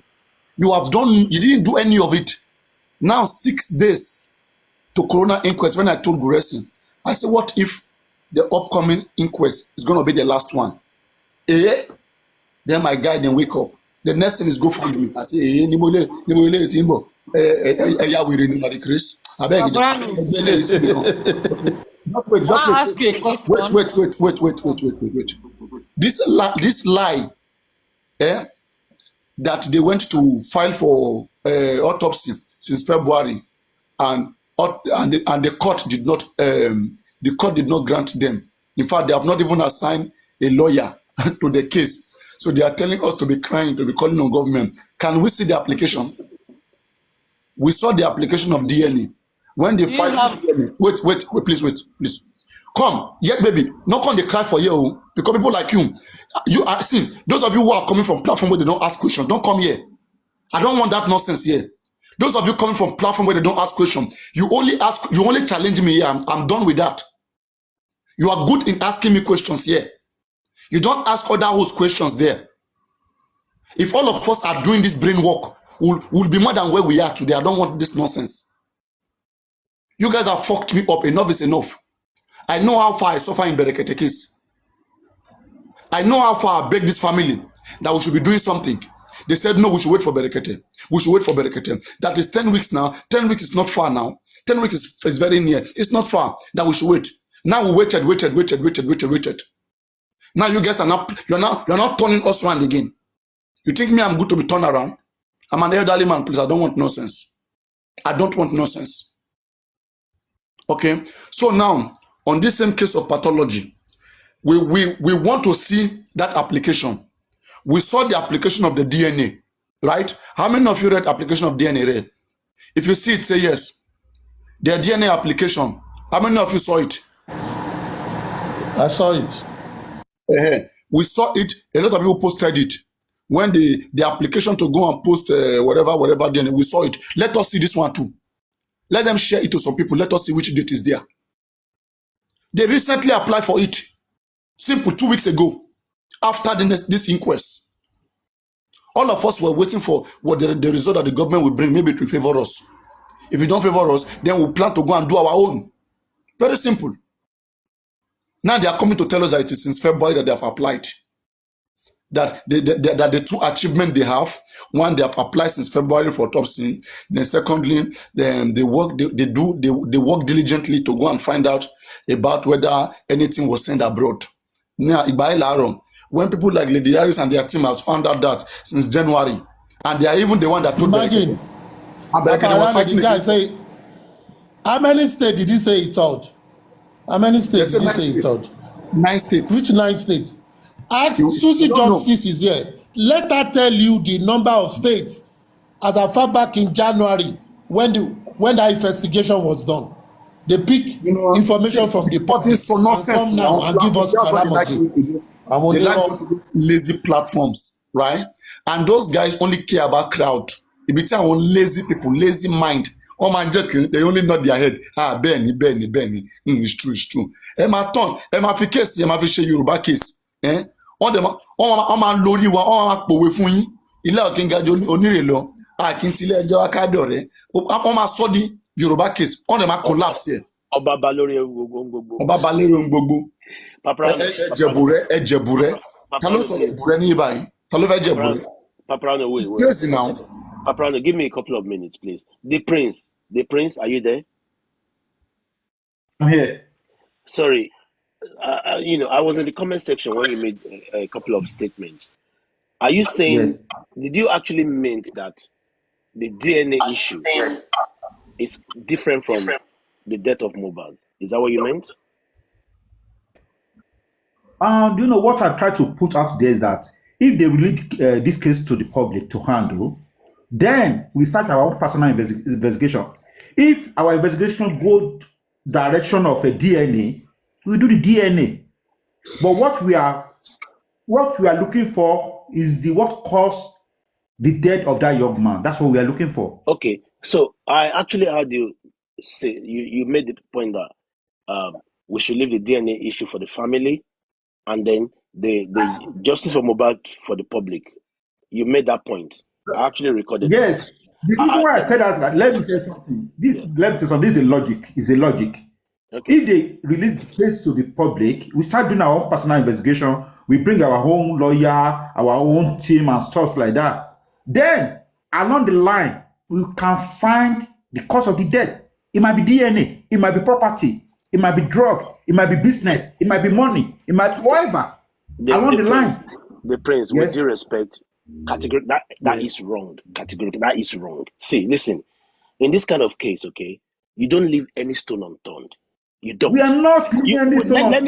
you didn't do any of it. Now 6 days to Corona inquest. When I told Guresin, I said, what if the upcoming inquest is going to be the last one? Then my guy then wake up. The next thing is GoFundMe. I say, Timbo, Chris. I beg you. Just wait. Ask you a question. Wait. This lie, that they went to file for autopsy since February, and the court did not grant them. In fact, they have not even assigned a lawyer to the case. So they are telling us to be crying, to be calling on government. Can we see the application? We saw the application of DNA. When they Do you filed have DNA. Wait, please. Come, yet baby, not come they cry for you because people like you are see those of you who are coming from platform where they don't ask questions, don't come here. I don't want that nonsense here. Those of you coming from platform where they don't ask questions, you only challenge me here. I'm done with that. You are good in asking me questions here. You don't ask other host questions there. If all of us are doing this brain work, we'll be more than where we are today. I don't want this nonsense. You guys have fucked me up. Enough is enough. I know how far I suffer in Berekete case. I know how far I beg this family that we should be doing something. They said, no, we should wait for Berekete. We should wait for Berekete. That is 10 weeks now. 10 weeks is not far now. 10 weeks is very near. It's not far that we should wait. Now we waited. Now you guys you're not turning us around again. You think me I'm good to be turned around? I'm an elderly man, please. I don't want nonsense. I don't want nonsense. Okay? So now, on this same case of pathology, we want to see that application. We saw the application of the DNA, right? How many of you read application of DNA? If you see it, say yes. The DNA application. How many of you saw it? I saw it. We saw it. A lot of people posted it. When the application to go and post whatever DNA, we saw it. Let us see this one too. Let them share it to some people. Let us see which date is there. They recently applied for it. Simple, 2 weeks ago. After this inquest. All of us were waiting for what the result that the government will bring. Maybe it will favor us. If it don't favor us, then we plan to go and do our own. Very simple. Now they are coming to tell us that it is since February that they have applied. That the two achievements they have, one, they have applied since February for autopsy. Then secondly, they work diligently to go and find out about whether anything was sent abroad. Now, when people like Lady Harris and their team has found out that since January, and they are even the one that told Imagine, Berekete was fighting the guy against say, how many states did he say he told? How many states did he say he told? 9 states. Which 9 states? Ask You Susie don't know. Justice is here. Let her tell you the number of states as far back in January when that investigation was done. They pick information from the But it's so and nonsense come now and give us That's why they like Karamoji. they like lazy platforms, right? And those guys only care about crowd. If it's on lazy people, lazy mind. Oh my joking, they only nod their head. Benny. It's true. Emma Ton, Emma fi case, Emma fi Yoruba case. On them, on my lori wa, on my powe fun yin. Ile okin gajo onire lo. Akin ti ile ẹjọ́ akadore. On my sodi Yoruba case. On them collapse here. Ọba Balori gbogbo. Ọba balẹ̀ ohun gbogbo. Ẹjẹ̀bùrẹ́. Ta ló sọ̀rọ̀ ìbúrẹ́ ní báyìí? Ta ló fẹ́ jẹ̀bùrẹ́? Paparano, wait. Crazy now. Paparano, give me a couple of minutes, please. The Prince, are you there? I'm here. Sorry, I was in the comment section when you made a couple of statements. Are you saying, Yes. did you actually mean that the DNA issue is different from the death of Mohbad? Is that what you meant? Do you know what I try to put out there is that if they release this case to the public to handle, then we start our own personal investigation. If our investigation go direction of a DNA, we do the DNA. But what we are looking for is what caused the death of that young man. That's what we are looking for. Okay, so I actually heard you say you made the point that we should leave the DNA issue for the family, and then the justice for Mohbad for the public. You made that point. I actually recorded. Yes. The reason why I said that, let me tell you something. This is a logic. It's a logic. Okay. If they release the case to the public, we start doing our own personal investigation. We bring our own lawyer, our own team, and stuff like that. Then, along the line, we can find the cause of the death. It might be DNA, it might be property, it might be drug, it might be business, it might be money, it might be whatever. Along the line. The Prince, Yes. with due respect, that is wrong. Categorically, that is wrong. See, listen, in this kind of case, okay, you don't leave any stone unturned. You don't. We are not leaving any stone. Let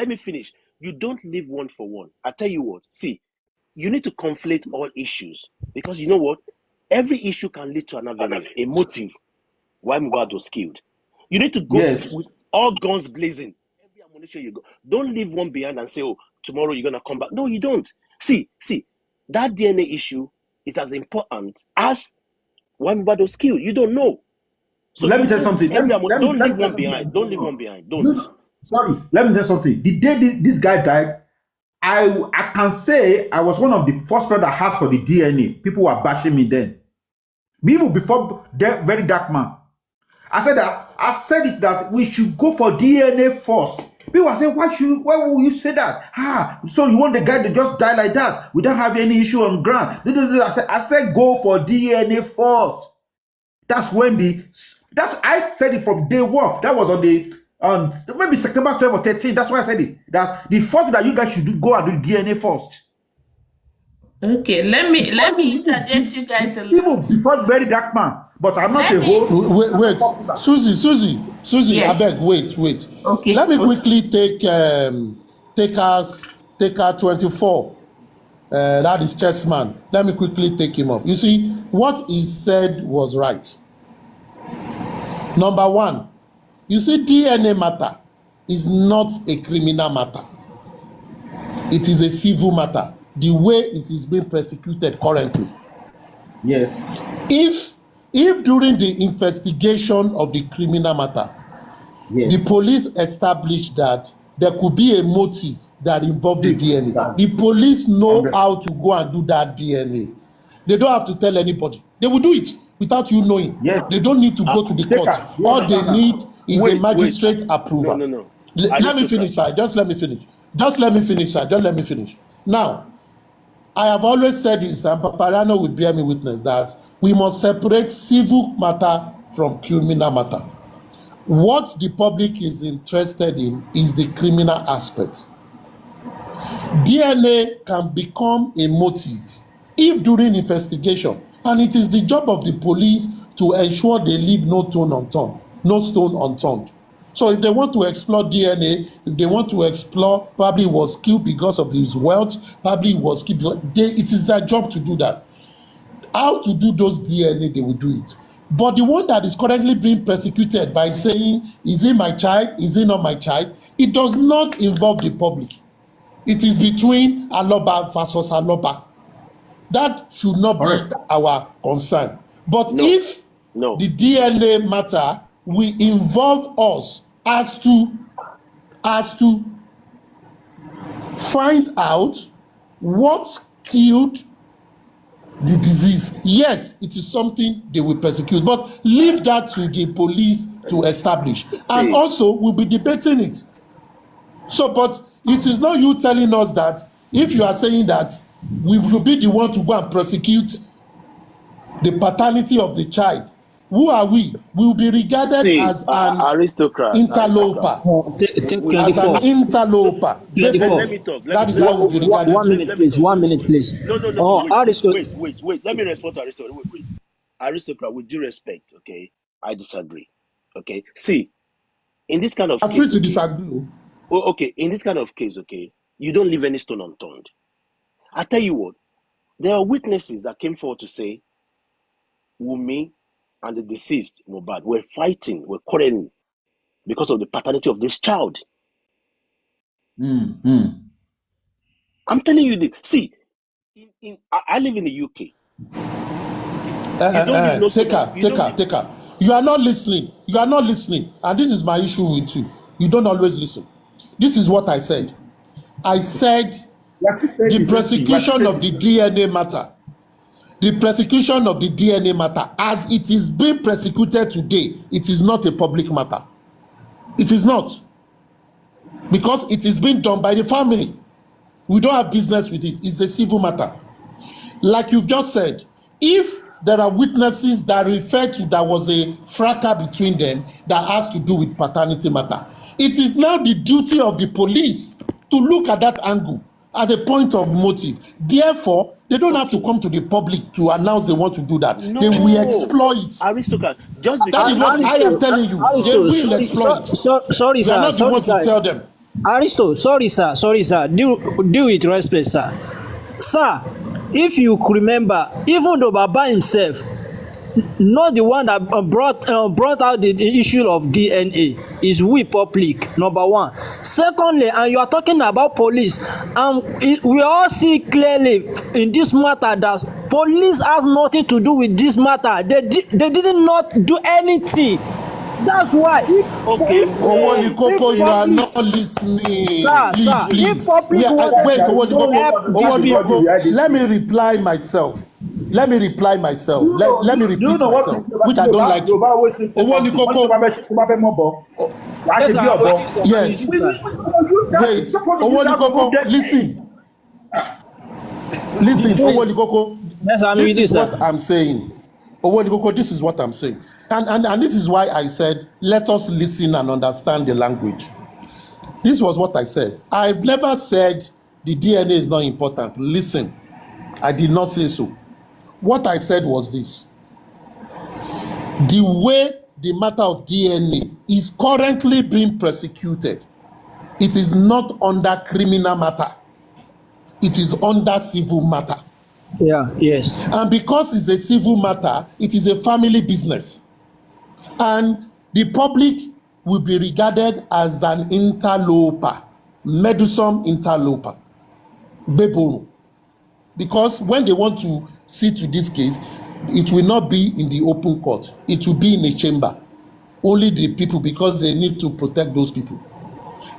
me finish. You don't leave one for one. I tell you what. See, you need to conflate all issues, because you know what? Every issue can lead to an avenue, a motive why Mohbad was killed. You need to go Yes. with all guns blazing, every ammunition you go. Don't leave one behind and say, oh, tomorrow you're gonna come back. No, you don't. See, that DNA issue is as important as why Mohbad was killed. You don't know. So let me you tell you put something. don't Let leave me tell one something. behind. Don't leave one behind. Don't. Sorry, let me tell you something. The day this guy died, I can say I was one of the first people that asked for the DNA. People were bashing me then. Even before the very dark man. I said it that we should go for DNA first. People are saying, why will you say that? So you want the guy to just die like that without having any issue on ground? I said go for DNA first. That's when I said it from day one. That was on maybe September 12 or 13. That's why I said it. That the first that you guys should go and do DNA first. Okay, let me interject you guys a little. Even before very dark man. But I'm not Let a me- host. Wait. Susie, Yes. abeg, wait. Okay. Let me quickly take us 24. That is Chessman. Let me quickly take him up. You see, what he said was right. Number one, you see, DNA matter is not a criminal matter. It is a civil matter, the way it is being prosecuted currently. Yes. If during the investigation of the criminal matter, Yes. the police established that there could be a motive that involved the DNA, the police know how to go and do that DNA. They don't have to tell anybody. They will do it without you knowing. Yes. They don't need to go to the court. All they need is a magistrate approval. No. Let me finish, sir. Just let me finish, sir. Now, I have always said this, and Paparano will bear me witness, that we must separate civil matter from criminal matter. What the public is interested in is the criminal aspect. DNA can become a motive if during investigation, and it is the job of the police to ensure they leave no stone unturned. So if they want to explore DNA, if they want to explore probably was killed because of his wealth, probably was killed, it is their job to do that. How to do those DNA, they will do it. But the one that is currently being persecuted by saying, is he my child, is he not my child, it does not involve the public. It is between Aloba versus Aloba. That should not be our concern. But if the DNA matter will involve us as to find out what killed the disease, yes, it is something they will persecute, but leave that to the police to establish. And also, we'll be debating it. So, but it is not you telling us that if you are saying that we will be the one to go and prosecute the paternity of the child, who are we? We will be regarded as an aristocrat, interloper. As an interloper. Let me talk. That is how we will be regarded. 1 minute, please. 1 minute, please. No. Wait. Let me respond to aristocrat. Wait. Aristocrat, with due respect, okay, I disagree. Okay, see, in this kind of I'm case, free to disagree. Okay, in this kind of case, okay, you don't leave any stone unturned. I tell you what, there are witnesses that came forward to say Wunmi and the deceased Mohbad were fighting, were quarreling because of the paternity of this child. I'm telling you this. See, I live in the UK. Take her. You are not listening. And this is my issue with you. You don't always listen. This is what I said. I said the prosecution of the DNA matter. The prosecution of the DNA matter, as it is being prosecuted today, it is not a public matter. It is not. Because it is being done by the family. We don't have business with it. It's a civil matter. Like you've just said, if there are witnesses that refer to there was a fracas between them that has to do with paternity matter, it is now the duty of the police to look at that angle as a point of motive. Therefore, they don't have to come to the public to announce they want to do that. No. They will exploit it. Aristocrat, just because that is what I am telling you. They will exploit it. Sorry, You are not the one to tell them. Aristo, sorry, sir. Due with respect, sir. Sir, if you could remember, even though Baba himself, not the one that brought out the issue of DNA, is we public, number one. Secondly, and you are talking about police, we all see clearly in this matter that police has nothing to do with this matter. They did not do anything. That's why Okay. Owonikoko, you are public, not listening. sir, Please, if please. public Wait, wanted to help these people, Owonikoko, let me reply myself. Let me reply myself. Let me Do you repeat know what myself, which I don't like to. Yoruba always say something. Owonikoko, yes, sir, yes. Wait, Owonikoko, listen. Listen, Owonikoko, yes, I'm with this you, is sir. what I'm saying. Owonikoko, this is what I'm saying. And this is why I said, let us listen and understand the language. This was what I said. I've never said the DNA is not important. Listen, I did not say so. What I said was this. The way the matter of DNA is currently being prosecuted, it is not under criminal matter. It is under civil matter. Yeah, yes. And because it's a civil matter, it is a family business. And the public will be regarded as an interloper, meddlesome interloper, bebono. Because when they want to see to this case, it will not be in the open court. It will be in a chamber. Only the people, because they need to protect those people.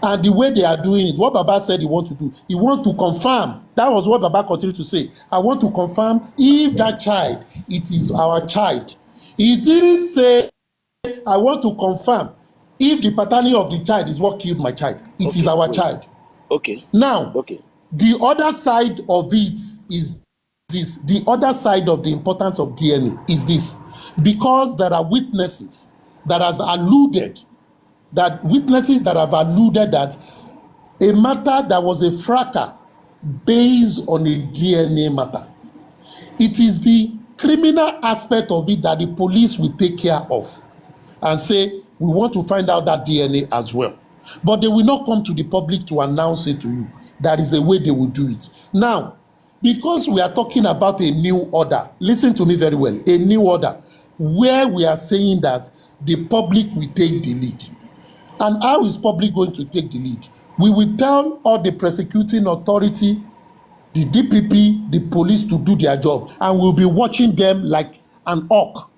And the way they are doing it, what Baba said he want to do, he want to confirm. That was what Baba continued to say. I want to confirm if that child, it is our child. He didn't say, I want to confirm if the paternity of the child is what killed my child. It is our child. Okay. Now, Okay. the other side of it is this. The other side of the importance of DNA is this. Because there are witnesses that have alluded that a matter that was a fracas based on a DNA matter. It is the criminal aspect of it that the police will take care of and say, we want to find out that DNA as well. But they will not come to the public to announce it to you. That is the way they will do it. Now, because we are talking about a new order, listen to me very well, a new order, where we are saying that the public will take the lead. And how is public going to take the lead? We will tell all the prosecuting authority, the DPP, the police to do their job, and we'll be watching them like an hawk.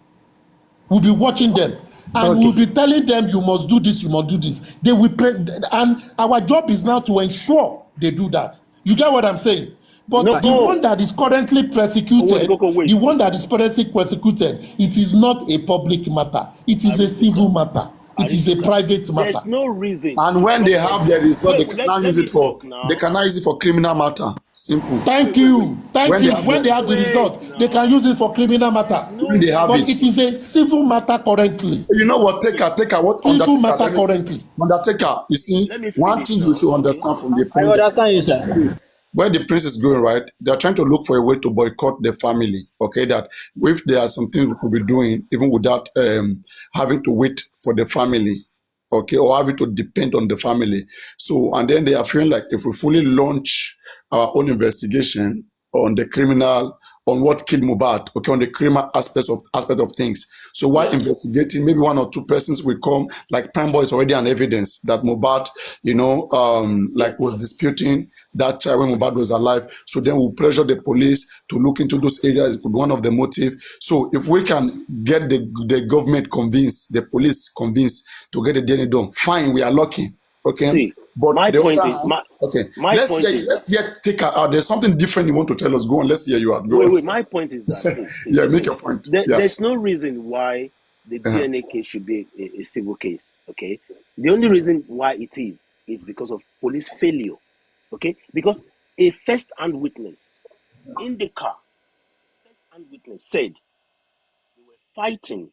We'll be watching them, and we'll be telling them, you must do this, you must do this. They will play, and our job is now to ensure they do that. You get what I'm saying? But No. the one that is currently persecuted, Wait. the one that is currently persecuted, it is not a public matter. It is a civil matter. It is a private matter. There's no reason. And when they have the result, they cannot let use me it for talk now. they cannot use it for criminal matter. Simple. Thank you. Thank you. When they have the Wait result, now. they can use it for criminal matter. When they have But it. it is a civil matter currently. You know what? Take her. What Civil matter Undertaker? currently. Undertaker. You see, Let me one finish thing now. you should Okay. understand from the I point understand you, sir. is where the prince is going, right? They're trying to look for a way to boycott the family. Okay, that if there are some things we could be doing, even without having to wait for the family, okay, or having to depend on the family. So, and then they are feeling like if we fully launch our own investigation on the criminal, on what killed Mohbad, okay, on the criminal aspect of things. So while investigating, maybe one or two persons will come, like Prime Boy is already an evidence that Mohbad, like was disputing that child when Mohbad was alive. So then we'll pressure the police to look into those areas. It could be one of the motive. So if we can get the government convinced, the police convinced to get the DNA done, fine, we are lucky. Okay. See, But my the point other is, hand, okay, my let's point is that. hear take her out. There's something different you want to tell us. Go on, let's hear you out. Go on. Wait. My point is that. See, Yeah, listen, make your point. Yeah. there's no reason why the DNA case should be a civil case. Okay. The only reason why it is because of police failure. Okay. Because a first-hand witness in the car, first-hand witness said they were fighting.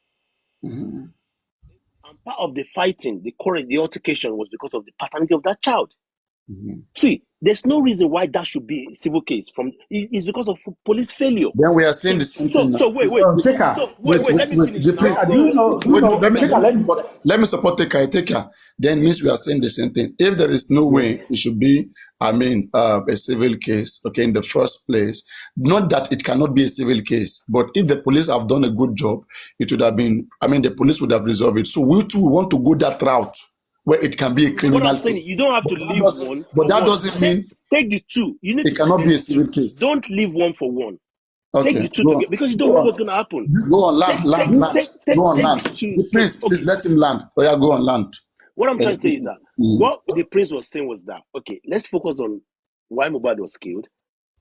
And part of the fighting, the altercation was because of the paternity of that child. See, there's no reason why that should be a civil case. It's because of police failure. Then we are saying the same thing. So wait. Take her. Let me finish. The prince, now. Do you know? let me support take her. Then means we are saying the same thing. If there is no way it should be a civil case, okay, in the first place. Not that it cannot be a civil case, but if the police have done a good job, it would have been, the police would have resolved it. So we too want to go that route where it can be a What I'm criminal saying, case. you don't have to leave one for That one. doesn't mean Take the two. You need it to cannot take be a the civil two. case. Don't leave one for one. Take Okay, the two go together on. because you don't Go know on. what's going to happen. Go on, land. Go on, Take land. the two. The prince, please Okay. let him land. Oh yeah, go on, land. What I'm trying to say is that what Mm. the prince was saying was that, okay, let's focus on why Mohbad was killed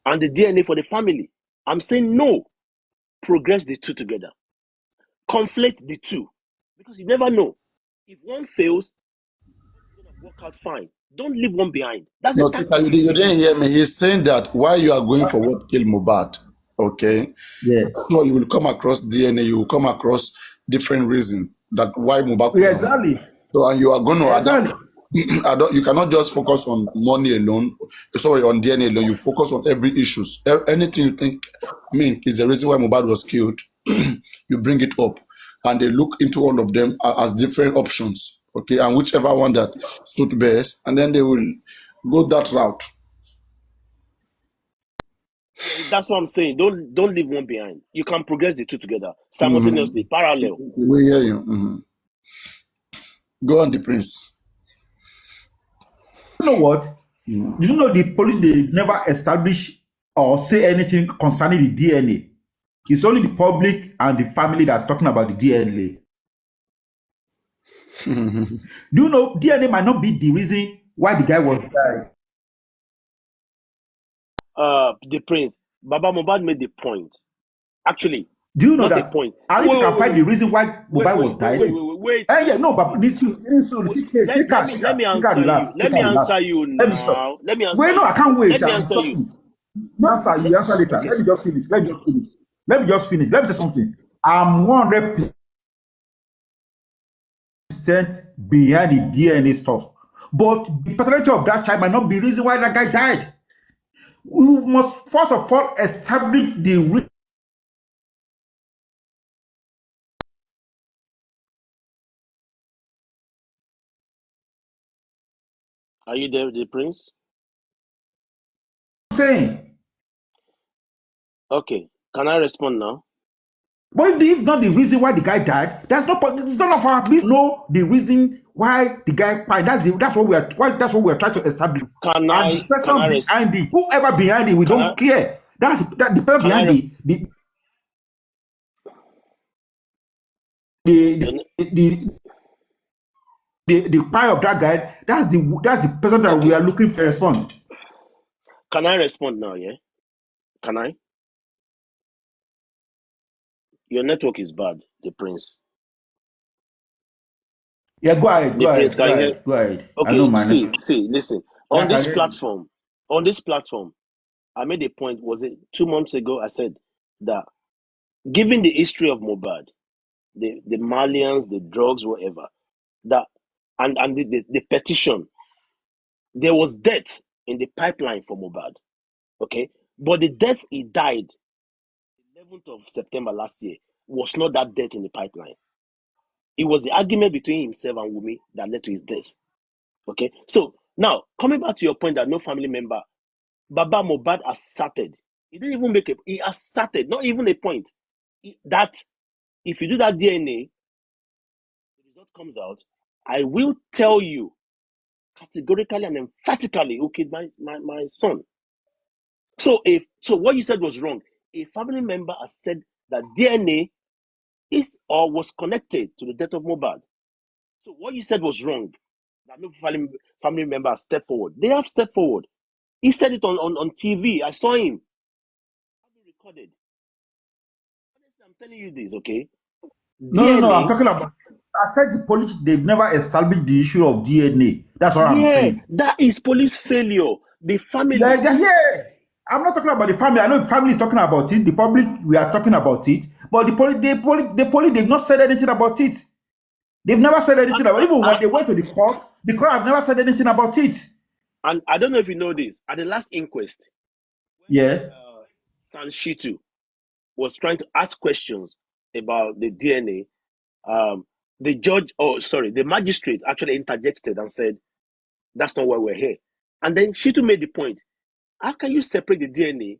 and the DNA for the family. I'm saying no. Progress the two together. Conflate the two. Because you never know. If one fails, it's going to work out fine. Don't leave one behind. That's the No, Tika, tactic. you didn't hear me. He's saying that while you are going for what killed Mohbad, okay, Yeah. so you will come across DNA, you will come across different reasons that why Mohbad could Yeah, have. exactly. So, and you are going to adapt. Exactly. You cannot just focus on money alone. Sorry, on DNA alone. You focus on every issues. Anything you think, is the reason why Mohbad was killed. You bring it up, and they look into all of them as different options. Okay, and whichever one that suit best, and then they will go that route. Yeah, that's what I'm saying. Don't leave one behind. You can progress the two together simultaneously, Mm-hmm. parallel. We hear you. Mm-hmm. Go on, the prince. You know what? Mm. You know the police they never establish or say anything concerning the DNA. It's only the public and the family that's talking about the DNA. Do you know DNA might not be the reason why the guy was died? The prince, Baba Mohbad made the point. Actually, Do you know not a that? point. And if you can find the reason why Wait, Mobile wait, was wait, died, wait, wait, wait, wait, yeah, wait, no, wait, but wait. take care, Wait, let me relax, answer you. Let me relax. answer you Let me stop. now. Let me answer Wait, no, I you. can't wait. Let me I'm answer you. talking. No answer, you answer later. Okay. Let me just finish. Let me just finish. Let me tell you something. I'm 100% behind the DNA stuff. But the paternity of that child might not be the reason why that guy died. We must first of all establish the Are you there, the prince? saying. Okay. Can I respond now? But if not the reason why the guy died, it's none of our business. Know the reason why the guy died. That's what we are trying to establish. Can And I the can I person res- behind it, whoever behind it, we can I don't care. That the person can I behind re- the your ne- the the, the crime of that guy. That's the person that we okay. are looking for respond. Can I respond now, yeah? Can I? Your network is bad, the prince. Yeah, go ahead, The prince, can you hear? go ahead. I know Okay, my see, network. listen. Yeah, I On can this hear you. platform, on this platform, I made a point, was it 2 months ago? I said that given the history of Mobad, the Malians, the drugs, whatever, that and the petition, there was death in the pipeline for Mobad. Okay. But the death he died 11th of September last year was not that death in the pipeline. It was the argument between himself and Wumi that led to his death. Okay. So now coming back to your point that no family member, Baba Mobad asserted. He didn't even make he asserted, not even a point. That if you do that DNA, the result comes out, I will tell you categorically and emphatically who killed my son. So what you said was wrong. A family member has said that DNA is or was connected to the death of Mobad. So what you said was wrong. That no family member has stepped forward. They have stepped forward. He said it on TV. I saw him. I've been recorded. Honestly, I'm telling you this, okay? No. I'm DNA, talking about. I said the police they've never established the issue of DNA. That's what I'm yeah, saying. that is police failure. The family, Yeah. I'm not talking about the family. I know the family is talking about it. The public, we are talking about it. But the police, they've not said anything about it. They've never said anything about it. Even when they went to the court have never said anything about it. and I don't know if you know this, at the last inquest, Yeah. San Shitu was trying to ask questions about the DNA. The judge, the magistrate actually interjected and said, that's not why we're here. And then she too made the point. How can you separate the DNA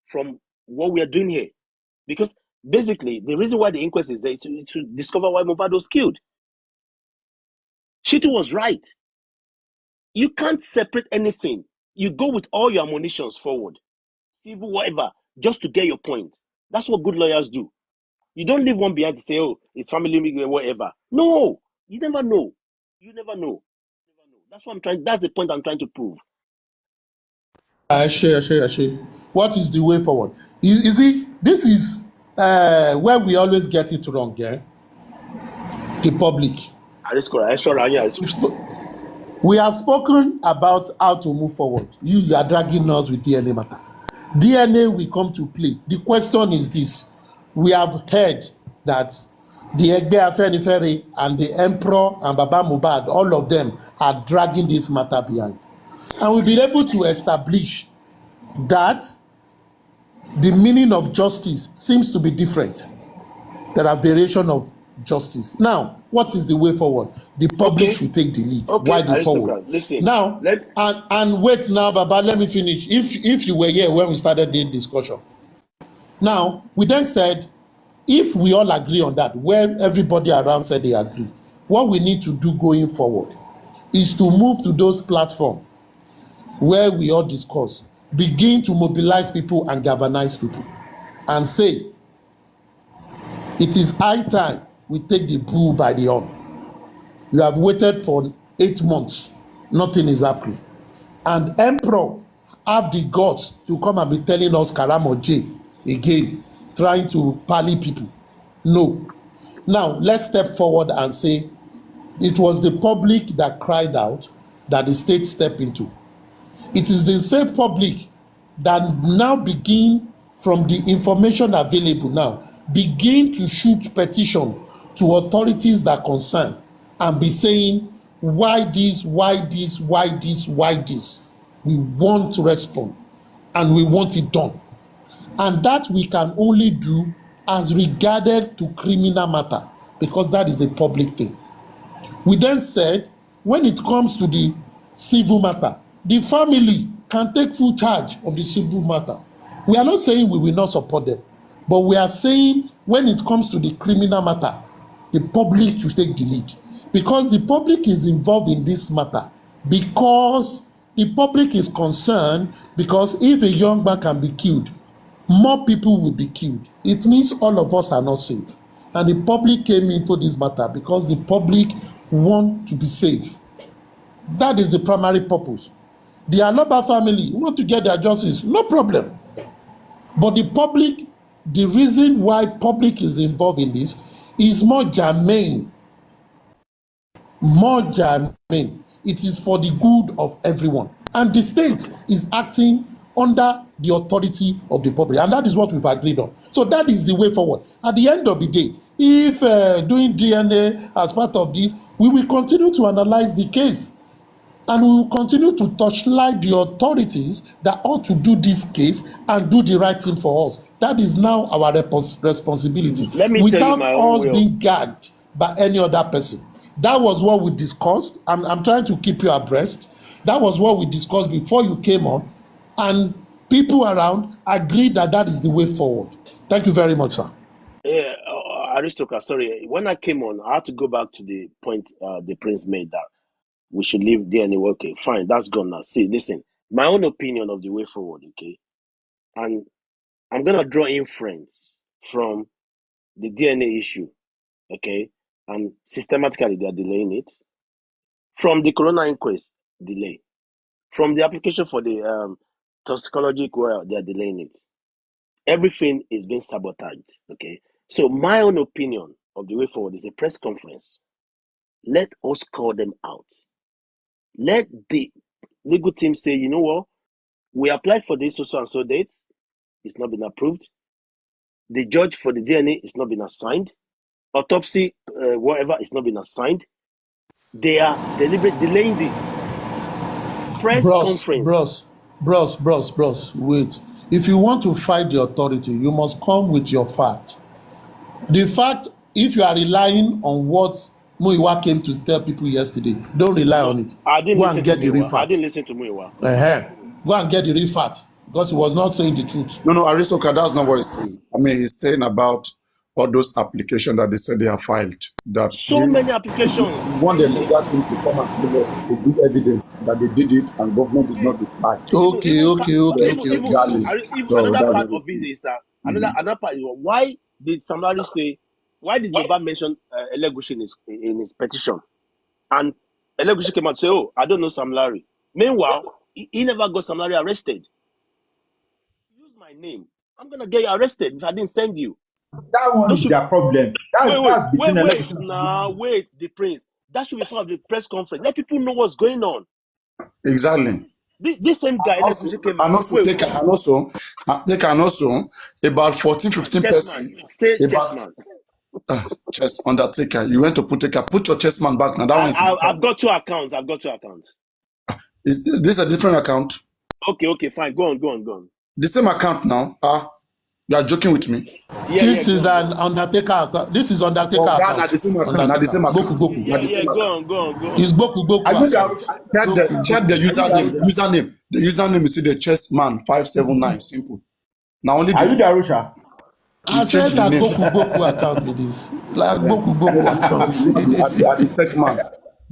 from what we are doing here? Because basically, the reason why the inquest is there is to discover why Mohbad was killed. She too was right. You can't separate anything. You go with all your ammunitions forward, civil, whatever, just to get your point. That's what good lawyers do. You don't leave one behind to say, oh, it's family, whatever. No, you never know. You never know. That's what I'm trying. That's the point I'm trying to prove. Ashe. What is the way forward? You see, this is where we always get it wrong, yeah? The public. We have spoken about how to move forward. You are dragging us with DNA matter. DNA will come to play. The question is this. We have heard that the Egbe Afenifere and the Emperor and Baba Mohbad, all of them are dragging this matter behind. And we've been able to establish that the meaning of justice seems to be different. There are variations of justice. Now, what is the way forward? The public should take the lead. Why the forward? Listen. Now, and wait now, Baba, let me finish. If you were here when we started the discussion. Now, we then said, if we all agree on that, where everybody around said they agree, what we need to do going forward is to move to those platforms where we all discuss, begin to mobilize people and galvanize people, and say, it is high time we take the bull by the horn. You have waited for 8 months, nothing is happening. And Emperor have the guts to come and be telling us Karamo J again, trying to parley people. No. Now, let's step forward and say, it was the public that cried out that the state stepped into. It is the same public that now begin, from the information available now, begin to shoot petition to authorities that concern and be saying, why this, why this, why this, why this? We want to respond and we want it done. And that we can only do as regarded to criminal matter, because that is a public thing. We then said, when it comes to the civil matter, the family can take full charge of the civil matter. We are not saying we will not support them, but we are saying when it comes to the criminal matter, the public should take the lead, because the public is involved in this matter, because the public is concerned, because if a young man can be killed, more people will be killed. It means all of us are not safe. And the public came into this matter because the public want to be safe. That is the primary purpose. The Aloba family want to get their justice, no problem. But the public, the reason why public is involved in this is more germane. More germane. It is for the good of everyone. And the state is acting under the authority of the public. And that is what we've agreed on. So that is the way forward. At the end of the day, if doing DNA as part of this, we will continue to analyze the case. And we will continue to touchlight the authorities that ought to do this case and do the right thing for us. That is now our responsibility. Let me without tell you my own us being gagged by any other person. That was what we discussed. I'm trying to keep you abreast. That was what we discussed before you came on. And people around agreed that that is the way forward. Thank you very much, sir. Yeah, Aristocrat, sorry. When I came on, I had to go back to the point the prince made that we should leave DNA. Okay, fine, that's gone now. See, listen, my own opinion of the way forward, okay? And I'm going to draw inference from the DNA issue, okay? And systematically, they are delaying it. From the corona inquest, delay. From the application for the toxicology, they are delaying it. Everything is being sabotaged, okay? So my own opinion of the way forward is a press conference. Let us call them out. Let the legal team say, you know what? We applied for this so and so date. It's not been approved. The judge for the DNA is not been assigned. Autopsy, whatever, is not been assigned. They are deliberately delaying this. Press conference. Bros, wait. If you want to fight the authority, you must come with your fact. The fact, if you are relying on what Muiwa came to tell people yesterday. Don't rely No, on it. I didn't Go listen and to get the real Muiwa. I facts. didn't listen to Muiwa. Go and get the real fact because he was not saying the truth. No, Aristoka, that's not what he's saying. I mean, he's saying about all those applications that they said they have filed. That So many applications. we want the legal team to come and give us a good evidence that they did it and government did not reply. Yes, exactly. Even So another that's part what of he's it saying. is that another part is why did Samlari say, why did Mohbad mention Elegushi in his petition? And Elegushi came out and say, oh, I don't know Samlari. Meanwhile, he never got Samlari arrested. Use my name. I'm gonna get you arrested if I didn't send you. That one That is should their problem. That's between wait. election. Nah, wait, the prince. That should be part of the press conference. Let people know what's going on. Exactly. This same guy, Elegushi came out. They can also about 14, 15 Chessman, percent stay about chessman. chess Undertaker. You went to put your chessman back now. That one is I've got two accounts. is this a different account? Okay, fine. Go on. The same account now. You are joking with me. This is Go an on. Undertaker account. This is Undertaker Oh, account. now the same account. Now the Undertaker. same Boku account. Boku. Now the same Go account. on. It's Boku Boku Are you account. Check the username. The username you see the chessman 579. Simple. Now only Are you the the Arusha? I you change said the that name. Boku Boku account with this. Like Boku No, Boku at the account. tech man.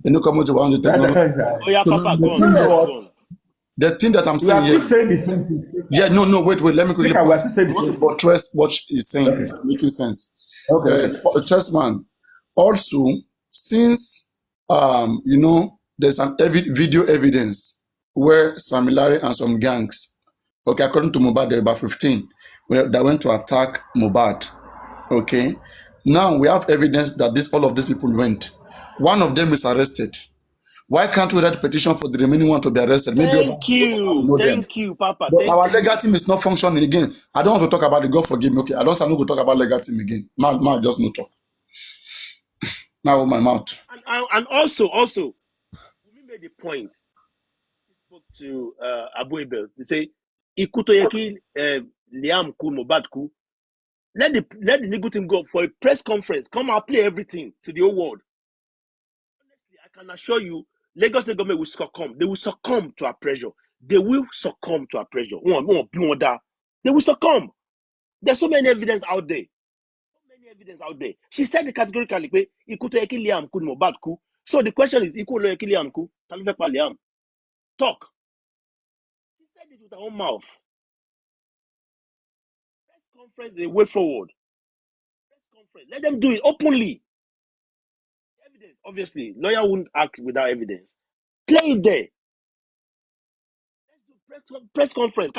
You know, come to one the That's the technology. kind guy. Oh yeah, So Papa, the go on. thing You know that what? I'm We are saying still here. saying the same thing. Yeah, no, wait. Let me quickly. Think we are still saying I the want to same thing. buttress what he's saying. Okay. It's making sense. Okay. Chessman. Also, since there's an video evidence where Samilari and some gangs, okay, according to Mohbad, there were about 15 that went to attack Mohbad. Okay, now we have evidence that all of these people went. One of them is arrested. Why can't we write a petition for the remaining one to be arrested? Maybe Thank we you, know them. Papa. But Thank our you. legal team is not functioning again. I don't want to talk about it. God forgive me. Okay, I don't say I'm not going to talk about legal team again. Man, just no talk. Now with my mouth. And also, we made the point. He spoke to Abu Ebel to say, Ikutoyeki Liam Ku Mohbad Ku. Let the legal team go for a press conference. Come and play everything to the whole world. Honestly, I can assure you, Lagos State government will succumb. They will succumb to our pressure. They will succumb to our pressure. They will succumb. There's so many evidence out there. She said it categorically, Ikutoyeki Liam Ku Mohbad Ku. So the question is, Ikutoyeki Liam Ku. Liam. Talk. She said it with her own mouth. Press conference, the way forward. Press conference. Let them do it openly. Evidence, obviously. Lawyer wouldn't act without evidence. Play it there. Let's do press conference.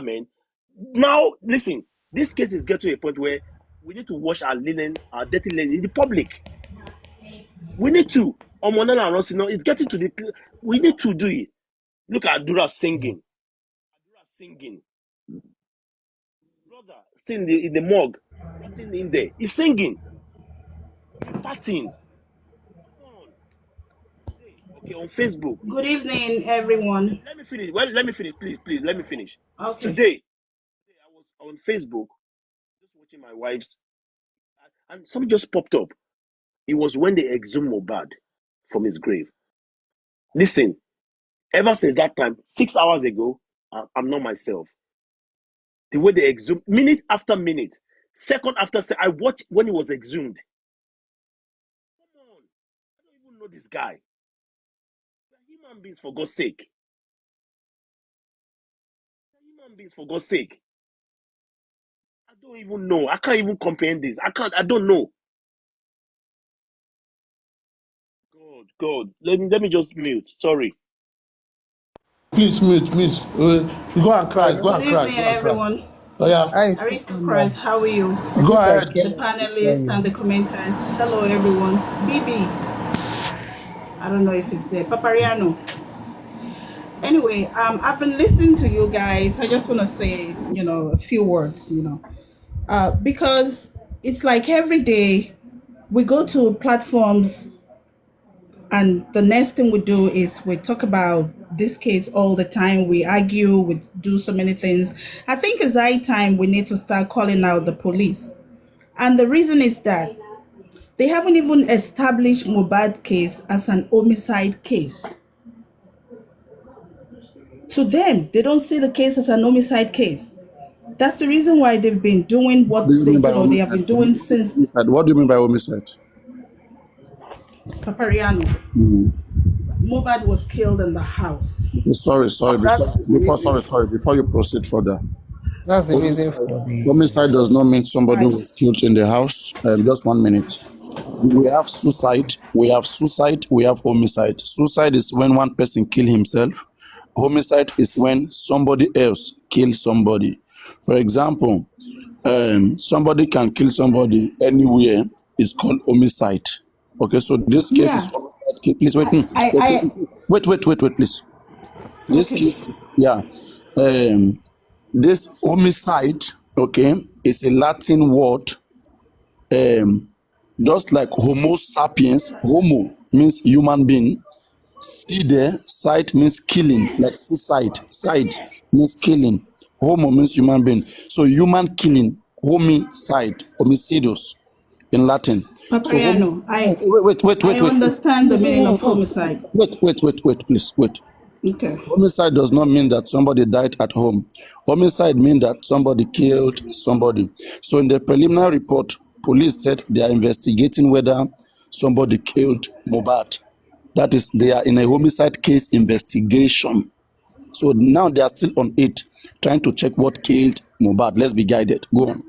Man. Now, listen. This case is getting to a point where we need to wash our dirty linen in the public. We need to. It's getting to the. We need to do it. Look at Dura singing. Brother, still in the morgue, rotting in there. He's singing, partying. Come on. Okay, on Facebook. Good evening, everyone. Let me finish. Well, let me finish, please. Let me finish. Okay. Today, I was on Facebook, just watching my wife's, and something just popped up. It was when they exhumed Mohbad from his grave. Listen, ever since that time, 6 hours ago, I'm not myself. The way they exhumed, minute after minute, second after second, I watched when he was exhumed. Come on, I don't even know this guy. Human beings, for God's sake. Human beings, for God's sake. I don't even know. I can't even comprehend this. I don't know. God. Let me just mute. Sorry. Please mute. Go and cry. Good evening, everyone. Oh yeah. Aristocrat, how are you? Go ahead. The panelists and the commenters. Hello, everyone. BB. I don't know if it's there. Papariano. Anyway, I've been listening to you guys. I just want to say, a few words, because it's like every day we go to platforms and the next thing we do is we talk about this case all the time. We argue, we do so many things. I think it's high time we need to start calling out the police. And the reason is that they haven't even established Mohbad case as an homicide case. To them, they don't see the case as an homicide case. That's the reason why they've been doing What do what you they, mean by they have homicide? been doing since What do you mean by homicide? Papariano. Mm. Mohbad was killed in the house. Sorry. That's Before you proceed further, that's the reason homicide, for the homicide does not mean somebody Right. was killed in the house. Just 1 minute. We have suicide. We have homicide. Suicide is when one person kill himself. Homicide is when somebody else kills somebody. For example, somebody can kill somebody anywhere. It's called homicide. Okay, so this case is Yeah. homicide. Please wait. I Wait, please. This okay. case is, yeah. This homicide, okay, is a Latin word. Just like Homo sapiens, Homo means human being. See there, side means killing, like suicide. Side means killing. Homo means human being. So human killing, homicide, homicidios in Latin. So Papariano, I wait. understand the meaning of homicide. Wait, please, wait. Okay. Homicide does not mean that somebody died at home. Homicide means that somebody killed somebody. So in the preliminary report, police said they are investigating whether somebody killed Mohbad. That is, they are in a homicide case investigation. So now they are still on it, trying to check what killed Mohbad. Let's be guided. Go on.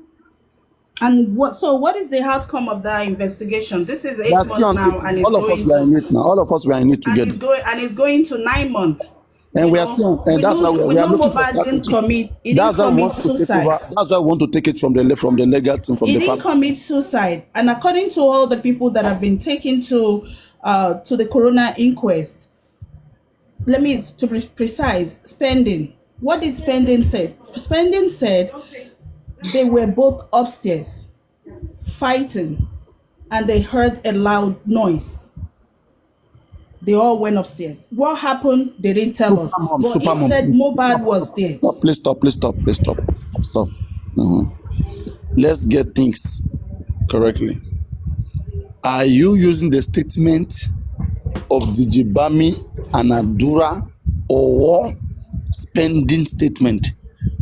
And what is the outcome of that investigation? This is They are 8 still months on it. now and it's All of us going were in to it now. All of us were in it together. it's going to 9 months. And we are still, and We that's why know we are looking for Mohbad didn't strategy. he didn't That's why we commit want to take suicide. over. That's why we want to take it from the legal team, from He the didn't family. commit suicide. And according to all the people that have been taken to the coroner inquest, let me to be precise, Spending. What did Spending say? Spending said they were both upstairs fighting and they heard a loud noise. They all went upstairs. What happened? They didn't tell us. But he said Mohbad was there. Please stop. Let's get things correctly. Are you using the statement of Dijibami and Adura or Spending statement?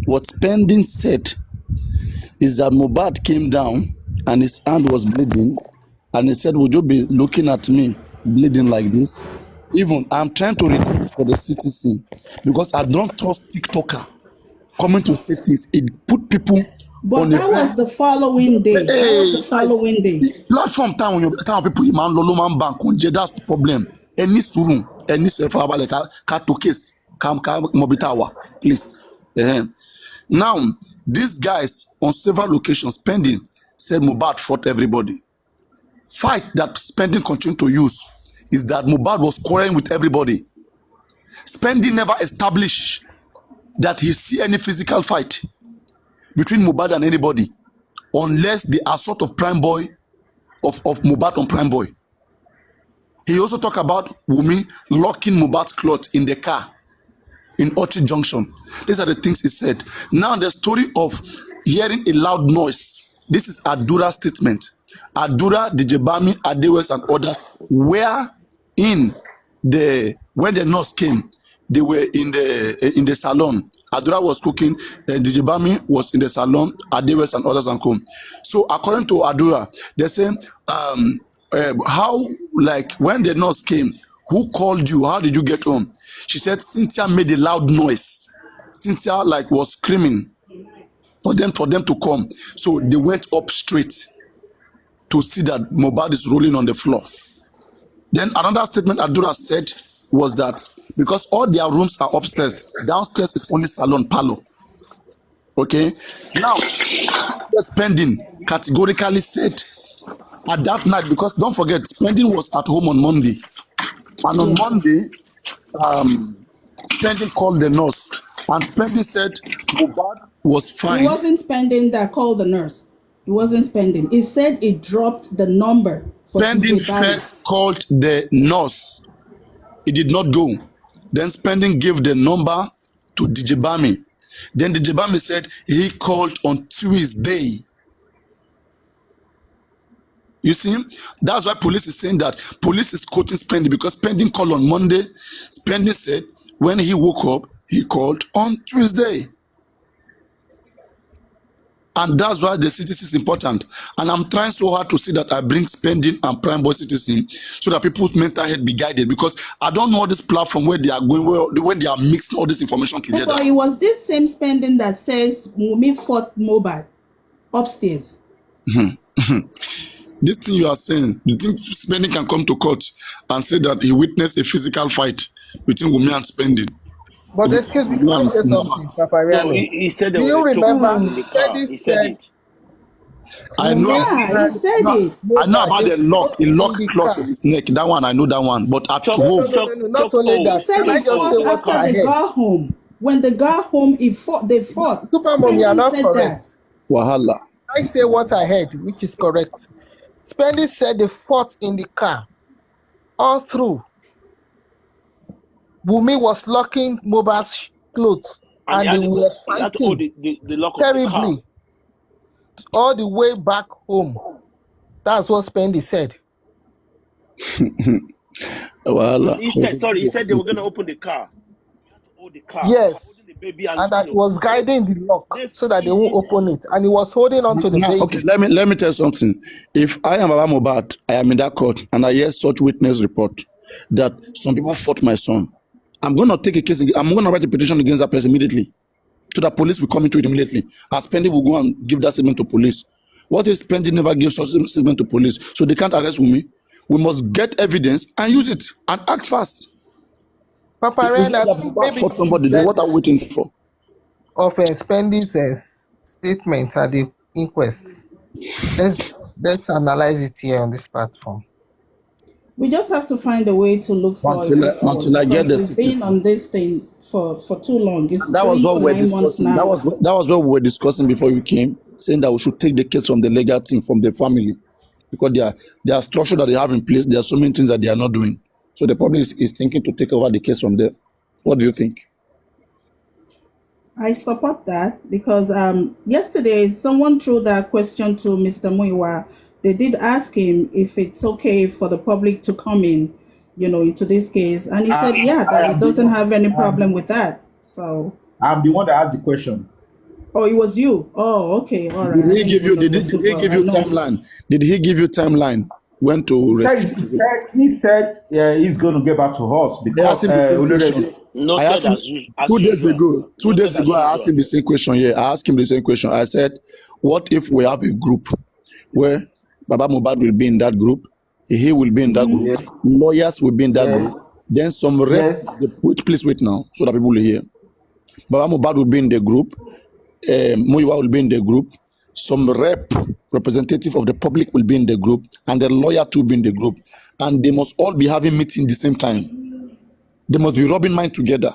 What Spending said is that Mohbad came down and his hand was bleeding, and he said, "Would you be looking at me bleeding like this?" Even I'm trying to read this for the citizen because I don't trust TikToker coming to say things. It put people But on a that was the following day. That was the following day. the platform time when you tell people you man lolo man bank on that's the problem. Any surun, any farabalẹ̀ ká to case ká mobitawa, please. Now these guys on several locations Spending said Mohbad fought everybody. Fight that Spending continue to use is that Mohbad was quarreling with everybody. Spending never established that he see any physical fight between Mohbad and anybody unless the assault of Prime Boy of Mohbad on Prime Boy. He also talk about Wumi locking Mohbad's cloth in the car in Orchard Junction. These are the things he said. Now the story of hearing a loud noise. This is Adura's statement. Adura, Dijibami, Adewes, and others were when the nurse came. They were in the salon. Adura was cooking, Dijibami was in the salon, Adewes and others and come. So according to Adura, they say how, like, when the nurse came, who called you? How did you get home? She said Cynthia made a loud noise. Cynthia like was screaming for them to come. So they went up straight to see that Mohbad is rolling on the floor. Then another statement Adura said was that because all their rooms are upstairs, downstairs is only salon, parlor. Okay. Now, Spending categorically said at that night, because don't forget, Spending was at home on Monday, and on Yes. Monday, Spending called the nurse, and Spending said Mohbad was It fine. wasn't Spending that called the nurse. It wasn't Spending. It said it dropped the number for Spending Dijibami. first called the nurse. It did not go. Then Spending gave the number to Dijibami. Then Dijibami said he called on Tuesday. You see, that's why police is saying that police is quoting Spending, because Spending called on Monday. Spending said when he woke up, he called on Tuesday. And that's why the citizen is important. And I'm trying so hard to see that I bring Spending and Prime Boy Citizen so that people's mental health be guided, because I don't know this platform where they are going, when they are mixing all this information together. But it was this same Spending that says Wunmi fought Mohbad upstairs. This thing you are saying, you think Spending can come to court and say that he witnessed a physical fight between Wunmi and Spending? But excuse me, can Wunmi I and say something, Mohbad. No, Papariano? he said there Do was you a chokehold remember in the car. Steady He said said it. I know, Yeah, he said it. I know Mohbad, about they the lock, fought the in lock the cloth car? in his neck. That one, I know that one. But at Choke, No, home, no, no, no, choke, no, not only chokehold. He that. said Can he I just say fought what after I they heard? got home. When they got home, they fought. Super Mom, you are Spending not said that. correct. wahala. I say what I heard, which is correct. Spendy said they fought in the car all through. Wumi was locking Mohbad's clothes And and they were he had to hold fighting the lock of the car. terribly all the way back home. That's what Spendy said. Wahala. He said they were going to open the car. He had to hold the car, holding Yes. the baby, and And that was guiding the lock so that they won't he open it. And he was holding on to the Now, okay, baby. let me tell you something. If I am Baba Mohbad, I am in that court, and I hear such witness report that some people fought my son, I'm going to take a case. I'm going to write a petition against that person immediately, so that police will come into it immediately. And Spending will go and give that statement to police. What if Spending never gives such a statement to police, so they can't arrest Wunmi? We must get evidence and use it and act fast. Papa If we Ren, get I that think Mohbad maybe fought you should somebody, then get what are we waiting for? of Spendy's statement at the inquest. Let's analyze it here on this platform. We just have to find a way to look for a way forward Until I get because the we've been citizen. on this thing for too long. It's That was 3 what to we were 9 months discussing. now. That was what we were discussing before you came, saying that we should take the case from the legal team, from the family, because they are structure that they have in place. There are so many things that they are not doing. So the public is thinking to take over the case from there. What do you think? I support that because yesterday someone threw that question to Mr. Muiwa. They did ask him if it's okay for the public to come in, into this case, and he said, yeah, that he doesn't have any problem with that. So I'm the one that asked the question. oh, it was you. Oh, okay, all right. Did I he don't give even you? know Did he football. give I you know. timeline? Did he give you timeline when to restrict? He said he's going to get back to us I asked because him the same question. I noted asked him as 2 days usual. ago. 2 days Noted as ago, I asked usual. him the same question. Yeah, I asked him the same question. I said, "What if we have a group where Baba Mohbad will be in that group, he will be in that group, Yes, lawyers will be in that group, yes, then some rep, yes. please wait now, so that people will hear. Baba Mohbad will be in the group, Muiwa will be in the group, some representative of the public will be in the group, and the lawyer too will be in the group, and they must all be having meeting the same time. They must be rubbing mind together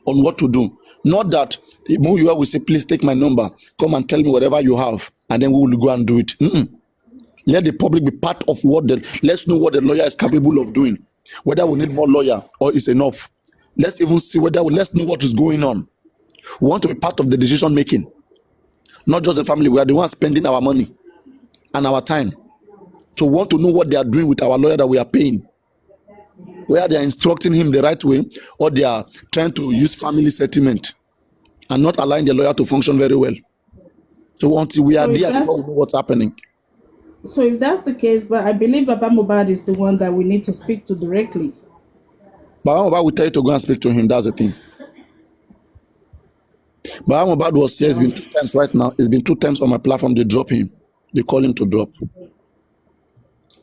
on what to do. Not that Muiwa will say, please take my number, come and tell me whatever you have, and then we will go and do it. Let the public be part of let's know what the lawyer is capable of doing, whether we need more lawyer or it's enough. Let's even see let's know what is going on. We want to be part of the decision making, not just the family. We are the ones spending our money and our time. So we want to know what they are doing with our lawyer that we are paying, whether they are instructing him the right way or they are trying to use family settlement and not allowing the lawyer to function very well. So until we are So if there that's before we know what's happening. so if that's the case, but I believe Baba Mohbad is the one that we need to speak to directly. Baba Mohbad will tell you to go and speak to him. That's the thing. Baba Mohbad was here. It's been 2 times right now. It's been 2 times on my platform. They drop him. They call him to drop.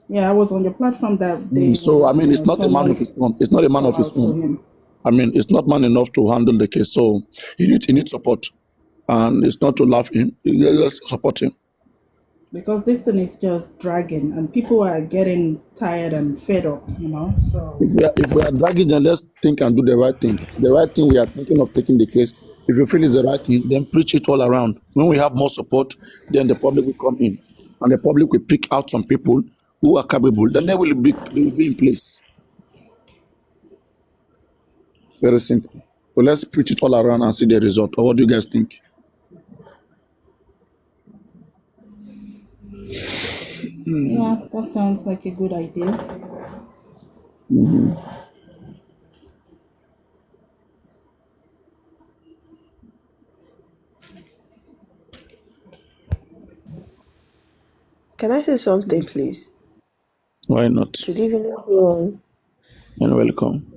Yeah, I was on your platform that day So I when mean, it's not a man someone of his own. It's not a man of called his out to own. him. I mean, it's not man enough to handle the case. So he needs support, and it's not to laugh him. Let's support him. Because this thing is just dragging and people are getting tired and fed up. So If we are dragging, then let's think and do the right thing. The right thing, we are thinking of taking the case. If you feel it's the right thing, then preach it all around. When we have more support, then the public will come in, and the public will pick out some people who are capable. Then they will be in place. Very simple. So let's preach it all around and see the result. Or what do you guys think? Yeah, that sounds like a good idea. Can I say something, please? Why not? Good evening, everyone. And welcome.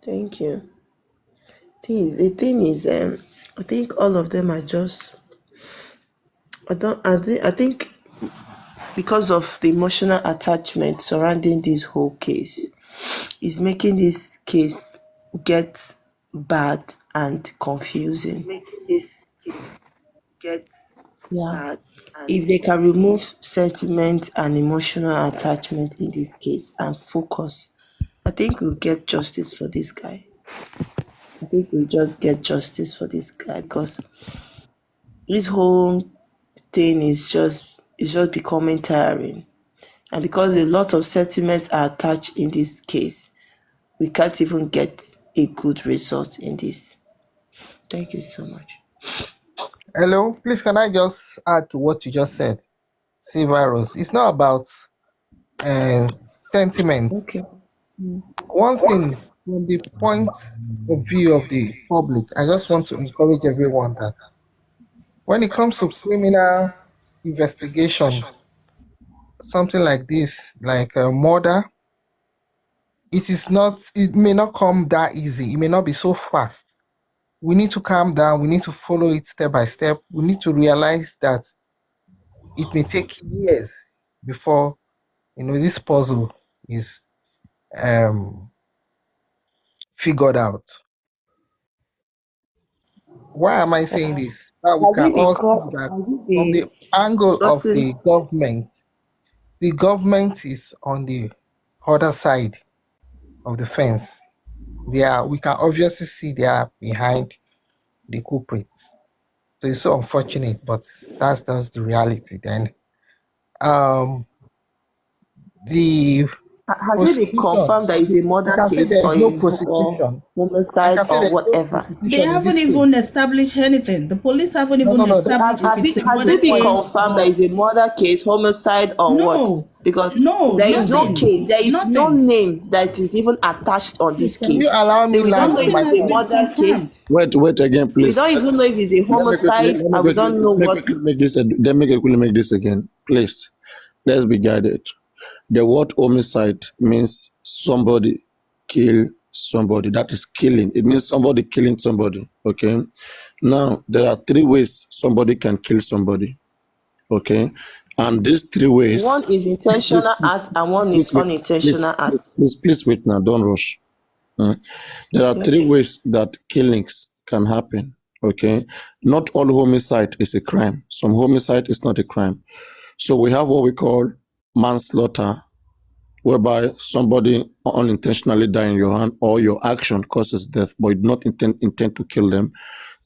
Thank you. The thing is, I think all of them are just. I think because of the emotional attachment surrounding this whole case, is making this case get bad and confusing. Yeah. If they can remove sentiment and emotional attachment in this case and focus, I think we'll get justice for this guy. I think we'll just get justice for this guy because this whole thing is just becoming tiring. And because a lot of sentiments are attached in this case, we can't even get a good result in this. Thank you so much. Hello, please can I just add to what you just said? See, virus. It's not about uh, sentiments. Okay. One thing from the point of view of the public, I just want to encourage everyone that when it comes to criminal investigation, something like this, like a murder, it may not come that easy. It may not be so fast. We need to calm down. We need to follow it step by step. We need to realize that it may take years before this puzzle is um figured out. Why am I saying this? Now we Has can it all see become that has it from the been angle of gotten the government is on the other side of the fence. We can obviously see they are behind the culprits. So it's so unfortunate, but that's the reality then. Um the has it been prosecution, confirmed that it's a I murder can say case there is or no a or prosecution. I homicide can say or there is no whatever? They prosecution in haven't this case. even established anything. The police haven't No, no, even no. established if it's a Has murder it been case confirmed that or it's a murder case, homicide, or what? no, Because no, there is no nothing, case, there is no nothing. name that is even attached on this Can you case. allow me We don't land know on if Nothing my it's a has point? been murder confirmed. case. Wait again, We please. don't even know if it's a homicide, and we don't know Let me what. quickly make this. Let me quickly make this again, please. Let's be guided. The word homicide means somebody kill somebody. That is killing. It means somebody killing somebody. Okay. Now there are three ways somebody can kill somebody. Okay, and these three ways. One is Please, intentional please, act and one is please wait. Please, unintentional act. please wait now. Don't rush. Mm. There are three Yes. ways that killings can happen. Okay, not all homicide is a crime. Some homicide is not a crime. So we have what we call manslaughter, whereby somebody unintentionally die in your hand or your action causes death, but you do not intend to kill them.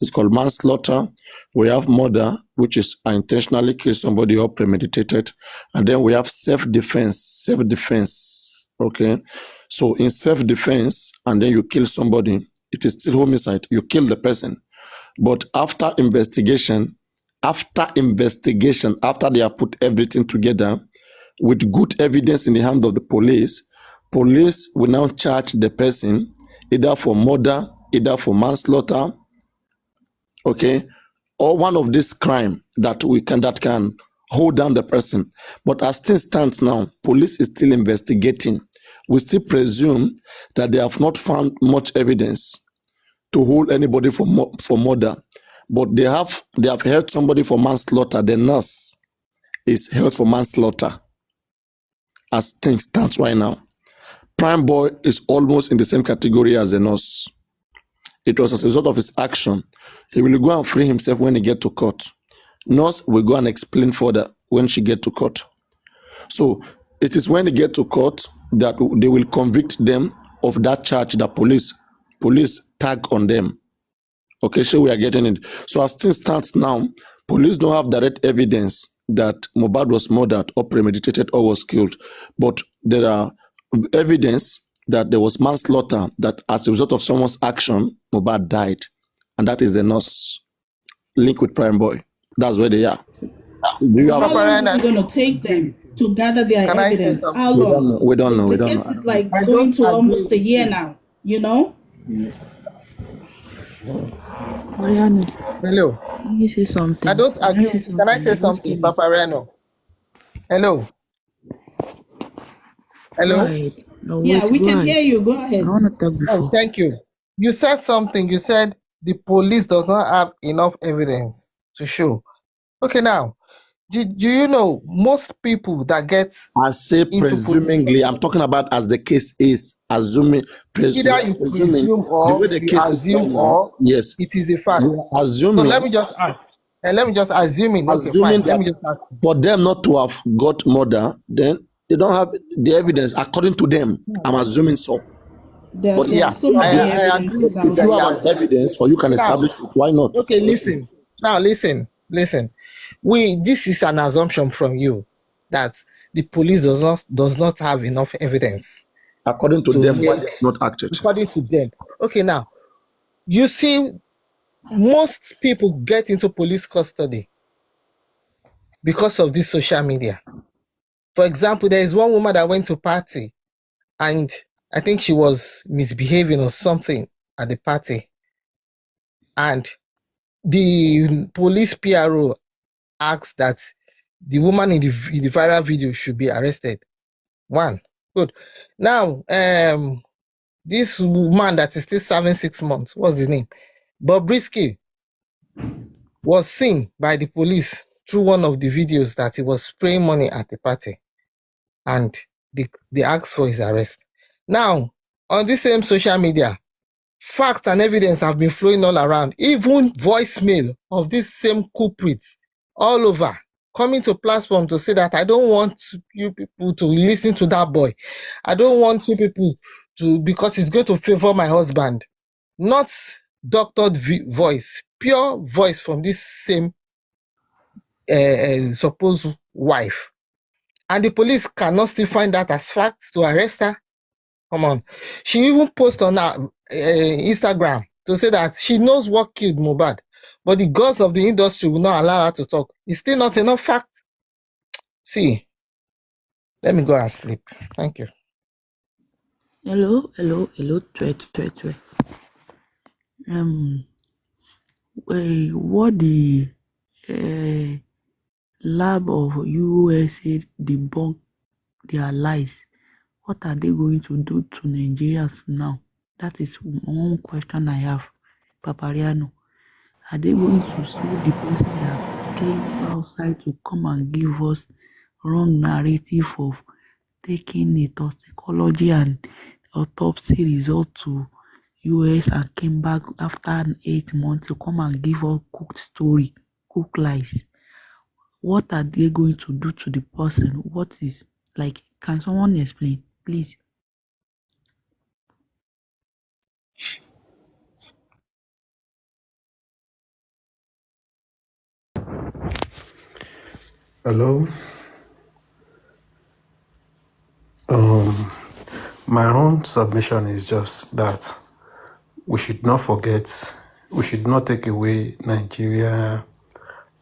It's called manslaughter. We have murder, which is I intentionally kill somebody or premeditated. And then we have self-defense. Self-defense. Okay. So in self-defense, and then you kill somebody, it is still homicide. You kill the person. But after they have put everything together with good evidence in the hand of the police will now charge the person either for murder, either for manslaughter, okay, or one of this crime that can hold down the person. But as things stands now, police is still investigating. We still presume that they have not found much evidence to hold anybody for murder, but they have held somebody for manslaughter. The nurse is held for manslaughter as things stands right now. Prime Boy is almost in the same category as the nurse. It was as a result of his action. He will go and free himself when he get to court. Nurse will go and explain further when she get to court. So it is when they get to court that they will convict them of that charge that police tag on them. Okay, so we are getting it. So as things stands now, police don't have direct evidence that Mohbad was murdered or premeditated or was killed, but there are evidence that there was manslaughter, that as a result of someone's action, Mohbad died, and that is the nurse linked with Prime Boy. That's where they are. Do you have? How long is Paparana, it going to take them to gather their can I say evidence? How something? We don't long? know. We don't know. We The don't case know. I is don't know. like I going don't to agree almost a with year you. now, you know? Mariano, Hello. let me say I something. don't Can I agree say with you. Can I something? say I just something, came in. Paparano? Hello. Go Hello. ahead. No, Yeah, wait, we go can hear ahead. you. Go I ahead. want to talk Oh, before. thank you. You said something. You said the police does not have enough evidence to show. Okay, now, do you know most people that get I say into police presumingly. I'm talking about as the case is. Assuming, we either are you presuming presume the or way the you case is assume right now. or Yes, it is a we fact. are So let assuming. me just ask. And let me just assuming. Okay, Assuming fine. Let that me just ask. for them not to have got murder, then they don't have the evidence according to them. I'm assuming so. There, But there are Yeah, so many I agree evidences with you out if that you there. have you're an assuming. evidence or you can Okay, now, establish it, why not? okay, Proceed. listen. Now, listen. This is an assumption from you that the police does not have enough evidence According to to them, why say, they have not acted. according to them. Okay, now you see, most people get into police custody because of this social media. For example, there is one woman that went to party and I think she was misbehaving or something at the party, and the police PRO asked that the woman in the viral video should be arrested. One, good. Now, this man that is still serving 6 months, what's his name? Bobrisky was seen by the police through one of the videos that he was spraying money at the party, and they asked for his arrest. Now, on this same social media, facts and evidence have been flowing all around, even voicemail of this same culprits all over, coming to platform to say that I don't want you people to listen to that boy. I don't want you people to, because it's going to favor my husband. Not doctored voice, pure voice from this same supposed wife. And the police cannot still find that as facts to arrest her. Come on. She even posted on her Instagram to say that she knows what killed Mohbad, but the gods of the industry will not allow her to talk. It's still not enough fact. See, let me go and sleep. Thank you. Hello, hello, hello, twe. What the uh, lab of USA debunk their lies? What are they going to do to Nigerians now? That is one question I have, Papariano. Are they going to sue the person that came outside to come and give us wrong narrative of taking a toxicology and autopsy result to US and came back after 8 months to come and give us cooked story, cooked lies? What are they going to do to the person? What is, like, can someone explain, please? Hello. My own submission is just that we should not forget, we should not take away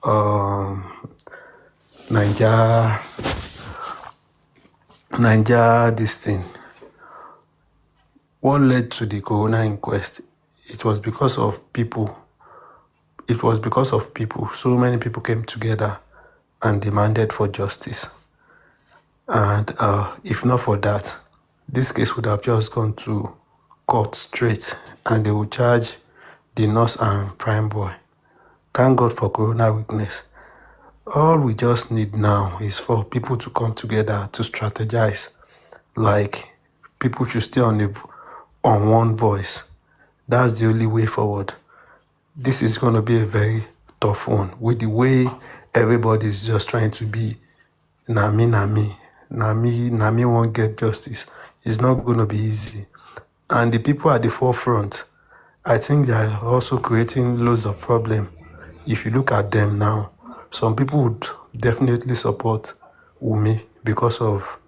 um, Niger, this thing. What led to the Corona inquest? It was because of people. It was because of people. So many people came together and demanded for justice. And if not for that, this case would have just gone to court straight and they would charge the nurse and prime boy. Thank God for Corona witness. All we just need now is for people to come together to strategize. Like, people should stay on one voice. That's the only way forward. This is going to be a very tough one with the way everybody is just trying to be Nami won't get justice. It's not going to be easy. And the people at the forefront, I think they are also creating loads of problem. If you look at them now, some people would definitely support Wumi because of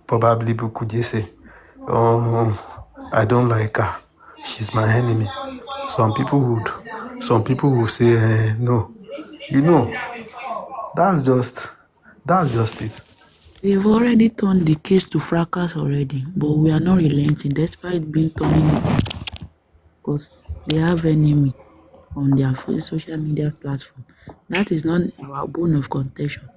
probably Bukujese. Um, I don't like her. She's my enemy. Some people would say, no. You know, That's just it. They've already turned the case to fracas already, but we are not relenting despite being turning it because they have enemy on their social media platform. That is not our bone of contention.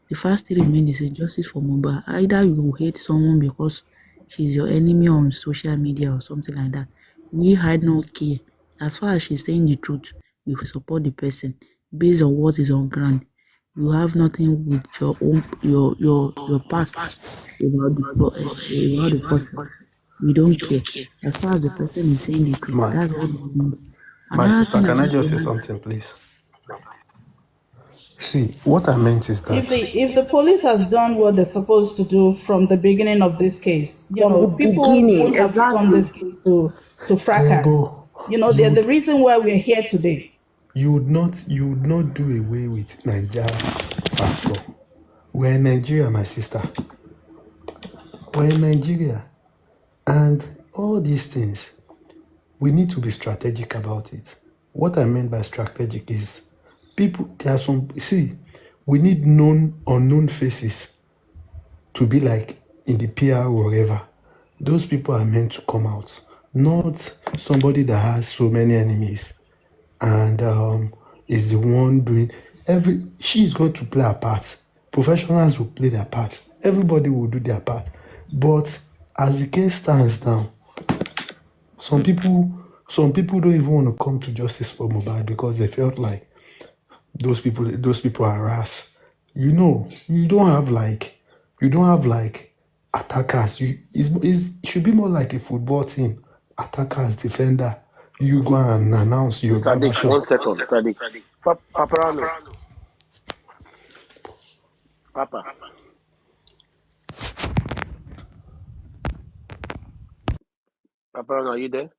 The first thing remains is justice for Mohbad. Either you hate someone because she's your enemy on social media or something like that. We had no care. As far as she's saying the truth, we support the person based on what is on ground. You have nothing with your own your past about the person. We don't care. As far as the person is saying the truth, My that's what it means. my Another sister, thing I can I want just say to something, please? See, what I meant is If that the police has done what they're supposed to do from the beginning of this case, From the people beginning, won't have turned exactly. this case to fracas. but They're the you'd reason why we're here today. you would not do away with Nigeria factor. We're in Nigeria, my sister. We're in Nigeria. And all these things, we need to be strategic about it. What I meant by strategic is there are we need known, unknown faces to be like in the PR or wherever. Those people are meant to come out, not somebody that has so many enemies and is the one doing she's going to play her part. Professionals will play their part. Everybody will do their part. But as the case stands now, some people don't even want to come to justice for Mohbad because they felt like those people are harassed. You don't have like attackers. It should be more like a football team. Attackers, defender. You go and announce your Sadiq, version. 1 second. Sadiq. Paparano. Papa. Paparano, are you there?